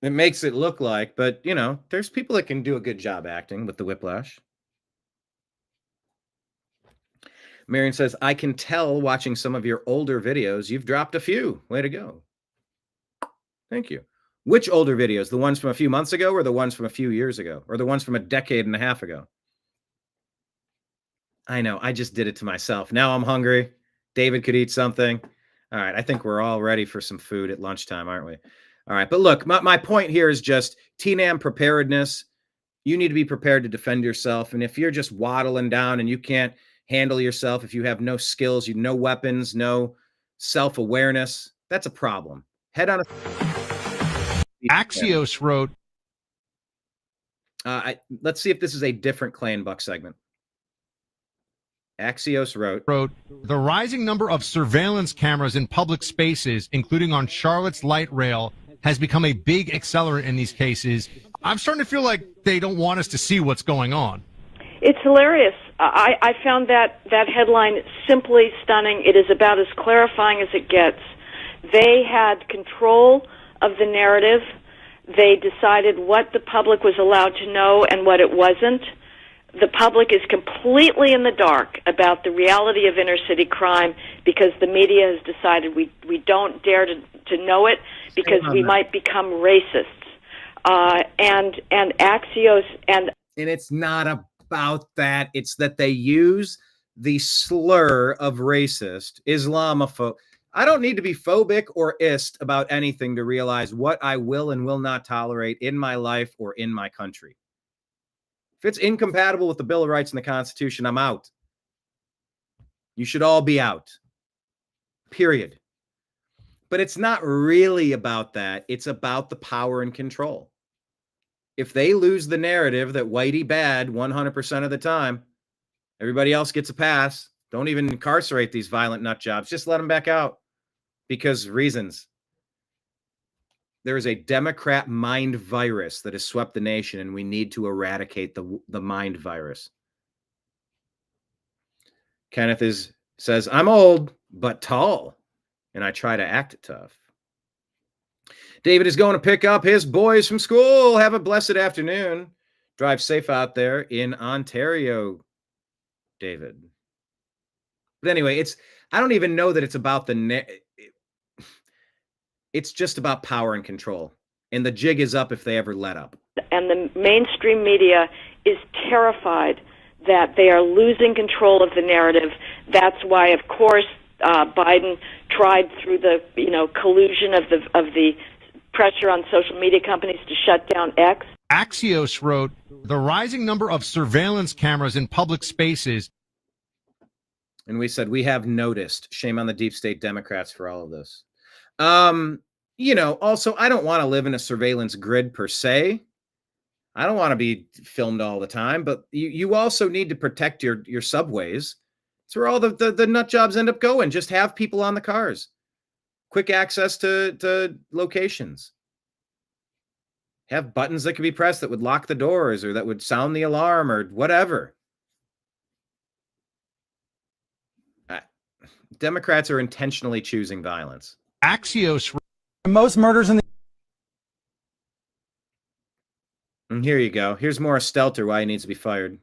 It makes it look like, but, there's people that can do a good job acting with the whiplash. Marion says, I can tell watching some of your older videos, you've dropped a few. Way to go. Thank you. Which older videos? The ones from a few months ago or the ones from a few years ago? Or the ones from a decade and a half ago? I know. I just did it to myself. Now I'm hungry. David could eat something. All right. I think we're all ready for some food at lunchtime, aren't we? All right. But look, my point here is just TNAM preparedness. You need to be prepared to defend yourself. And if you're just waddling down and you can't handle yourself, if you have no skills, no weapons, no self-awareness, that's a problem. Head on a... Axios wrote... let's see if this is a different Clay and Buck segment. Axios wrote, the rising number of surveillance cameras in public spaces, including on Charlotte's light rail, has become a big accelerant in these cases. I'm starting to feel like they don't want us to see what's going on. It's hilarious. I found that headline simply stunning. It is about as clarifying as it gets. They had control of the narrative. They decided what the public was allowed to know and what it wasn't. The public is completely in the dark about the reality of inner city crime because the media has decided we don't dare to know it because we might become racists. And Axios and it's not about that. It's that they use the slur of racist, Islamophobe. I don't need to be phobic or ist about anything to realize what I will and will not tolerate in my life or in my country. If it's incompatible with the Bill of Rights and the Constitution, I'm out. You should all be out. Period. But it's not really about that. It's about the power and control. If they lose the narrative that whitey bad 100% of the time, everybody else gets a pass. Don't even incarcerate these violent nut jobs. Just let them back out because reasons. There is a Democrat mind virus that has swept the nation, and we need to eradicate the mind virus. Kenneth says, I'm old, but tall, and I try to act tough. David is going to pick up his boys from school. Have a blessed afternoon. Drive safe out there in Ontario, David. But anyway, I don't even know that it's about it's just about power and control. And the jig is up if they ever let up. the mainstream media is terrified that they are losing control of the narrative. That's why, of course, Biden tried through the collusion of the pressure on social media companies to shut down X. Axios wrote, the rising number of surveillance cameras in public spaces. And we said, we have noticed. Shame on the deep state Democrats for all of this. Also, I don't want to live in a surveillance grid per se. I don't want to be filmed all the time, but you also need to protect your subways. It's where all the nut jobs end up going. Just have people on the cars. Quick access to locations. Have buttons that could be pressed that would lock the doors or that would sound the alarm or whatever. Democrats are intentionally choosing violence. Axios. Most murders in the... And here you go. Here's more Stelter why he needs to be fired.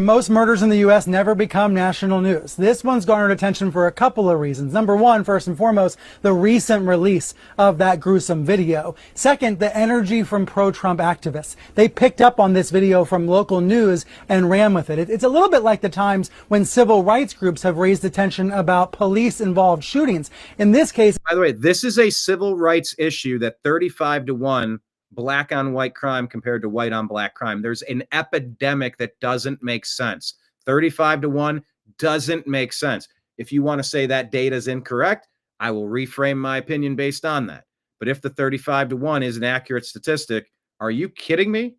Most murders in the U.S. never become national news. This one's garnered attention for a couple of reasons. Number one, first and foremost, the recent release of that gruesome video. Second, the energy from pro-Trump activists. They picked up on this video from local news and ran with it. It's a little bit like the times when civil rights groups have raised attention about police-involved shootings. In this case... By the way, this is a civil rights issue that 35-1 black on white crime compared to white on black crime. There's an epidemic that doesn't make sense. 35-1 doesn't make sense. If you want to say that data is incorrect, I will reframe my opinion based on that. But if the 35-1 is an accurate statistic, are you kidding me?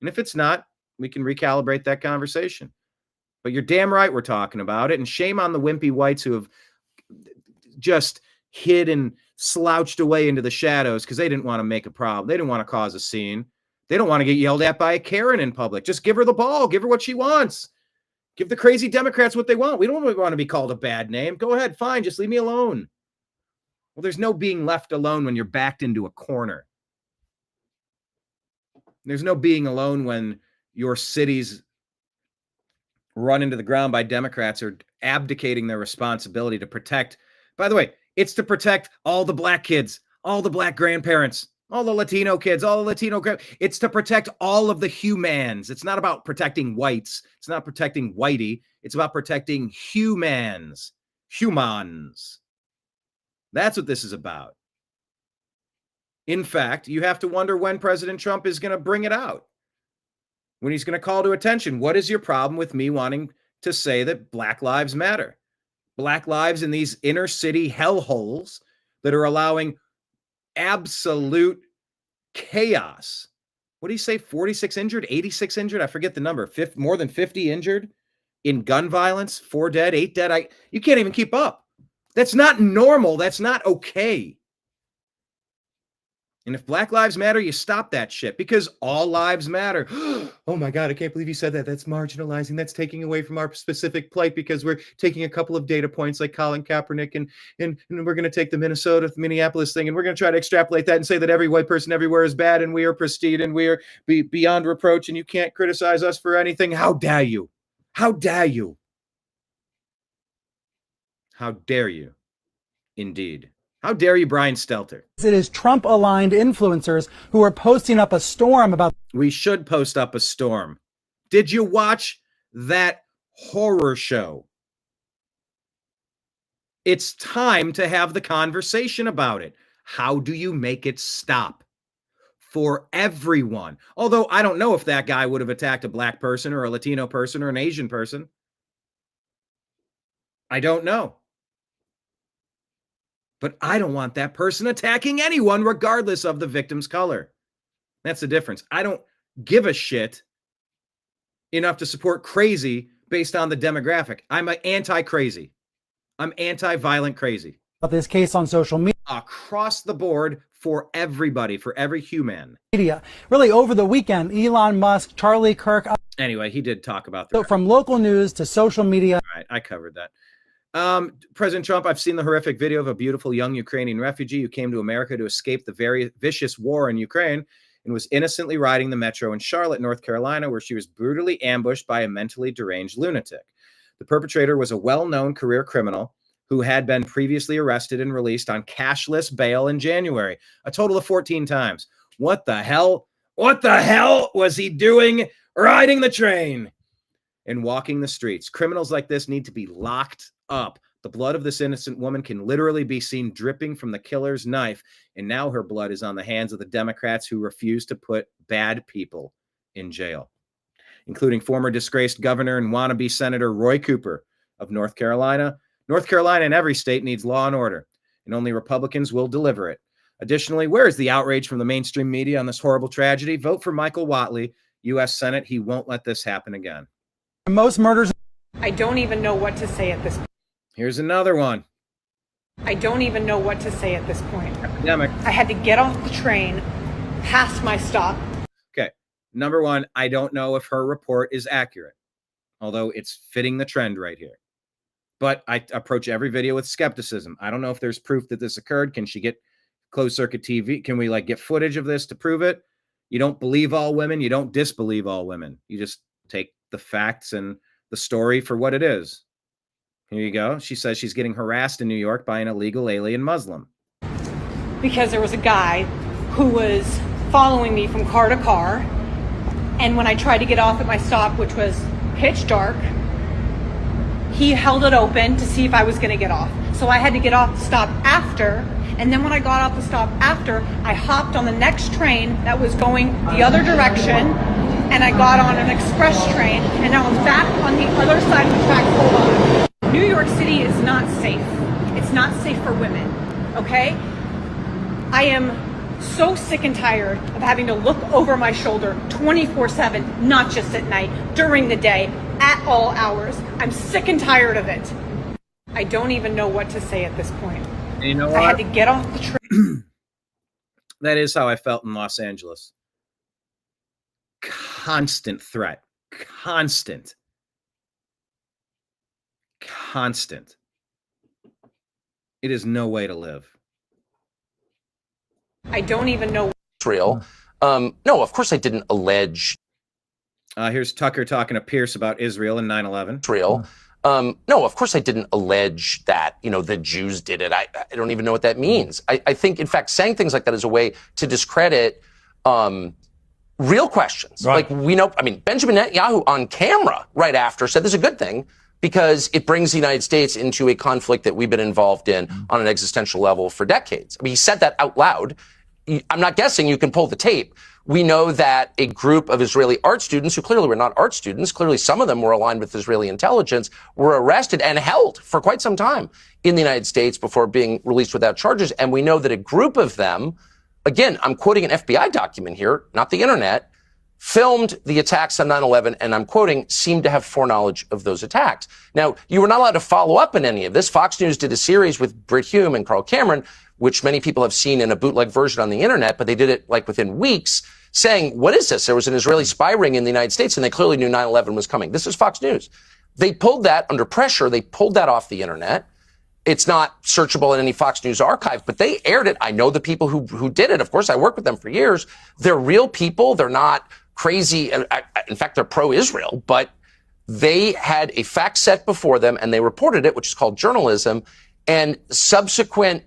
And if it's not, we can recalibrate that conversation. But you're damn right we're talking about it. And shame on the wimpy whites who have just hid and slouched away into the shadows because they didn't want to make a problem. They didn't want to cause a scene. They don't want to get yelled at by a Karen in public. Just give her the ball. Give her what she wants. Give the crazy Democrats what they want. We don't want to be called a bad name. Go ahead. Fine. Just leave me alone. Well, there's no being left alone when you're backed into a corner. There's no being alone when your cities run into the ground by Democrats or abdicating their responsibility to protect. By the way, it's to protect all the black kids, all the black grandparents, all the Latino kids, all the Latino. It's to protect all of the humans. It's not about protecting whites. It's not protecting whitey. It's about protecting humans. Humans. That's what this is about. In fact, you have to wonder when President Trump is going to bring it out. When he's going to call to attention. What is your problem with me wanting to say that Black Lives Matter? Black lives in these inner city hellholes that are allowing absolute chaos. What do you say? 46 injured, 86 injured? I forget the number. More than 50 injured in gun violence, 4 dead, 8 dead. You can't even keep up. That's not normal. That's not okay. And if Black Lives Matter, you stop that shit because all lives matter. Oh my God, I can't believe you said that. That's marginalizing. That's taking away from our specific plight because we're taking a couple of data points like Colin Kaepernick and we're going to take the Minneapolis thing and we're going to try to extrapolate that and say that every white person everywhere is bad and we are pristine and we are beyond reproach and you can't criticize us for anything. How dare you? How dare you? How dare you? Indeed. How dare you, Brian Stelter? It is Trump-aligned influencers who are posting up a storm about... We should post up a storm. Did you watch that horror show? It's time to have the conversation about it. How do you make it stop? For everyone. Although I don't know if that guy would have attacked a black person or a Latino person or an Asian person. I don't know. But I don't want that person attacking anyone regardless of the victim's color. That's the difference. I don't give a shit enough to support crazy based on the demographic. I'm anti-crazy. I'm anti-violent crazy. This case on social media. Across the board for everybody, for every human. Really, over the weekend, Elon Musk, Charlie Kirk. Anyway, he did talk about that. So from local news to social media. All right, I covered that. President Trump, I've seen the horrific video of a beautiful young Ukrainian refugee who came to America to escape the very vicious war in Ukraine and was innocently riding the metro in Charlotte, North Carolina, where she was brutally ambushed by a mentally deranged lunatic. The perpetrator was a well-known career criminal who had been previously arrested and released on cashless bail in January, a total of 14 times. What the hell? What the hell was he doing riding the train and walking the streets. Criminals like this need to be locked up. The blood of this innocent woman can literally be seen dripping from the killer's knife, and now her blood is on the hands of the Democrats who refuse to put bad people in jail, including former disgraced governor and wannabe Senator Roy Cooper of North Carolina. North Carolina and every state needs law and order, and only Republicans will deliver it. Additionally, where is the outrage from the mainstream media on this horrible tragedy? Vote for Michael Whatley, U.S. Senate. He won't let this happen again. Most murders. I don't even know what to say at this point. Here's another one. I don't even know what to say at this point. Epidemic. I had to get off the train, past my stop. Okay. Number one, I don't know if her report is accurate, although it's fitting the trend right here. But I approach every video with skepticism. I don't know if there's proof that this occurred. Can she get closed circuit TV? Can we get footage of this to prove it? You don't believe all women. You don't disbelieve all women. You just take the facts and the story for what it is. Here you go. She says she's getting harassed in New York by an illegal alien Muslim. Because there was a guy who was following me from car to car. And when I tried to get off at my stop, which was pitch dark, he held it open to see if I was going to get off. So I had to get off the stop after. And then when I got off the stop after, I hopped on the next train that was going the other direction. And I got on an express train. And now I'm back on the other side of the track. Hold on. New York City is not safe. It's not safe for women, okay? I am so sick and tired of having to look over my shoulder 24/7, not just at night, during the day, at all hours. I'm sick and tired of it. I don't even know what to say at this point. You know what? I had to get off the train. That is how I felt in Los Angeles. Constant threat. Constant. It is no way to live. I don't even know. Israel. No, of course I didn't allege. Here's Tucker talking to Pierce about Israel and 9/11. Israel. No, of course I didn't allege that, the Jews did it. I don't even know what that means. I think, in fact, saying things like that is a way to discredit real questions. Right. Like, we know, Benjamin Netanyahu on camera right after said this is a good thing because it brings the United States into a conflict that we've been involved in on an existential level for decades. He said that out loud. I'm not guessing, you can pull the tape. We know that a group of Israeli art students, who clearly were not art students, clearly some of them were aligned with Israeli intelligence, were arrested and held for quite some time in the United States before being released without charges. And we know that a group of them, again, I'm quoting an FBI document here, not the internet, filmed the attacks on 9/11, and I'm quoting, seemed to have foreknowledge of those attacks. Now, you were not allowed to follow up on any of this. Fox News did a series with Britt Hume and Carl Cameron, which many people have seen in a bootleg version on the internet, but they did it within weeks, saying, what is this? There was an Israeli spy ring in the United States, and they clearly knew 9/11 was coming. This is Fox News. They pulled that under pressure. They pulled that off the internet. It's not searchable in any Fox News archive, but they aired it. I know the people who did it. Of course, I worked with them for years. They're real people. They're not crazy. In fact, they're pro-Israel, but they had a fact set before them and they reported it, which is called journalism. And subsequent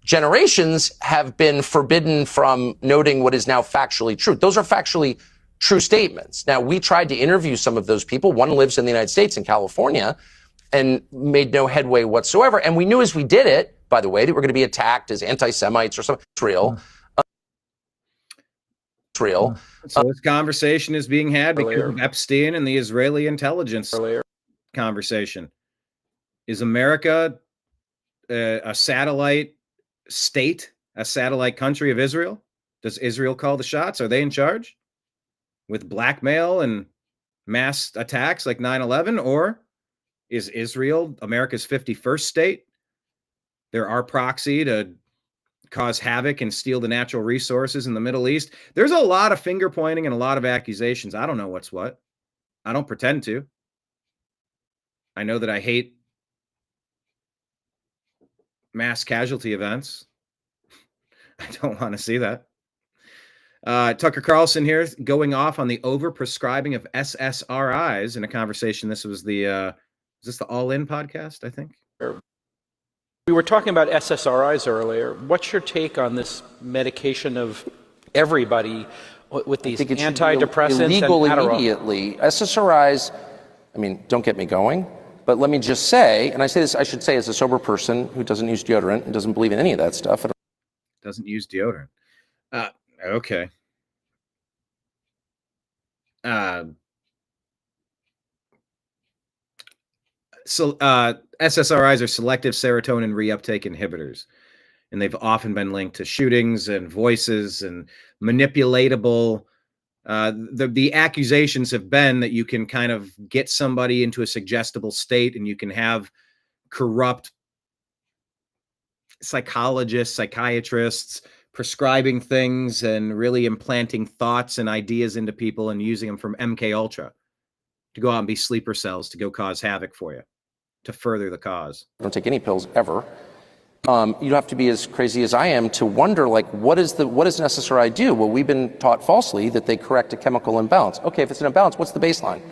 generations have been forbidden from noting what is now factually true. Those are factually true statements. Now, we tried to interview some of those people. One lives in the United States, in California, and made no headway whatsoever. And we knew as we did it, by the way, that we're going to be attacked as anti-Semites or something. Israel. So this conversation is being had because of Epstein and the Israeli intelligence conversation. Is America a satellite state, a satellite country of Israel? Does Israel call the shots? Are they in charge with blackmail and mass attacks like 9/11? Or is Israel America's 51st state? They're our proxy to cause havoc and steal the natural resources in the Middle East. There's a lot of finger pointing and a lot of accusations. I don't know what's what. I don't pretend to. I know that I hate mass casualty events. I don't want to see that. Tucker Carlson here going off on the overprescribing of SSRIs in a conversation. This was the, is this the All In podcast, I think? We were talking about SSRIs earlier. What's your take on this medication of everybody with these I think it should be antidepressants illegal and Adderall. immediately. SSRIs, I mean, don't get me going, but let me just say, and I say this, I should say as a sober person who doesn't use deodorant and doesn't believe in any of that stuff. Doesn't use deodorant. Okay. So SSRIs are selective serotonin reuptake inhibitors, and they've often been linked to shootings and voices and manipulatable. The accusations have been that you can kind of get somebody into a suggestible state, and you can have corrupt psychologists, psychiatrists prescribing things and really implanting thoughts and ideas into people and using them from MK Ultra to go out and be sleeper cells to go cause havoc for you, to further the cause. I don't take any pills ever. You don't have to be as crazy as I am to wonder, like, what does an SSRI do? Well, we've been taught falsely that they correct a chemical imbalance. Okay, if it's an imbalance, what's the baseline?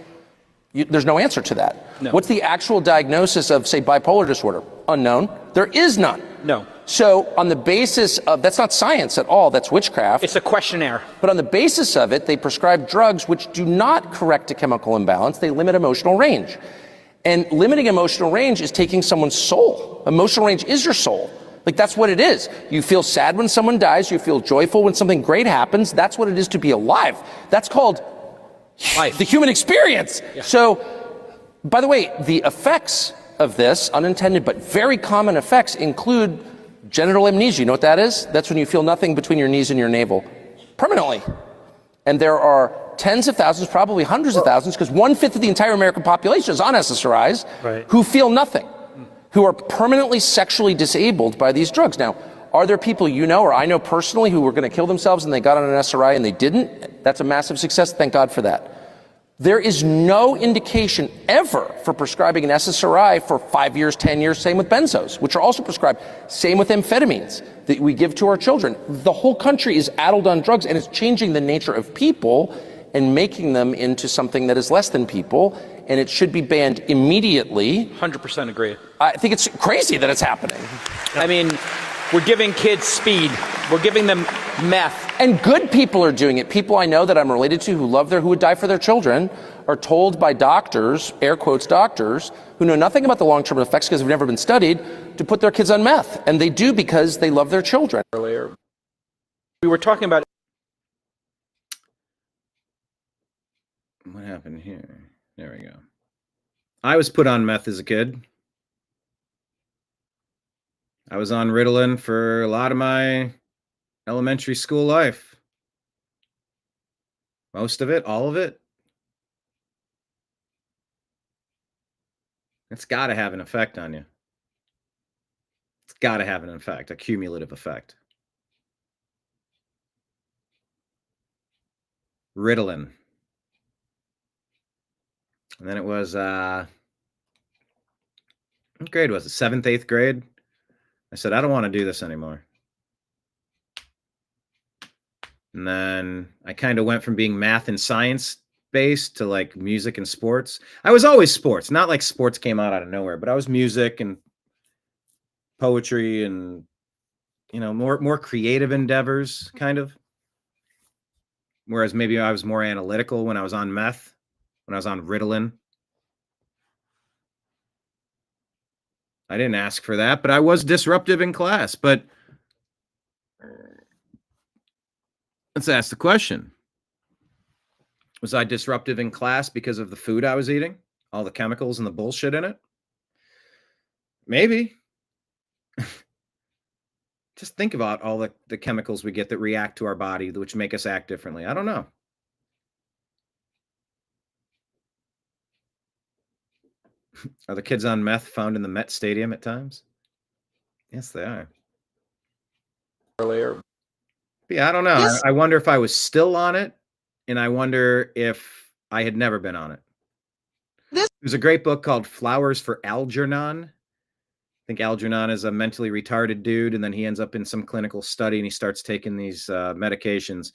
There's no answer to that. No. What's the actual diagnosis of, say, bipolar disorder? Unknown. There is none. No. So on the basis of, that's not science at all, that's witchcraft. It's a questionnaire. But on the basis of it, they prescribe drugs which do not correct a chemical imbalance. They limit emotional range. And limiting emotional range is taking someone's soul. Emotional range is your soul. Like, that's what it is. You feel sad when someone dies. You feel joyful when something great happens. That's what it is to be alive. That's called life, the human experience. Yeah. So, by the way, the effects of this, unintended but very common effects, include genital amnesia. You know what that is? That's when you feel nothing between your knees and your navel permanently. And there are tens of thousands, probably hundreds of thousands, because 1/5 of the entire American population is on SSRIs, who feel nothing, who are permanently sexually disabled by these drugs. Now, are there people you know or I know personally who were going to kill themselves and they got on an SRI and they didn't? That's a massive success. Thank God for that. There is no indication ever for prescribing an SSRI for 5 years, 10 years. Same with benzos, which are also prescribed. Same with amphetamines that we give to our children. The whole country is addled on drugs, and it's changing the nature of people and making them into something that is less than people, and it should be banned immediately. 100% agree. I think it's crazy that it's happening. I mean, we're giving kids speed. We're giving them meth. And good people are doing it. People I know that I'm related to who would die for their children are told by doctors, air quotes doctors, who know nothing about the long-term effects because they've never been studied, to put their kids on meth. And they do because they love their children. Earlier, we were talking about. What happened here? There we go. I was put on meth as a kid. I was on Ritalin for a lot of my elementary school life. Most of it, all of it. It's got to have an effect on you. It's got to have an effect, a cumulative effect. Ritalin. And then it was, what grade was it? 7th, 8th grade? I said, I don't want to do this anymore. And then I kind of went from being math and science based to like music and sports. I was always sports, not like sports came out of nowhere, but I was music and poetry and, you know, more creative endeavors, kind of. Whereas maybe I was more analytical when I was on meth, when I was on Ritalin. I didn't ask for that, but I was disruptive in class. But let's ask the question. Was I disruptive in class because of the food I was eating? All the chemicals and the bullshit in it? Maybe. Just think about all the chemicals we get that react to our body, which make us act differently. I don't know. Are the kids on meth found in the Met Stadium at times? Yes, they are. Earlier. Yeah, I don't know. Yes. I wonder if I was still on it, and I wonder if I had never been on it. There's a great book called Flowers for Algernon. I think Algernon is a mentally retarded dude, and then he ends up in some clinical study, and he starts taking these medications.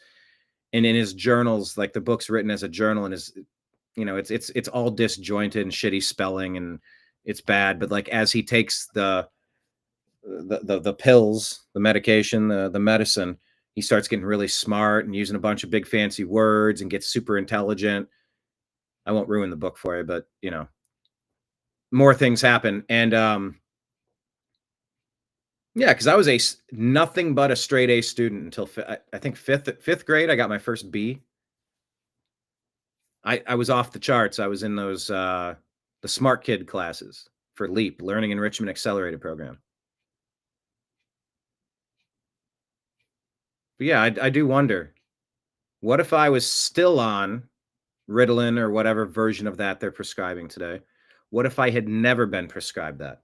And in his journals, like the book's written as a journal, and his, you know, it's all disjointed and shitty spelling, and it's bad. But like as he takes the pills, the medication, the medicine, he starts getting really smart and using a bunch of big fancy words and gets super intelligent. I won't ruin the book for you, but you know, more things happen. And yeah, because I was nothing but a straight A student until I think fifth grade. I got my first B. I was off the charts. I was in those the smart kid classes for LEAP, Learning Enrichment Accelerated Program. But yeah, I do wonder, what if I was still on Ritalin or whatever version of that they're prescribing today? What if I had never been prescribed that?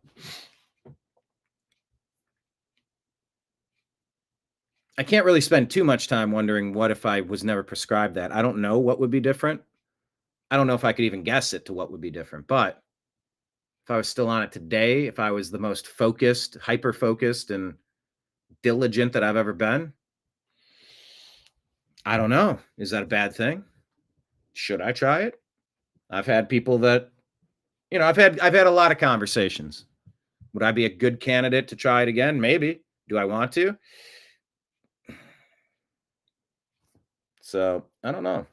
I can't really spend too much time wondering what if I was never prescribed that. I don't know what would be different. I don't know if I could even guess it to what would be different. But if I was still on it today, if I was the most focused, hyper-focused, and diligent that I've ever been, I don't know. Is that a bad thing? Should I try it? I've had people that, you know, I've had a lot of conversations. Would I be a good candidate to try it again? Maybe. Do I want to? So, I don't know.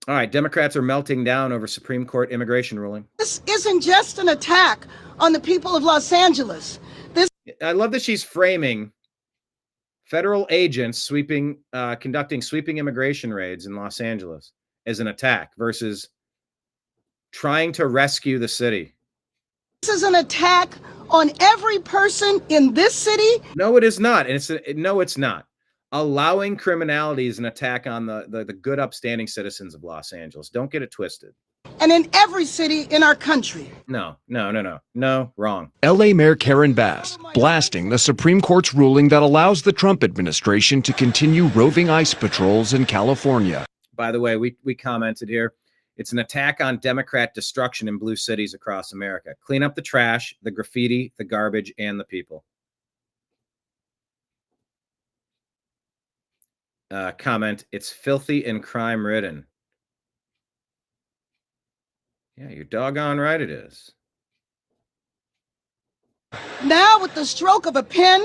All right, Democrats are melting down over Supreme Court immigration ruling. This isn't just an attack on the people of Los Angeles. I love that she's framing federal agents conducting sweeping immigration raids in Los Angeles as an attack versus trying to rescue the city. This is an attack on every person in this city. No, it is not. And no, it's not. Allowing criminality is an attack on the good, upstanding citizens of Los Angeles. Don't get it twisted. And in every city in our country. No, wrong. LA Mayor Karen Bass blasting the Supreme Court's ruling that allows the Trump administration to continue roving ICE patrols in California. By the way, we commented here. It's an attack on Democrat destruction in blue cities across America. Clean up the trash, the graffiti, the garbage, and the people. Comment, it's filthy and crime-ridden. Yeah, you're doggone right it is. Now, with the stroke of a pen,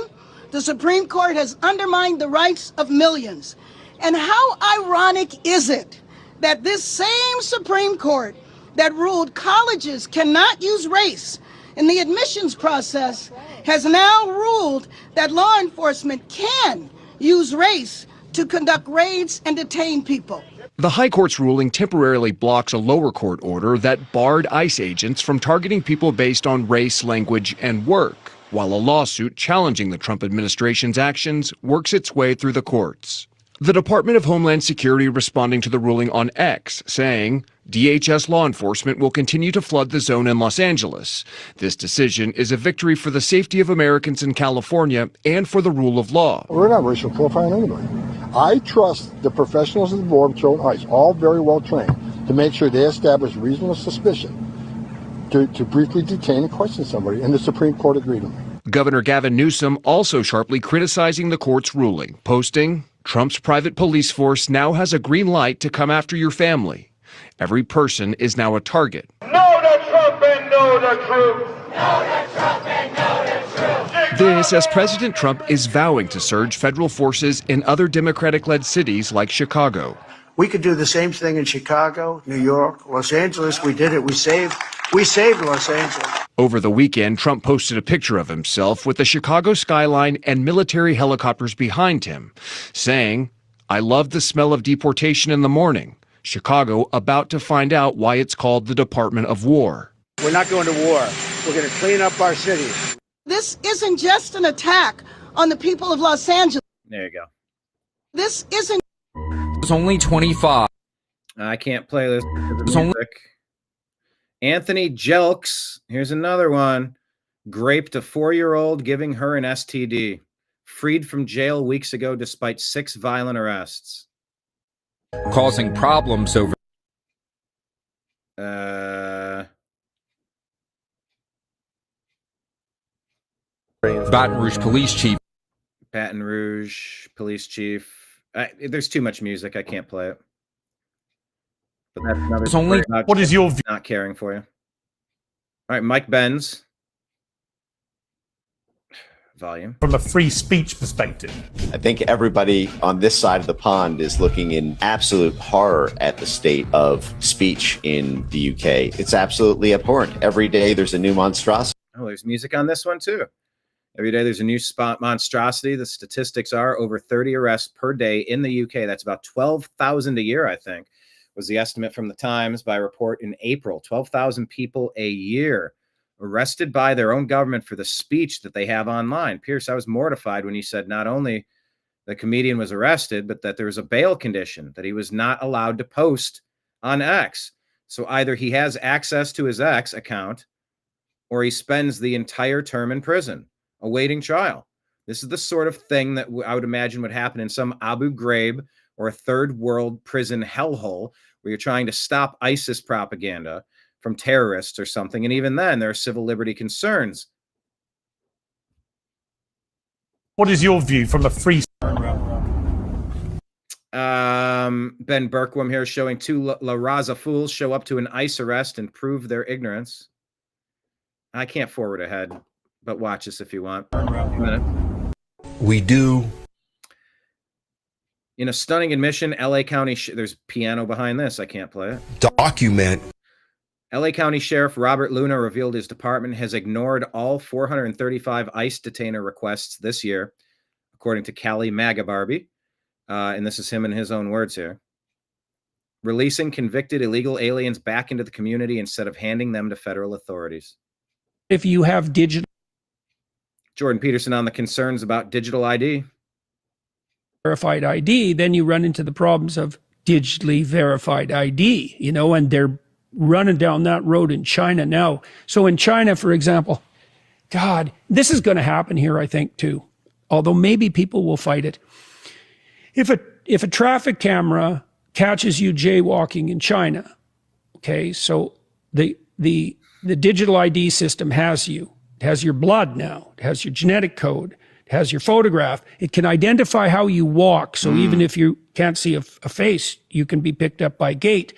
the Supreme Court has undermined the rights of millions. And how ironic is it that this same Supreme Court that ruled colleges cannot use race in the admissions process has now ruled that law enforcement can use race to conduct raids and detain people. The High Court's ruling temporarily blocks a lower court order that barred ICE agents from targeting people based on race, language, and work, while a lawsuit challenging the Trump administration's actions works its way through the courts. The Department of Homeland Security responding to the ruling on X, saying, DHS law enforcement will continue to flood the zone in Los Angeles. This decision is a victory for the safety of Americans in California and for the rule of law. We're not racial profiling anybody. I trust the professionals of the Board of Patrol and ICE, all very well trained, to make sure they establish reasonable suspicion to briefly detain and question somebody, and the Supreme Court agreed on it. Governor Gavin Newsom also sharply criticizing the court's ruling, posting, Trump's private police force now has a green light to come after your family. Every person is now a target. Know the Trump and know the truth. Know the Trump and know the truth. This as President Trump is vowing to surge federal forces in other Democratic-led cities like Chicago. We could do the same thing in Chicago, New York, Los Angeles. We did it. We saved Los Angeles. Over the weekend, Trump posted a picture of himself with the Chicago skyline and military helicopters behind him, saying, I love the smell of deportation in the morning. Chicago about to find out why it's called the Department of War. We're not going to war. We're going to clean up our cities. This isn't just an attack on the people of Los Angeles. There you go. This isn't. It's only 25. I can't play this. Anthony Jelks, here's another one. Raped a 4-year-old, giving her an STD. Freed from jail weeks ago despite 6 violent arrests. Causing problems over. Baton Rouge police chief. Baton Rouge police chief. There's too much music. I can't play it. But that's another it's only. What is your view? Not caring for you. All right, Mike Benz. volume. From a free speech perspective, I think everybody on this side of the pond is looking in absolute horror at the state of speech in the UK. It's absolutely abhorrent. Every day there's a new monstrosity. Oh, there's music on this one too. Every day there's a new spot monstrosity. The statistics are over 30 arrests per day in the UK. That's about 12,000 a year, I think, was the estimate from the Times by report in April. 12,000 people a year arrested by their own government for the speech that they have online. Pierce, I was mortified when you said not only the comedian was arrested, but that there was a bail condition that he was not allowed to post on X. So either he has access to his X account or he spends the entire term in prison awaiting trial. This is the sort of thing that I would imagine would happen in some Abu Ghraib or a third world prison hellhole where you're trying to stop ISIS propaganda from terrorists or something. And even then, there are civil liberty concerns. what is your view from a free? Ben Berkwam here showing two La Raza fools show up to an ICE arrest and prove their ignorance. I can't forward ahead, but watch this if you want. We do. In a stunning admission, LA County, there's piano behind this. I can't play it. Document. LA County Sheriff Robert Luna revealed his department has ignored all 435 ICE detainer requests this year, according to Callie MAGA Barbie. And this is him in his own words here. Releasing convicted illegal aliens back into the community instead of handing them to federal authorities. If you have digital. Jordan Peterson on the concerns about digital ID. Verified ID, then you run into the problems of digitally verified ID, you know, and they're running down that road in China now. So in China, for example, God, this is going to happen here, I think, too, although maybe people will fight it. If a traffic camera catches you jaywalking in China, okay, so the digital ID system has you. It has your blood now. It has your genetic code. It has your photograph. It can identify how you walk. So even if you can't see a face, you can be picked up by gait.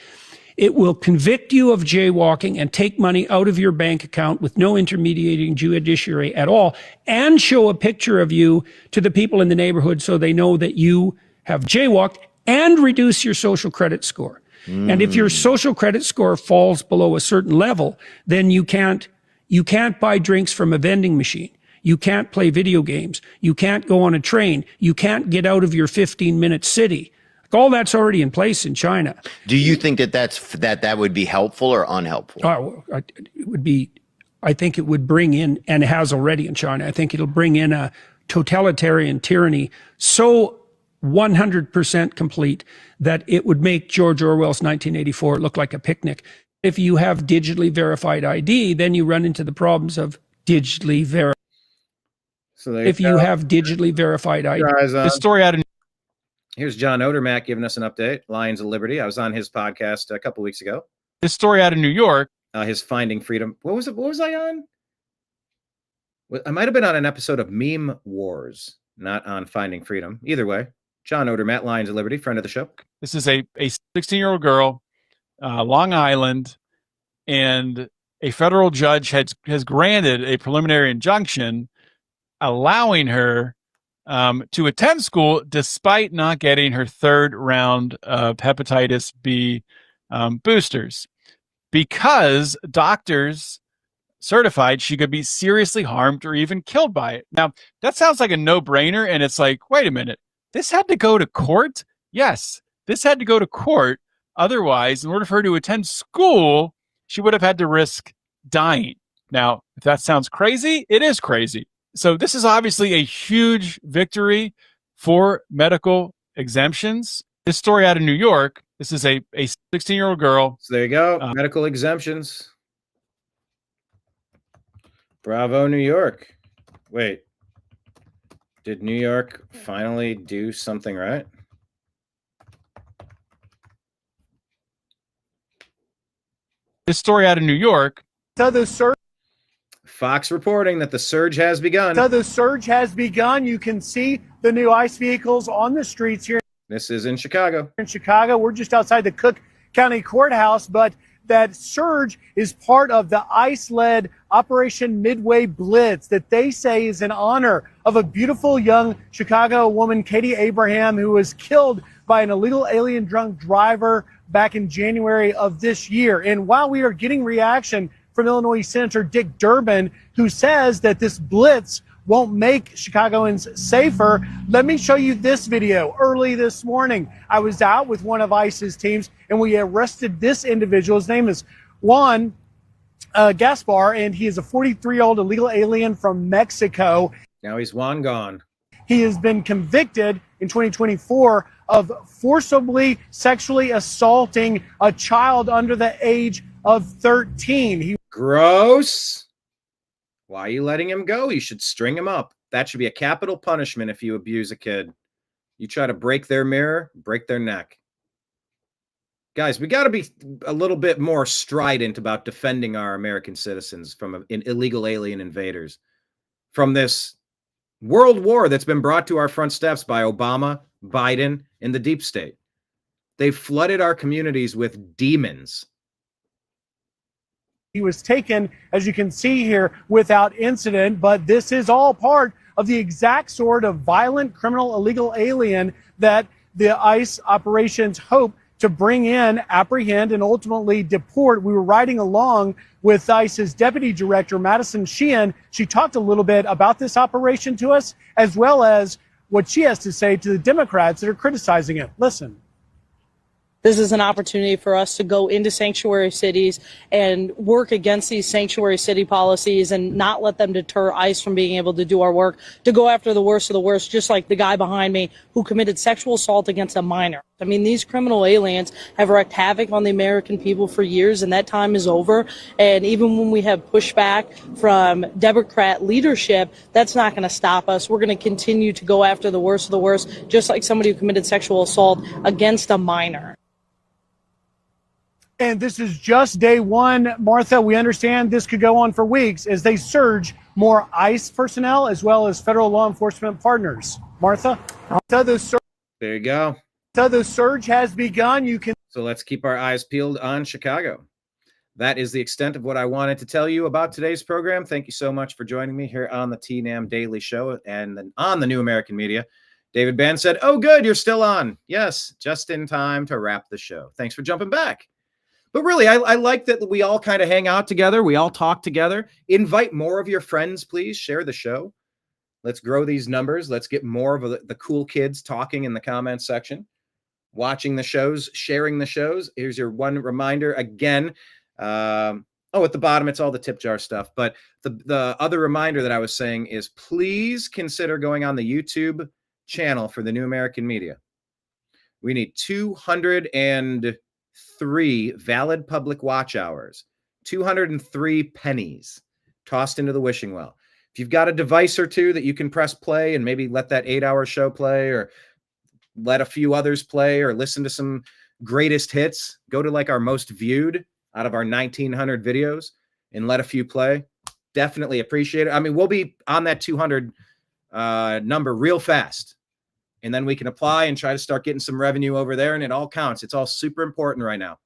It will convict you of jaywalking and take money out of your bank account with no intermediating judiciary at all, and show a picture of you to the people in the neighborhood so they know that you have jaywalked, and reduce your social credit score. And if your social credit score falls below a certain level, then you can't buy drinks from a vending machine. You can't play video games. You can't go on a train. You can't get out of your 15-minute city. All that's already in place in China. Do you think that would be helpful or unhelpful? It would be, I think it would bring in, and it has already in China, I think it'll bring in a totalitarian tyranny so 100% complete that it would make George Orwell's 1984 look like a picnic. If you have digitally verified ID, then you run into the problems of digitally verified. So if you have digitally verified ID. This story out of Here's John Odermatt giving us an update. Lions of Liberty. I was on his podcast a couple weeks ago. This story out of New York. His Finding Freedom. What was it? What was I on? I might have been on an episode of Meme Wars, not on Finding Freedom. Either way, John Odermatt, Lions of Liberty, friend of the show. This is a 16-year-old girl, Long Island, and a federal judge has granted a preliminary injunction allowing her to attend school despite not getting her third round of hepatitis B boosters, because doctors certified she could be seriously harmed or even killed by it. Now, that sounds like a no-brainer, and it's like, wait a minute, this had to go to court? Yes, this had to go to court. Otherwise, in order for her to attend school, she would have had to risk dying. Now, if that sounds crazy, it is crazy. So this is obviously a huge victory for medical exemptions. This story out of New York, this is a 16-year-old girl. So there you go, medical exemptions. Bravo, New York. Wait, did New York finally do something right? This story out of New York. Fox reporting that the surge has begun. So the surge has begun. You can see the new ICE vehicles on the streets here. This is in Chicago. In Chicago, we're just outside the Cook County Courthouse, but that surge is part of the ICE-led Operation Midway Blitz that they say is in honor of a beautiful young Chicago woman, Katie Abraham, who was killed by an illegal alien drunk driver back in January of this year. And while we are getting reaction from Illinois Senator Dick Durbin, who says that this blitz won't make Chicagoans safer, let me show you this video. Early this morning, I was out with one of ICE's teams, and we arrested this individual. His name is Juan Gaspar, and he is a 43-year-old illegal alien from Mexico. Now he's Juan gone. He has been convicted in 2024 of forcibly sexually assaulting a child under the age of 13. Gross. Why are you letting him go? You should string him up. That should be a capital punishment if you abuse a kid. You try to break their mirror, break their neck. Guys, we got to be a little bit more strident about defending our American citizens from illegal alien invaders, from this world war that's been brought to our front steps by Obama, Biden, and the deep state. They've flooded our communities with demons. He was taken, as you can see here, without incident, but this is all part of the exact sort of violent criminal illegal alien that the ICE operations hope to bring in, apprehend, and ultimately deport. We were riding along with ICE's Deputy Director, Madison Sheehan. She talked a little bit about this operation to us, as well as what she has to say to the Democrats that are criticizing it. Listen. This is an opportunity for us to go into sanctuary cities and work against these sanctuary city policies and not let them deter ICE from being able to do our work, to go after the worst of the worst, just like the guy behind me who committed sexual assault against a minor. I mean, these criminal aliens have wreaked havoc on the American people for years, and that time is over. And even when we have pushback from Democrat leadership, that's not going to stop us. We're going to continue to go after the worst of the worst, just like somebody who committed sexual assault against a minor. And this is just day one, Martha. We understand this could go on for weeks as they surge more ICE personnel as well as federal law enforcement partners. Martha, there you go. The surge has begun. So let's keep our eyes peeled on Chicago. That is the extent of what I wanted to tell you about today's program. Thank you so much for joining me here on the TNAM Daily Show and then on the New American Media. David Bann said, "Oh, good, you're still on." Yes, just in time to wrap the show. Thanks for jumping back. But really, I like that we all kind of hang out together. We all talk together. Invite more of your friends, please. Share the show. Let's grow these numbers. Let's get more of the cool kids talking in the comments section, watching the shows, sharing the shows. Here's your one reminder again. At the bottom, it's all the tip jar stuff. But the other reminder that I was saying is please consider going on the YouTube channel for the New American Media. We need 203 valid public watch hours, 203 pennies tossed into the wishing well. If you've got a device or two that you can press play and maybe let that 8-hour show play or let a few others play or listen to some greatest hits, go to like our most viewed out of our 1,900 videos and let a few play. Definitely appreciate it. I mean, we'll be on that 200 number real fast. And then we can apply and try to start getting some revenue over there. And it all counts. It's all super important right now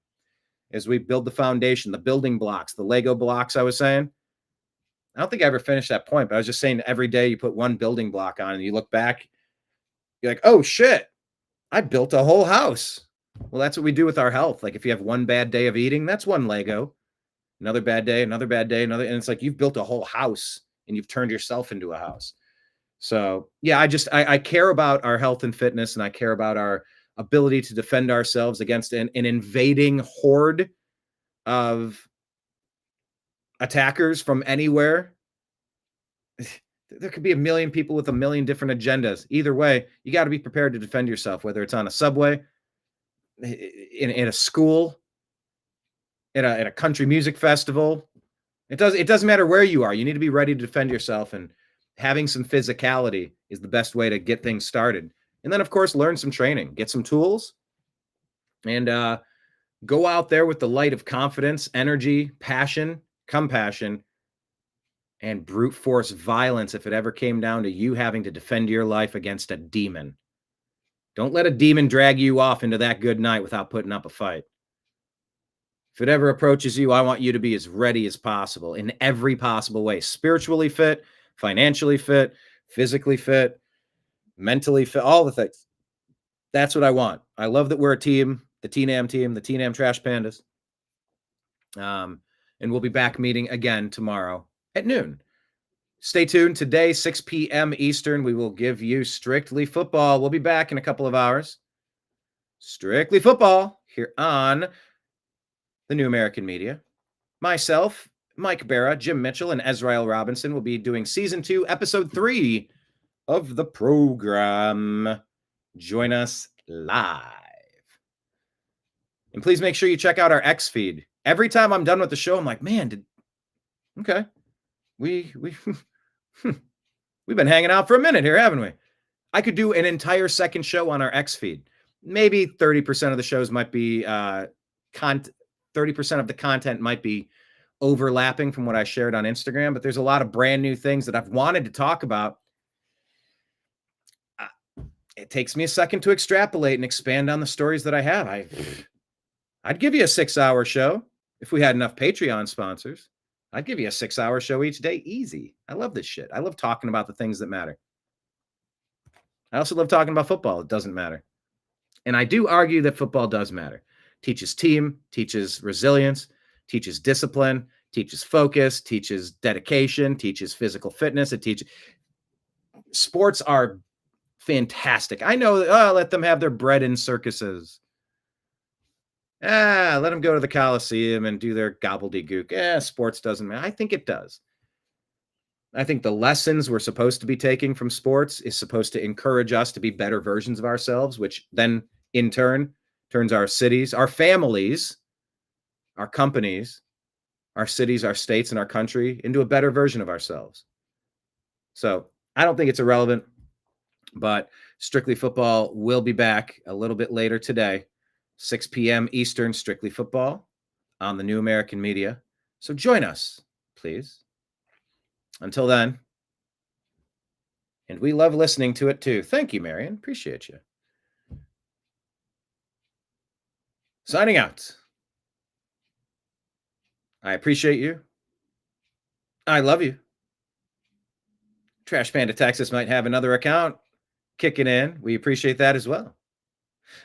as we build the foundation, the building blocks, the Lego blocks I was saying. I don't think I ever finished that point, but I was just saying every day you put one building block on and you look back, you're like, oh shit, I built a whole house. Well, that's what we do with our health. Like if you have one bad day of eating, that's one Lego. Another bad day, another bad day, another. And it's like you've built a whole house and you've turned yourself into a house. So yeah, I care about our health and fitness, and I care about our ability to defend ourselves against an invading horde of attackers from anywhere. There could be a million people with a million different agendas. Either way, you got to be prepared to defend yourself, whether it's on a subway, in a school, in a country music festival. It doesn't matter where you are. You need to be ready to defend yourself, and having some physicality is the best way to get things started. And then, of course, learn some training, get some tools, and go out there with the light of confidence, energy, passion, compassion, and brute force violence if it ever came down to you having to defend your life against a demon. Don't let a demon drag you off into that good night without putting up a fight. If it ever approaches you, I want you to be as ready as possible in every possible way. Spiritually fit, financially fit, physically fit, mentally fit, all the things. That's what I want. I love that we're a team, the TNAM team, the TNAM Trash Pandas. And we'll be back meeting again tomorrow at noon. Stay tuned. Today, 6 p.m. Eastern, we will give you Strictly Football. We'll be back in a couple of hours. Strictly Football here on the New American Media. Myself, Mike Barra, Jim Mitchell, and Ezrael Robinson will be doing Season 2, Episode 3 of the program. Join us live. And please make sure you check out our X feed. Every time I'm done with the show, I'm like, man, okay. We've been hanging out for a minute here, haven't we? I could do an entire second show on our X feed. Maybe 30% of the shows might be 30% of the content might be overlapping from what I shared on Instagram, but there's a lot of brand new things that I've wanted to talk about. It takes me a second to extrapolate and expand on the stories that I have. I'd give you a 6-hour show if we had enough Patreon sponsors. I'd give you a 6-hour show each day. Easy. I love this shit. I love talking about the things that matter. I also love talking about football. It doesn't matter. And I do argue that football does matter. Teaches team, teaches resilience, teaches discipline, teaches focus, teaches dedication, teaches physical fitness. It teaches. Sports are fantastic. I know, let them have their bread in circuses. Let them go to the Coliseum and do their gobbledygook. Sports doesn't matter. I think it does. I think the lessons we're supposed to be taking from sports is supposed to encourage us to be better versions of ourselves, which then in turn turns our cities, our families, our companies, our cities, our states, and our country into a better version of ourselves. So I don't think it's irrelevant, but Strictly Football will be back a little bit later today, 6 p.m. Eastern, Strictly Football on the New American Media. So join us, please. Until then, and we love listening to it too. Thank you, Marion. Appreciate you. Signing out. I appreciate you. I love you. Trash Panda Texas might have another account kicking in. We appreciate that as well.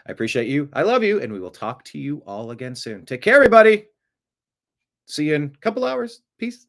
I appreciate you. I love you. And we will talk to you all again soon. Take care, everybody. See you in a couple hours. Peace.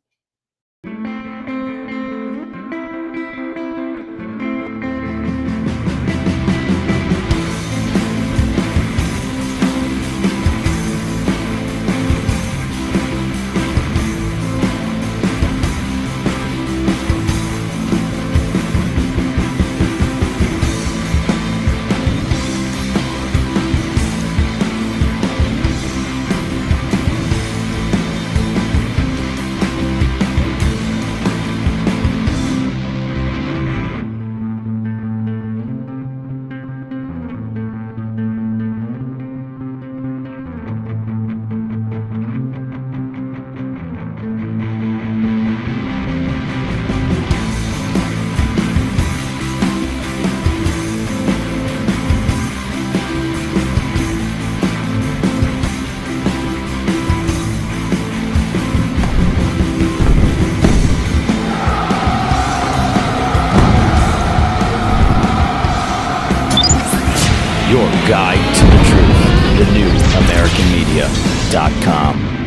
Your guide to the truth. TheNewAmericanMedia.com.